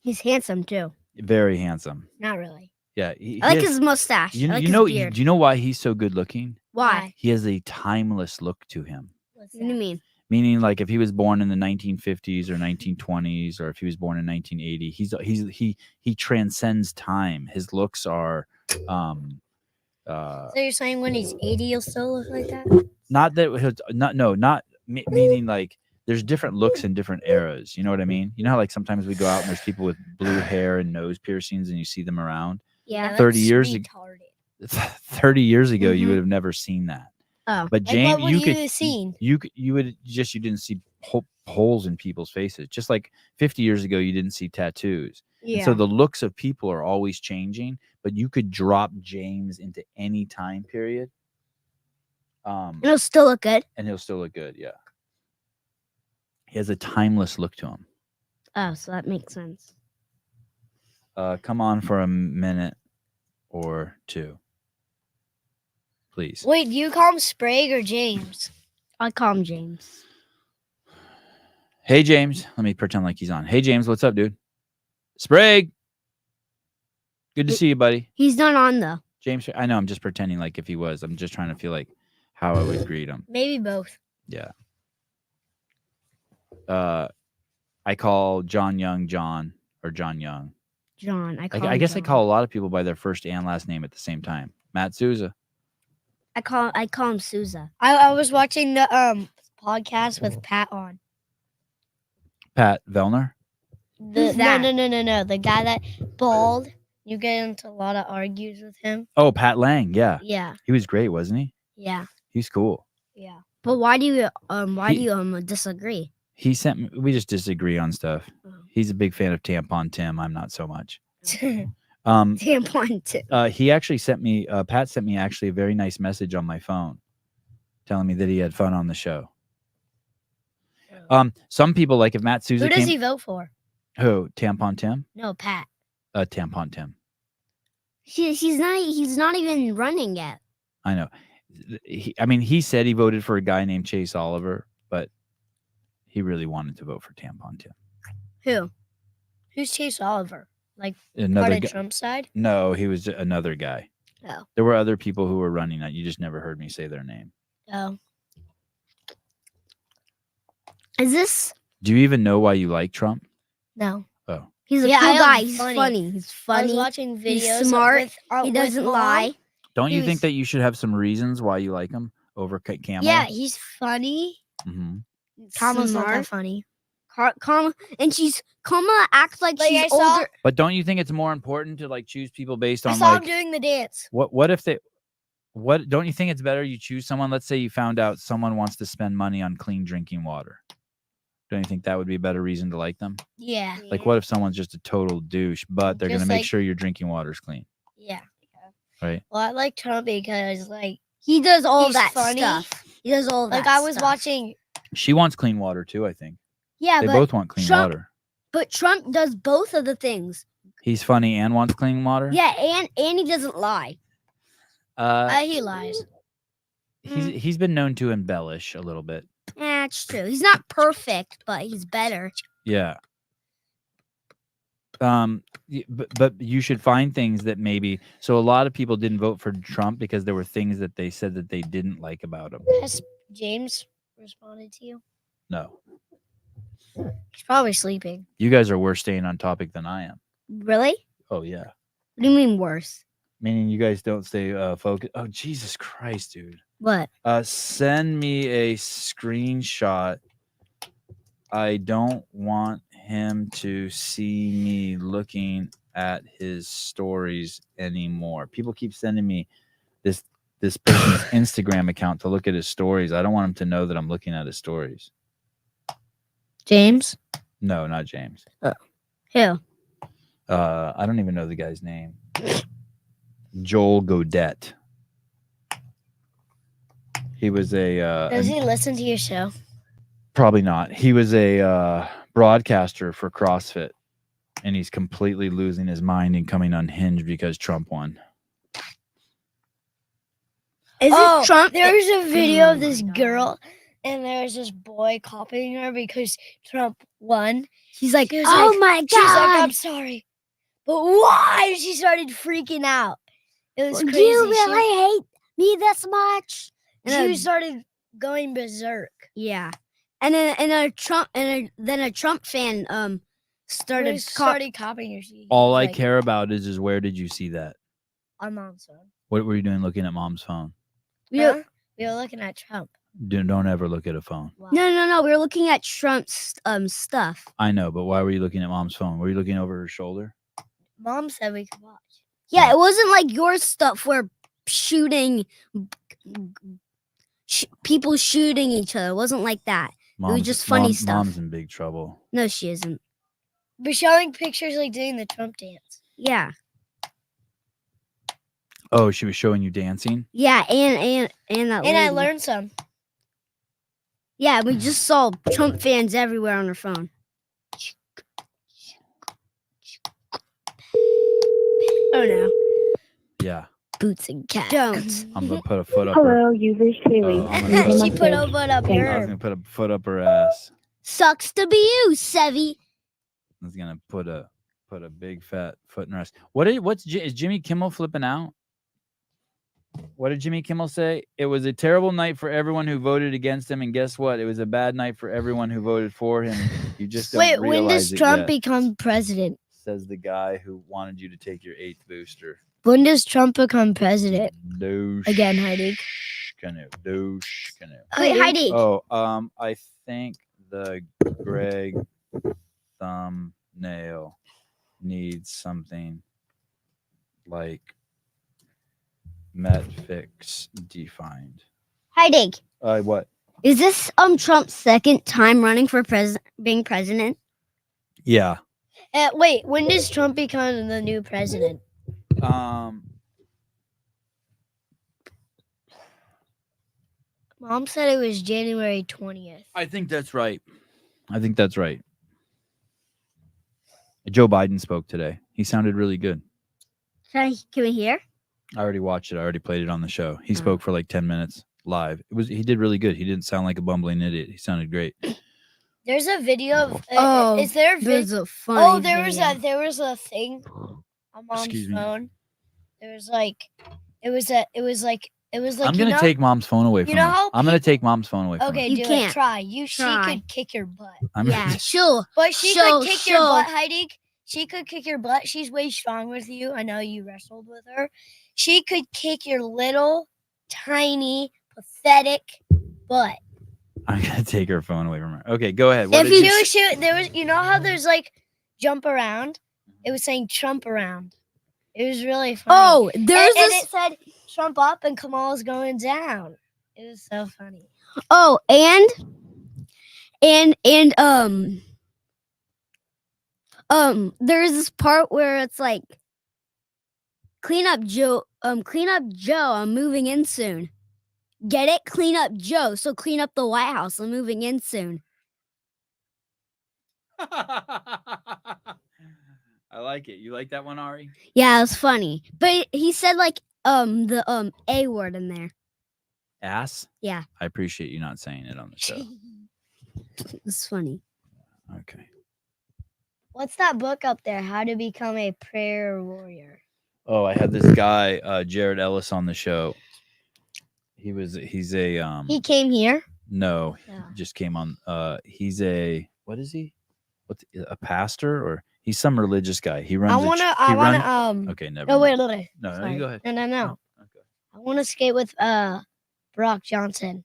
B: He's handsome too.
C: Very handsome.
B: Not really.
C: Yeah,
B: I like his mustache.
C: You,
B: I like
C: you
B: his
C: know,
B: beard.
C: do you know why he's so good looking?
B: Why?
C: He has a timeless look to him.
B: What do you mean?
C: Meaning, like if he was born in the 1950s or 1920s, or if he was born in 1980, he transcends time. His looks are,
G: So you're saying when he's 80, he'll still look like that?
C: not meaning like there's different looks in different eras. You know what I mean? You know how like sometimes we go out and there's people with blue hair and nose piercings and you see them around.
B: Yeah,
C: 30 years ago. 30 years ago, you would have never seen that.
B: Oh,
C: but
G: Like,
C: James,
G: what would
C: you
G: you
C: could
G: have seen?
C: you didn't see holes in people's faces. Just like 50 years ago, you didn't see tattoos. And so
B: Yeah.
C: the looks of people are always changing. But you could drop James into any time period,
B: and he'll still look good.
C: and he'll still look good. Yeah, he has a timeless look to him.
B: Oh, so that makes sense.
C: Come on for a minute or two, please.
G: Wait, do you call him Sprague or James?
B: I call him James.
C: Hey, James. Let me pretend like he's on. Hey, James. What's up, dude? Sprague. Good to see you, buddy.
B: He's not on though.
C: James, I know. I'm just pretending like if he was. I'm just trying to feel like how I would greet him.
G: Maybe both.
C: Yeah. I call John Young John or John Young.
B: John. I call
C: I
B: him
C: guess I
B: John.
C: call a lot of people by their first and last name at the same time. Matt Souza.
B: I call him Souza.
G: I was watching the podcast with Pat on.
C: Pat Vellner.
B: Who's that?
G: No. The guy that bald. You get into a lot of argues with him.
C: Oh, Pat Lang. Yeah.
G: Yeah.
C: He was great, wasn't he?
G: Yeah.
C: He's cool.
G: Yeah.
B: But why do you disagree?
C: He sent me, we just disagree on stuff.
B: Oh.
C: He's a big fan of Tampon Tim. I'm not so much.
B: Tampon Tim.
C: He actually sent me, Pat sent me actually a very nice message on my phone telling me that he had fun on the show. Some people, like if Matt Souza
G: Who does he vote for?
C: Who? Tampon Tim?
G: No, Pat.
C: Tampon Tim.
B: He's not even running yet.
C: I know. He said he voted for a guy named Chase Oliver, but he really wanted to vote for Tampon Tim.
G: Who? Who's Chase Oliver? Like
C: Another
G: part
C: guy-
G: of Trump's side?
C: No, he was another guy.
G: Oh.
C: There were other people who were running that. You just never heard me say their name.
G: Oh.
B: Is this?
C: Do you even know why you like Trump?
G: No.
C: Oh.
B: He's a
G: Yeah,
B: cool
G: I am
B: guy. He's
G: funny.
B: funny. He's funny.
G: I was watching videos.
B: He's smart.
G: With
B: He doesn't
G: Mom.
B: lie.
C: Don't you
G: He
C: think
G: was-
C: that you should have some reasons why you like him over Kamala?
G: Yeah, he's funny.
C: Mm-hmm.
G: Kamala's not that
B: Smart.
G: funny.
B: Kamala acts like
G: Like, I
B: she's
G: saw-
B: older.
C: But don't you think it's more important to like choose people based
G: I
C: on
G: saw
C: like
G: him doing the dance.
C: what if they don't you think it's better you choose someone? Let's say you found out someone wants to spend money on clean drinking water. Don't you think that would be a better reason to like them?
G: Yeah.
C: Like what if someone's just a total douche, but they're
G: Just
C: gonna make
G: like-
C: sure your drinking water's clean,
G: Yeah.
C: right?
G: Well, I like Trump because like
B: He does all
G: he's
B: that
G: funny.
B: stuff. He does all that.
G: Like I was
B: stuff.
G: watching.
C: She wants clean water too, I think.
B: Yeah,
C: They
B: but
C: both want clean
B: Trump,
C: water.
B: But Trump does both of the things.
C: He's funny and wants clean water.
B: Yeah, and he doesn't lie.
G: He lies.
C: He's been known to embellish a little bit.
B: That's true. He's not perfect, but he's better.
C: Yeah. But you should find things that maybe. So a lot of people didn't vote for Trump because there were things that they said that they didn't like about him.
G: Has James responded to you?
C: No,
G: He's probably sleeping.
C: you guys are worse staying on topic than I am.
B: Really?
C: Oh yeah,
B: What do you mean worse?
C: meaning you guys don't stay focused. Oh Jesus Christ, dude.
B: What?
C: Send me a screenshot. I don't want him to see me looking at his stories anymore. People keep sending me this person's Instagram account to look at his stories. I don't want him to know that I'm looking at his stories.
G: James?
C: No, not James.
B: Who?
C: I don't even know the guy's name. Joel Godet. He was a
G: Does he listen to your show?
C: probably not. He was a broadcaster for CrossFit, and he's completely losing his mind and coming unhinged because Trump won.
B: Is it Trump?
G: There's a video of this girl and there was this boy copying her because Trump won.
B: He's like,
G: She was
B: oh
G: like-
B: my
G: She's like,
B: God.
G: I'm sorry, but why? She started freaking out. It was
B: Do
G: crazy.
B: you really hate me this much?
G: She started going berserk.
B: Yeah. And then a Trump fan started
G: copying her.
C: All I care about is where did you see that?
G: On Mom's phone.
C: What were you doing looking at Mom's phone?
G: We were looking at Trump.
C: Don't ever look at a phone.
B: No. We were looking at Trump's stuff.
C: I know, but why were you looking at Mom's phone? Were you looking over her shoulder?
G: Mom said we could watch.
B: Yeah, it wasn't like your stuff where shooting people shooting each other. It wasn't like that. It was just funny stuff.
C: Mom's in big trouble.
B: No, she isn't.
G: We're showing pictures like doing the Trump dance.
B: Yeah.
C: Oh, she was showing you dancing?
B: Yeah, and that
G: And I
B: lady.
G: learned some.
B: Yeah, we just saw Trump fans everywhere on her phone. Oh no.
C: Yeah.
B: Boots and cats. Don't.
C: I'm gonna put a foot up her.
B: you've reached Haley.
G: She put her foot up
C: I was
G: her.
C: gonna put a foot up her ass.
B: Sucks to be you, Sevy.
C: I was gonna put a big fat foot in her ass. Is Jimmy Kimmel flipping out? What did Jimmy Kimmel say? It was a terrible night for everyone who voted against him, and guess what? It was a bad night for everyone who voted for him. You just don't
G: Wait, when
C: realize
G: does
C: it
G: Trump
C: yet,
G: become president?
C: says the guy who wanted you to take your 8th booster.
G: When does Trump become president?
C: Douche.
G: Again, Heidi.
C: Canoe. Douche. Canoe.
B: Wait, Heidi.
C: Oh, I think the Greg thumbnail needs something like Metfix defined.
B: Heidi.
C: What?
B: Is this Trump's second time running for being president?
C: Yeah.
G: Wait, when does Trump become the new president? Mom said it was January 20th.
C: I think that's right. Joe Biden spoke today. He sounded really good.
B: Can we hear?
C: I already watched it. I already played it on the show. He spoke for like 10 minutes live. He did really good. He didn't sound like a bumbling idiot. He sounded great.
G: There's a video of.
B: Oh,
G: is there?
B: there's a funny
G: Oh, there
B: video.
G: was a thing on Mom's
C: Excuse me.
G: phone. There was like, it was like.
C: I'm gonna take Mom's phone away from
G: know
C: her.
G: how
C: I'm gonna take Mom's phone away from
G: Okay,
C: her.
G: do
B: can't.
G: it. Try. She
B: Try.
G: could kick your butt.
B: Yeah, sure.
G: But she
B: Sure,
G: could kick your
B: sure.
G: butt, Heidi. She could kick your butt. She's way stronger with you. I know you wrestled with her. She could kick your little, tiny, pathetic butt.
C: I'm gonna take her phone away from her. Okay, go ahead.
G: There was, you know how there's like jump around? It was saying Trump around. It was really funny.
B: Oh, there's
G: and
B: this.
G: it said Trump up and Kamala's going down. It was so funny.
B: Oh, and there's this part where it's like clean up Joe, I'm moving in soon. Get it? Clean up Joe. So clean up the White House. I'm moving in soon.
C: I like it. You like that one, Ari?
B: Yeah, it was funny. But he said like the A word in there.
C: Ass?
B: Yeah.
C: I appreciate you not saying it on the show.
B: It's funny.
C: Okay.
G: What's that book up there? How to Become a Prayer Warrior.
C: Oh, I had this guy, Jared Ellis, on the show. He's a
G: He came here.
C: no,
G: Yeah.
C: he just came on. He's a what is he? What's a pastor or he's some religious guy. He runs.
G: I wanna
C: Okay, never.
G: No,
C: mind.
G: wait.
C: No, you
G: Sorry.
C: go ahead.
G: No. I want to skate with Brock Johnson.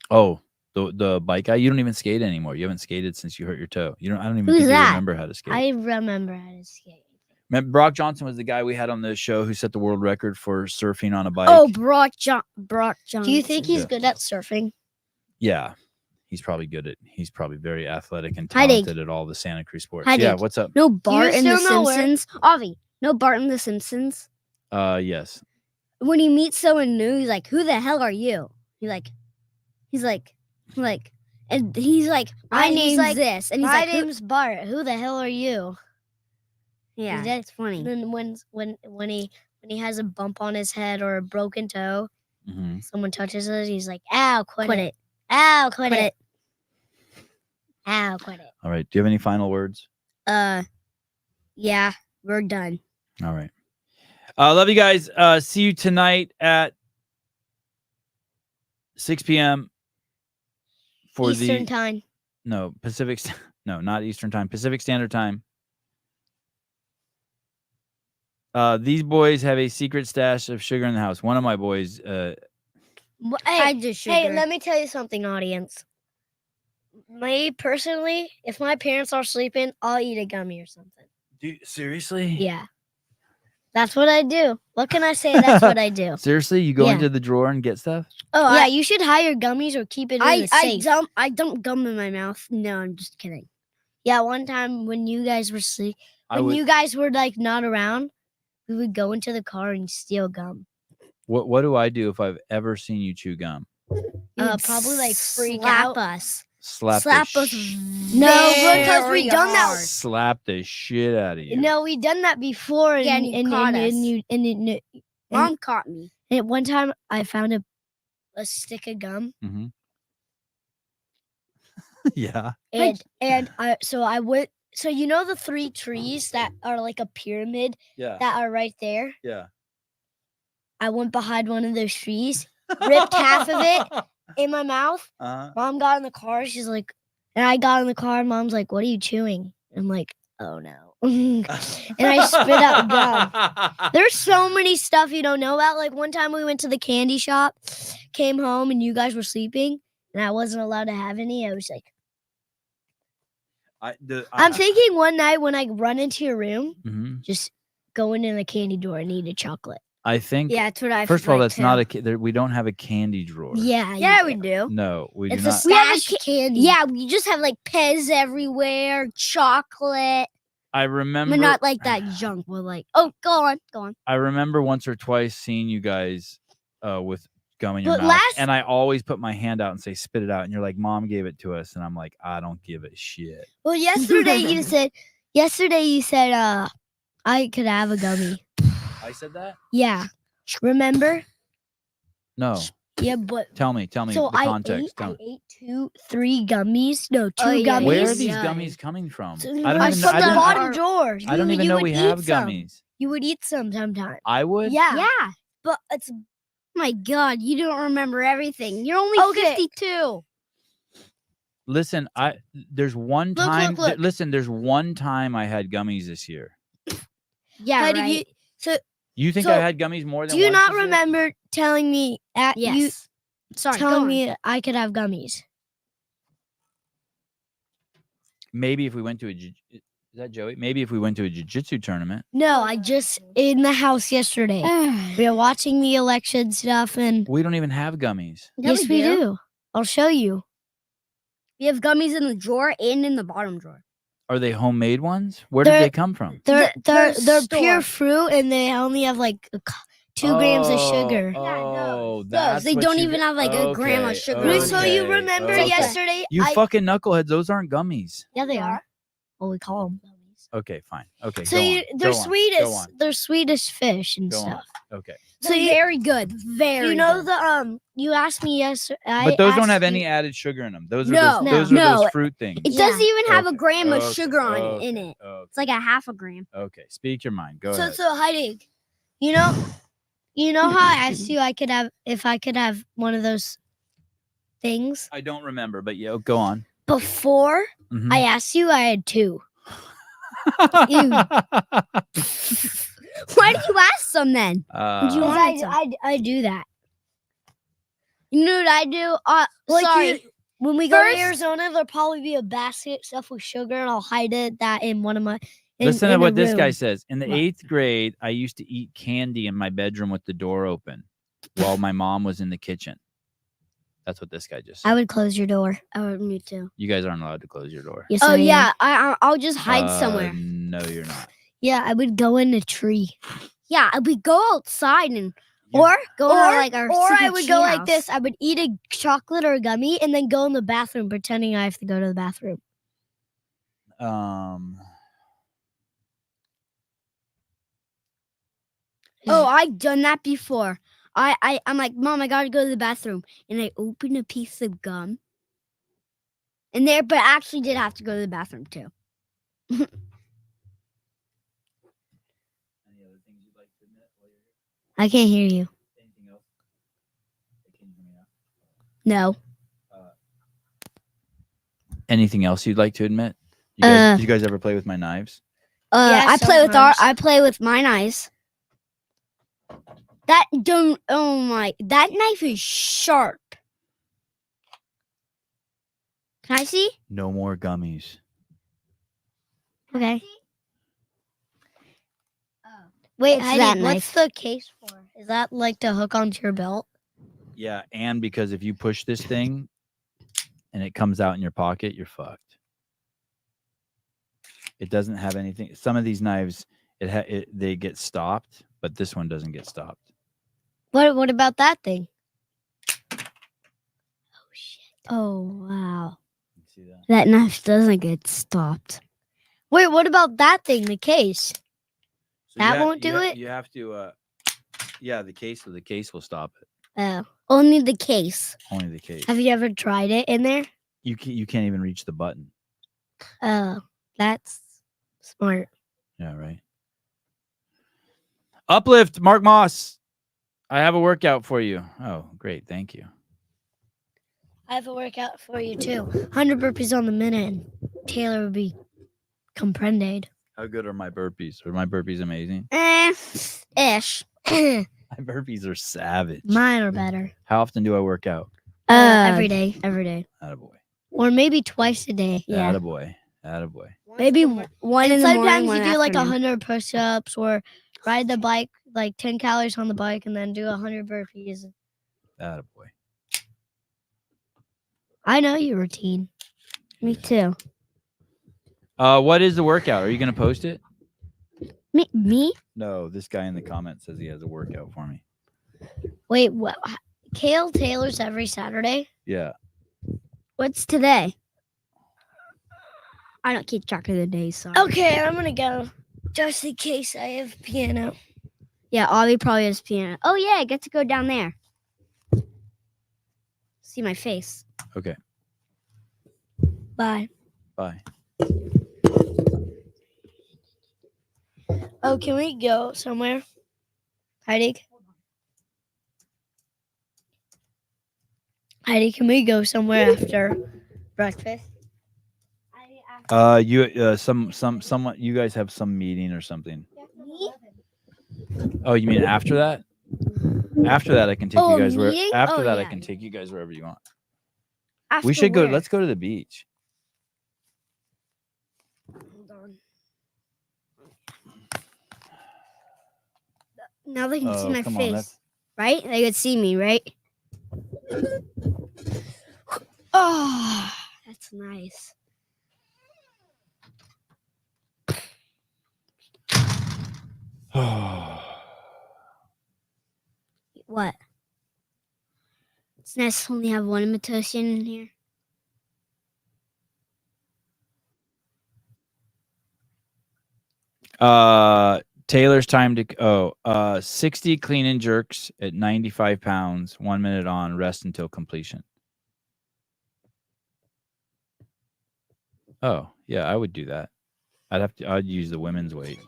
C: Oh, the bike guy. You don't even skate anymore. You haven't skated since you hurt your toe. I don't even
G: Who's
C: think you
G: that?
C: remember how to skate.
G: I remember how to skate.
C: Remember, Brock Johnson was the guy we had on the show who set the world record for surfing on a bike.
B: Oh, Brock Johnson.
G: Do you think he's
C: Yeah.
G: good at surfing?
C: Yeah, he's probably very athletic and
B: Heidi.
C: talented at all the Santa Cruz sports.
B: Heidi.
C: Yeah, what's up?
B: No Bart in the
G: still know where-
B: Simpsons. Avi, no Bart in the Simpsons.
C: Yes.
B: When he meets someone new, he's like, "Who the hell are you?" He's like, and he's like, "My
G: He's
B: name's
G: like,
B: this," and he's
G: My
B: like, "Who-"
G: name's Bart. Who the hell are you?
B: "Yeah,
G: Is
B: that's funny."
G: Then when he has a bump on his head or a broken toe,
C: Mm-hmm.
G: someone touches it, he's like, "Ow, quit it." Ow, quit it. Ow, quit it.
C: All right. Do you have any final words?
B: Yeah, we're done.
C: All right. Love you guys. See you tonight at 6 p.m. for
G: Eastern time.
C: No, Pacific. No, not Eastern time. Pacific Standard Time. These boys have a secret stash of sugar in the house. One of my boys.
G: Hey,
B: Kinda sugar.
G: let me tell you something, audience. Me personally, if my parents are sleeping, I'll eat a gummy or something.
C: Seriously?
G: Yeah. That's what I do. What can I say? That's what I do.
C: Seriously, you go
G: Yeah.
C: into the drawer and get stuff?
G: Oh, yeah, you should hide gummies or keep it in a safe.
B: I dump gum in my mouth. No, I'm just kidding.
G: Yeah, one time when you guys were
B: you
G: guys were like not around, we would go into the car and steal gum.
C: What do I do if I've ever seen you chew gum?
G: Probably like freak
B: slap
G: out.
B: us.
C: Slap
B: Slap
C: the
B: us.
G: No, because we done that.
C: Slap the shit out of you.
G: No, we done that before.
B: Yeah, and you caught us. Mom
G: and
B: caught me.
G: and one time I found a stick of gum,
C: Mm-hmm. Yeah.
G: and I went. So you know the 3 trees that are like a pyramid
C: Yeah.
G: that are right there.
C: Yeah.
G: I went behind one of those trees, ripped half of it in my mouth. Mom got in the car. She's like, and I got in the car. And Mom's like, "What are you chewing?" I'm like, "Oh no." And I spit out gum. There's so many stuff you don't know about. Like one time we went to the candy shop, came home, and you guys were sleeping, and I wasn't allowed to have any. I was like, I'm thinking one night when I run into your room,
C: Mhm.
G: just go into the candy drawer and eat a chocolate.
C: I think.
B: Yeah, that's what I.
C: First of all,
B: like
C: that's not we don't have a candy drawer.
G: Yeah,
B: we do.
C: No, we
G: It's
C: do
G: a
C: not.
G: stash candy.
B: Yeah, we just have like Pez everywhere, chocolate.
C: I remember.
B: But not like that junk. We're like, oh, go on.
C: I remember once or twice seeing you guys with gum in your
G: But
C: mouth,
G: last-
C: and I always put my hand out and say, "Spit it out," and you're like, "Mom gave it to us," and I'm like, "I don't give a shit."
G: Well, yesterday you said I could have a gummy.
C: I said that?
G: Yeah. Remember?
C: No.
G: Yeah, but
C: Tell me
G: so
C: the context.
G: I ate 2-3 gummies. No, 2
B: Oh, yeah,
G: gummies.
C: Where are these gummies coming from?
G: So
C: I don't even know.
G: from the bottom drawer.
C: I don't even know we have
G: eat some.
C: gummies.
G: You would eat some sometime.
C: I would.
G: Yeah.
B: But it's. My God, you don't remember everything. You're only
G: Okay.
B: 52.
C: Listen, there's one
G: Look,
C: time.
G: look.
C: Listen, there's one time I had gummies this year.
B: Yeah,
G: How
B: right.
G: did you? So
C: You think I had gummies more than?
G: do you
C: once
G: not
C: this year?
G: remember telling me at
B: Yes.
G: you
B: Sorry, go
G: telling
B: on.
G: me I could have gummies?
C: Maybe if we went to is that Joey? Maybe if we went to a jiu-jitsu tournament.
G: No, I just in the house yesterday. We were watching the election stuff, and
C: We don't even have gummies.
G: yes, we do. I'll show you.
B: We have gummies in the drawer and in the bottom drawer.
C: Are they homemade ones? Where did
G: They're-
C: they come from?
G: They're
B: the
G: pure
B: store.
G: fruit, and they only have like 2 grams of sugar.
C: Oh, that's
B: they
C: what
B: don't
C: you
B: even
C: get-
B: have like a gram of
C: okay,
B: sugar.
G: Ruth, so you
C: okay,
G: remember
C: okay.
G: yesterday?
C: You fucking knuckleheads! Those aren't gummies.
G: Yeah, they are. Well, we call them gummies.
C: Okay, fine. Okay,
G: So
C: go
G: you,
C: on.
G: they're
C: Go on.
G: sweet
C: Go
G: as
C: on.
G: they're sweet as fish and
C: Go on.
G: stuff.
C: Okay.
G: So
B: They're
G: you,
B: very good. Very.
G: you know
B: good.
G: you asked me yesterday.
C: But those don't have any added sugar in them. Those are
B: No,
C: those are
B: no.
C: those fruit things.
B: It doesn't even have a
C: Okay,
B: gram of
C: okay,
B: sugar on it in
C: okay,
B: it.
C: okay.
B: It's like a half a gram.
C: Okay, speak your mind. Go
G: So
C: ahead.
G: so Heidi, you know how I asked you if I could have one of those things
C: I don't remember, but yeah, go on.
G: before
C: Mhm.
G: I asked you. I had 2.
B: Why did you ask them then?
G: Because
B: you wanted some?
G: I do that.
B: You know what I do?
G: Like
B: Sorry.
G: when we go
B: First-
G: to Arizona, there'll probably be a basket stuffed with sugar, and I'll hide that in one of my.
C: Listen to
G: in a
C: what this guy
G: room.
C: says. In the
G: What?
C: 8th grade, I used to eat candy in my bedroom with the door open while my mom was in the kitchen. That's what this guy just said.
G: I would close your door.
B: Me too.
C: You guys aren't allowed to close your door.
G: Yes,
B: Oh
G: I am.
B: yeah, I'll just hide somewhere.
C: No, you're not.
G: Yeah, I would go in a tree.
B: Yeah, we go outside and or go to like our
G: or I
B: secret
G: would go like
B: treehouse.
G: this. I would eat a chocolate or a gummy and then go in the bathroom pretending I have to go to the bathroom.
B: Oh, I've done that before. I'm like, Mom, I gotta go to the bathroom, and I open a piece of gum. And there, but I actually did have to go to the bathroom too. I can't hear you. No.
C: Anything else you'd like to admit? Do you guys ever play with my knives?
B: I play with my knives. That knife is sharp. Can I see?
C: No more gummies.
B: Okay.
G: Wait,
B: What's
G: Heidi,
B: that
G: what's
B: knife?
G: the case for? Is that like to hook onto your belt?
C: Yeah, and because if you push this thing and it comes out in your pocket, you're fucked. It doesn't have anything. Some of these knives, they get stopped, but this one doesn't get stopped.
G: What about that thing?
B: Oh shit. Oh wow.
C: See that?
B: That knife doesn't get stopped.
G: Wait, what about that thing, the case?
C: So
G: That won't do it?
C: You have to, the case will stop it.
G: Oh,
B: Only the case.
C: Only the case.
G: have you ever tried it in there?
C: You can't even reach the button.
G: Oh, that's smart.
C: Yeah, right. Uplift, Mark Moss. I have a workout for you. Oh, great. Thank you.
G: I have a workout for you too. 100 burpees on the minute, and Taylor would be comprended.
C: How good are my burpees? Are my burpees amazing?
B: Ish.
C: My burpees are savage.
G: Mine are better.
C: How often do I work out?
G: Every day. Every day.
C: Attaboy.
G: Or maybe twice a day.
B: Yeah.
C: Attaboy. Attaboy.
B: Maybe one
G: And
B: in the morning,
G: sometimes
B: one
G: you do like
B: afternoon.
G: 100 push-ups or ride the bike, like 10 calories on the bike, and then do 100 burpees.
C: Attaboy.
G: I know your routine.
B: Me too.
C: What is the workout? Are you going to post it?
B: Me?
C: No, this guy in the comments says he has a workout for me.
G: Wait, what? Kale Taylor's every Saturday?
C: Yeah.
B: What's today? I don't keep track of the days. Sorry.
G: Okay, I'm gonna go. Just in case I have piano.
B: Yeah, Ollie probably has piano. Oh yeah, I get to go down there. See my face.
C: Okay.
G: Bye.
C: Bye.
G: Oh, can we go somewhere? Heidi? Heidi, can we go somewhere after breakfast?
C: Someone, you guys have some meeting or something. Oh, you mean after that? After that, I can take you guys where.
B: meeting?
C: After
B: Oh,
C: that, I
B: yeah,
C: can take you guys wherever you want.
B: After
C: We should go.
B: where?
C: Let's go to the beach.
B: Hold on. Now they can see my
C: come on,
B: face,
C: that's-
B: right? They could see me, right? Oh, that's nice. What? It's nice to only have one Matosian in here.
C: Taylor's time to 60 clean and jerks at 95 pounds, 1 minute on, rest until completion. Oh, yeah, I would do that. I'd use the women's weight.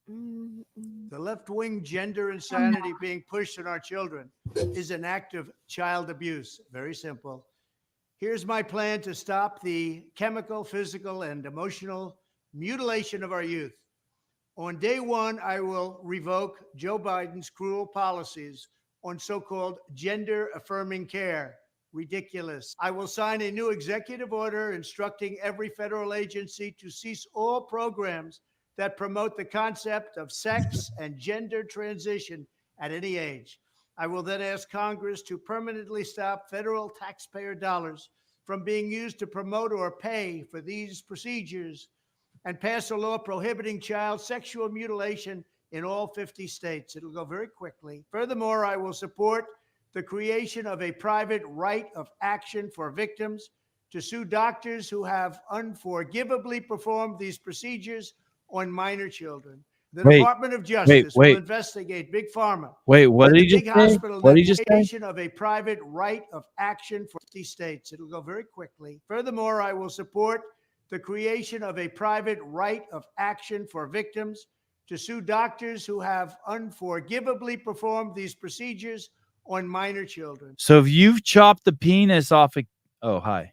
H: The left-wing gender insanity being pushed on our children is an act of child abuse. Very simple. Here's my plan to stop the chemical, physical, and emotional mutilation of our youth. On day one, I will revoke Joe Biden's cruel policies on so-called gender-affirming care. Ridiculous. I will sign a new executive order instructing every federal agency to cease all programs that promote the concept of sex and gender transition at any age. I will then ask Congress to permanently stop federal taxpayer dollars from being used to promote or pay for these procedures and pass a law prohibiting child sexual mutilation in all 50 states. It'll go very quickly. Furthermore, I will support the creation of a private right of action for victims to sue doctors who have unforgivably performed these procedures on minor children. The
C: Wait,
H: Department of Justice will
C: wait.
H: investigate Big Pharma.
C: Wait, what
H: and
C: did
H: the
C: he just
H: big
C: say?
H: hospital
C: What did he just say?
H: creation of a private right of action for 50 states. It'll go very quickly. Furthermore, I will support the creation of a private right of action for victims to sue doctors who have unforgivably performed these procedures on minor children.
C: So if you've chopped the penis off a oh hi.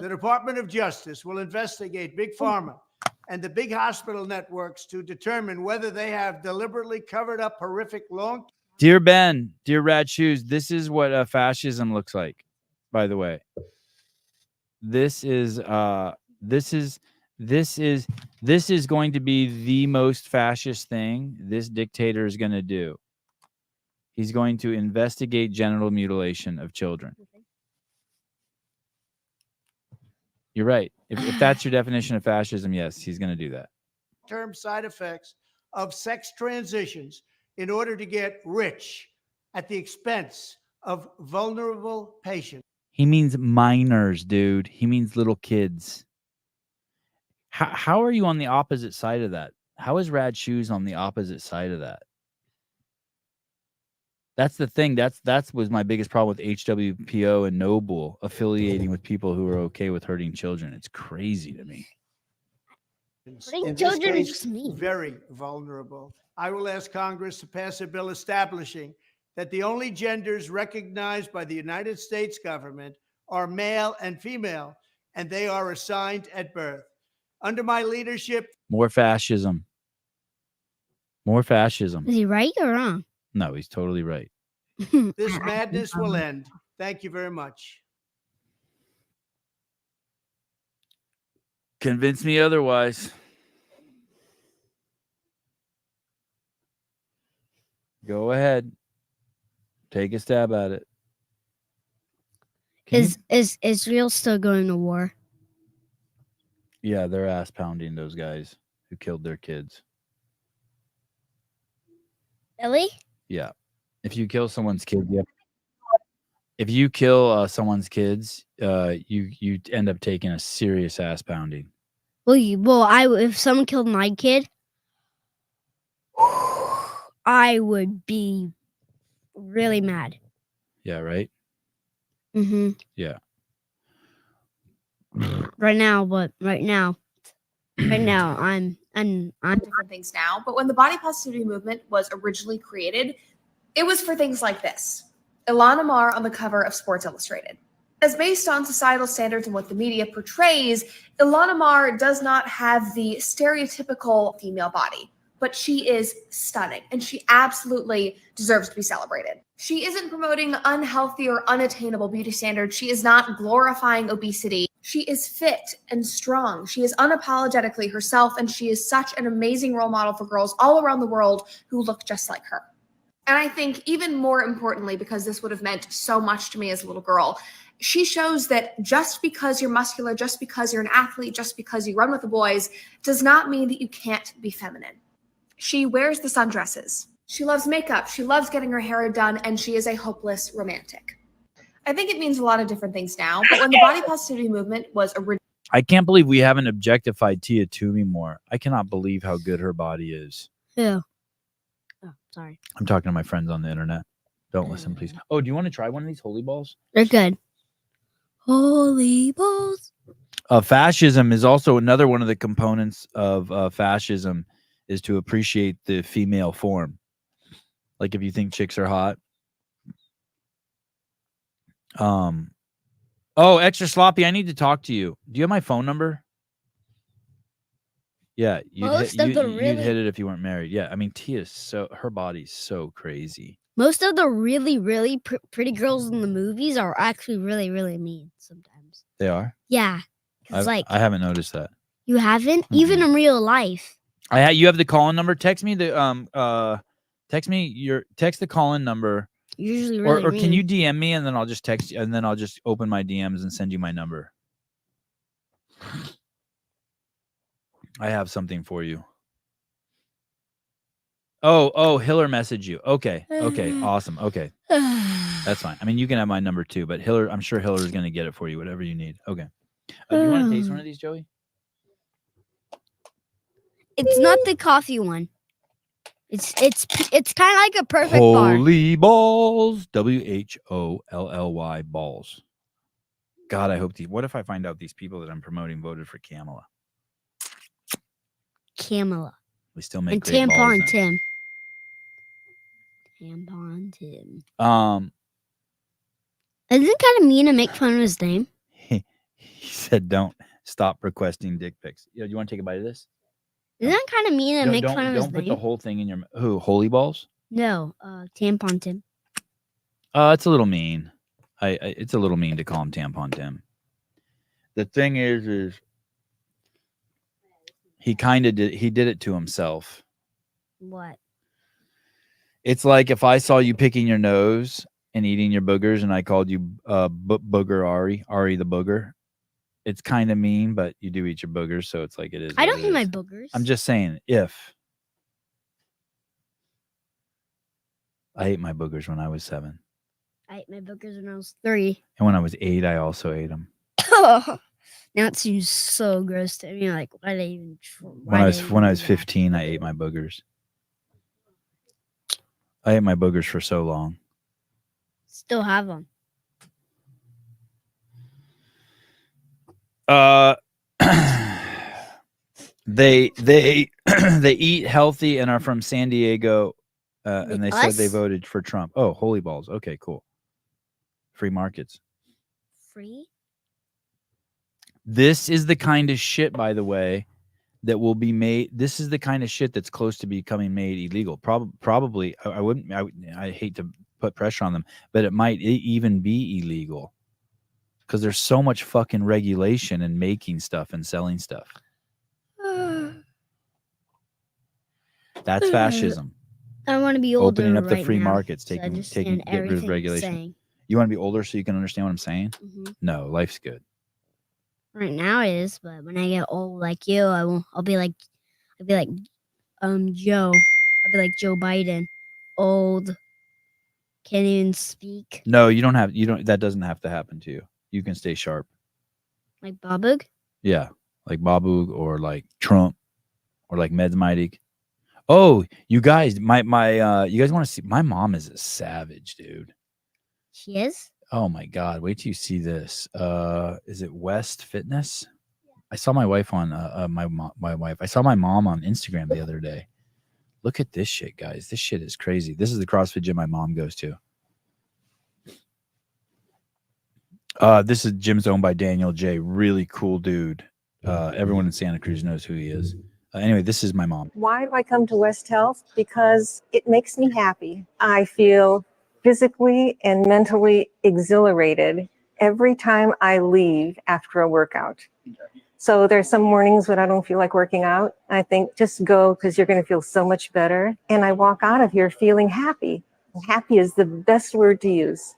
H: The Department of Justice will investigate Big Pharma and the big hospital networks to determine whether they have deliberately covered up horrific long.
C: Dear Ben, dear Rad Shoes, this is what fascism looks like, by the way. This is going to be the most fascist thing this dictator is going to do. He's going to investigate genital mutilation of children. You're right. If that's your definition of fascism, yes, he's going to do that.
H: Term side effects of sex transitions in order to get rich at the expense of vulnerable patients.
C: He means minors, dude. He means little kids. How are you on the opposite side of that? How is Rad Shoes on the opposite side of that? That's the thing. That was my biggest problem with HWPO and Noble affiliating with people who are okay with hurting children. It's crazy to me.
H: In this case, very vulnerable. I will ask Congress to pass a bill establishing that the only genders recognized by the United States government are male and female, and they are assigned at birth. Under my leadership.
C: More fascism. More fascism.
B: Is he right or wrong?
C: No, he's totally right.
H: This madness will end. Thank you very much.
C: Convince me otherwise. Go ahead. Take a stab at it.
B: Is Israel still going to war?
C: Yeah, they're ass pounding those guys who killed their kids.
B: Really?
C: Yeah. If you kill someone's kid, if you kill someone's kids, you end up taking a serious ass pounding.
B: If someone killed my kid, I would be really mad.
C: Yeah, right?
B: Mm-hmm.
C: Yeah.
B: Right now, I'm
S: different things now. But when the body positivity movement was originally created, it was for things like this. Ilhan Omar on the cover of Sports Illustrated. As based on societal standards and what the media portrays, Ilhan Omar does not have the stereotypical female body, but she is stunning and she absolutely deserves to be celebrated. She isn't promoting unhealthy or unattainable beauty standards. She is not glorifying obesity. She is fit and strong. She is unapologetically herself, and she is such an amazing role model for girls all around the world who look just like her. And I think even more importantly, because this would have meant so much to me as a little girl, she shows that just because you're muscular, just because you're an athlete, just because you run with the boys, does not mean that you can't be feminine. She wears the sundresses. She loves makeup. She loves getting her hair done, and she is a hopeless romantic. I think it means a lot of different things now, but when the body positivity movement was originally...
C: I can't believe we haven't objectified Tia Toomey more. I cannot believe how good her body is.
B: Yeah. Oh, sorry.
C: I'm talking to my friends on the internet. Don't listen, please. Oh, do you want to try one of these holy balls?
B: They're good. Holy balls.
C: Fascism is also another one of the components of fascism is to appreciate the female form. Like if you think chicks are hot. Oh, extra sloppy. I need to talk to you. Do you have my phone number? Yeah, you'd hit it if you weren't married. Yeah, I mean, Tia's her body's so crazy.
B: Most of the really, really pretty girls in the movies are actually really, really mean sometimes.
C: They are?
B: Yeah. I
C: haven't noticed that.
B: You haven't? Mm-hmm. Even in real life.
C: You have the call-in number. Text me the text the call-in number.
B: Usually really
C: or can you DM me and then I'll just text you and then I'll just open my DMs and send you my number. I have something for you. Oh, Hiller messaged you. Okay. Awesome. Okay. That's fine. I mean, you can have my number too, but I'm sure Hiller is going to get it for you, whatever you need. Okay. Do you want to taste one of these, Joey?
B: It's not the coffee one. It's kind of like a perfect bar.
C: Holy balls. WHOLLY balls. God, I hope what if I find out these people that I'm promoting voted for Kamala?
B: Kamala.
C: We still make
B: And
C: great balls
B: Tampon
C: then.
B: Tim. Tampon Tim. Isn't it kind of mean to make fun of his name?
C: He said, "Don't stop requesting dick pics." You want to take a bite of this?
B: Isn't that kind of mean to make fun of his
C: Don't put
B: name?
C: the whole thing in your who? Holy balls?
B: No, Tampon Tim.
C: It's a little mean. It's a little mean to call him Tampon Tim. The thing is he kind of did. He did it to himself.
B: What?
C: It's like if I saw you picking your nose and eating your boogers, and I called you Booger Ari the booger. It's kind of mean, but you do eat your boogers, so it's like it is.
B: I don't eat my boogers.
C: I'm just saying, if I ate my boogers when I was 7.
B: I ate my boogers when I was 3.
C: And when I was 8, I also ate them.
B: Now it seems so gross to me. Like, why did I even?
C: When I was 15, I ate my boogers. I ate my boogers for so long.
B: Still have them.
C: They they eat healthy and are from San Diego, and they said they voted for Trump. Oh, holy balls! Okay, cool. Free markets.
B: Free.
C: This is the kind of shit, by the way, that will be made. This is the kind of shit that's close to becoming made illegal. Probably, I wouldn't. I hate to put pressure on them, but it might even be illegal because there's so much fucking regulation in making stuff and selling stuff. That's fascism.
B: I want to be older.
C: Opening up the
B: right
C: free
B: now,
C: markets,
B: so I
C: taking
B: understand
C: get rid of
B: everything you're
C: regulation.
B: saying.
C: You want to be older so you can understand what I'm saying?
B: Mhm.
C: No, life's good.
B: Right now it is, but when I get old like you, I'll be like Joe. I'll be like Joe Biden. Old. Can't even speak.
C: No, you don't. That doesn't have to happen to you. You can stay sharp.
B: Like Babug?
C: Yeah, like Babu or like Trump or like Medmighty. Oh, you guys, you guys want to see? My mom is a savage, dude.
B: She is?
C: Oh my God! Wait till you see this. Is it West Fitness? I saw my wife on my wife. I saw my mom on Instagram the other day. Look at this shit, guys. This shit is crazy. This is the CrossFit gym my mom goes to. This is gym's owned by Daniel J. Really cool dude. Everyone in Santa Cruz knows who he is. Anyway, this is my mom.
I: Why do I come to West Health? Because it makes me happy. I feel physically and mentally exhilarated every time I leave after a workout. So there's some mornings when I don't feel like working out. I think just go because you're going to feel so much better. And I walk out of here feeling happy. Happy is the best word to use.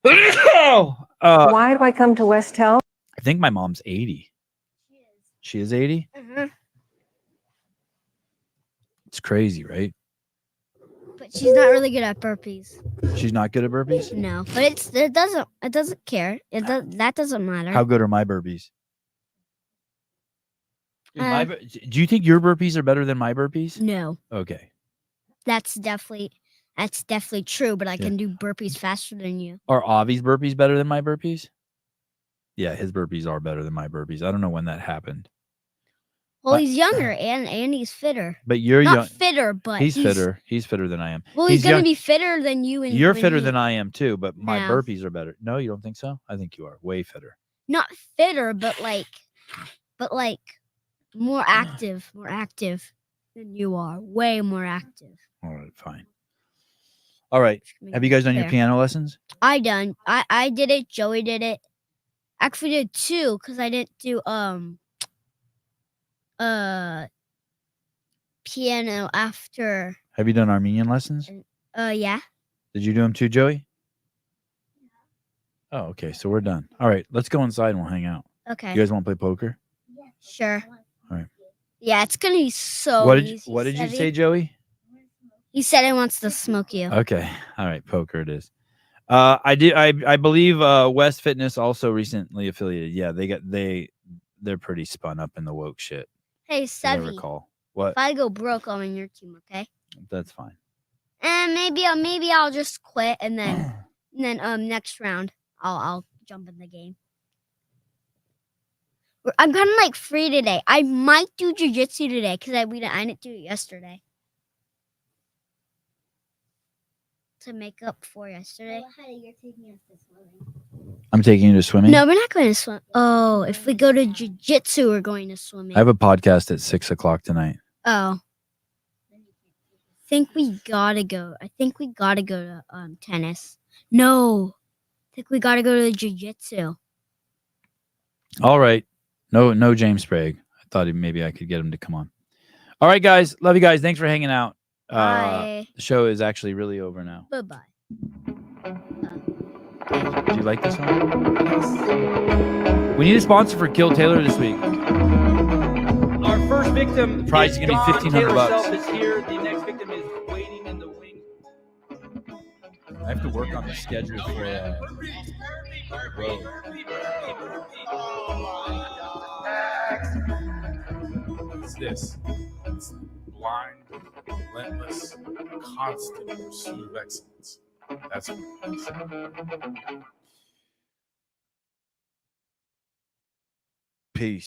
I: Why do I come to West Health?
C: I think my mom's 80. She is 80?
B: Mm-hmm.
C: It's crazy, right?
B: But she's not really good at burpees.
C: She's not good at burpees?
B: No, but it doesn't care. That doesn't matter.
C: How good are my burpees? Do you think your burpees are better than my burpees?
B: No.
C: Okay.
B: That's definitely true, but I can do burpees faster than you.
C: Are Avi's burpees better than my burpees? Yeah, his burpees are better than my burpees. I don't know when that happened.
B: Well, he's younger and he's fitter.
C: But you're
B: not
C: young.
B: fitter, but
C: he's fitter. He's fitter than I am.
B: Well, he's gonna be fitter than you.
C: You're fitter than I am too, but my
B: No.
C: burpees are better. No, you don't think so? I think you are way fitter.
B: Not fitter, but like more active than you are. Way more active.
C: All right, fine. All right. Have you guys done your
B: Fair.
C: piano lessons?
B: I did it. Joey did it. Actually, did 2 because I didn't do piano after.
C: Have you done Armenian lessons?
B: Yeah.
C: Did you do them too, Joey? Oh, okay. So we're done. All right. Let's go inside and we'll hang out.
B: Okay.
C: You guys want to play poker?
B: Sure.
C: All right.
B: Yeah, it's gonna be so.
C: What did
B: easy,
C: you say, Joey?
B: He said he wants to smoke you.
C: Okay. All right. Poker it is. I believe West Fitness also recently affiliated. Yeah, they're pretty spun up in the woke shit.
B: Hey,
C: as I
B: Sevy.
C: recall. What?
B: If I go broke, I'm on your team, okay?
C: That's fine.
B: And maybe I'll just quit and then next round I'll jump in the game. I'm kind of like free today. I might do jujitsu today because I didn't do it yesterday. To make up for yesterday.
G: You're taking us to swimming.
C: I'm taking you to swimming.
B: No, we're not going to swim. Oh, if we go to jujitsu, we're going to swimming.
C: I have a podcast at 6:00 tonight.
B: Oh. I think we gotta go. I think we gotta go to tennis. No. I think we gotta go to jujitsu.
C: All right. No James Sprague. I thought maybe I could get him to come on. All right, guys. Love you guys. Thanks for hanging out.
B: Bye.
C: The show is actually really over now.
B: Bye-bye.
C: Do you like this one? We need a sponsor for Kill Taylor this week.
J: Our first victim.
C: The prize is going to be $1,500.
J: Is here. The next victim is waiting in the wing.
C: I have to work on the schedule for
D: It's this. It's blind, relentless, constant pursuit of excellence. That's what it is.
T: Peace.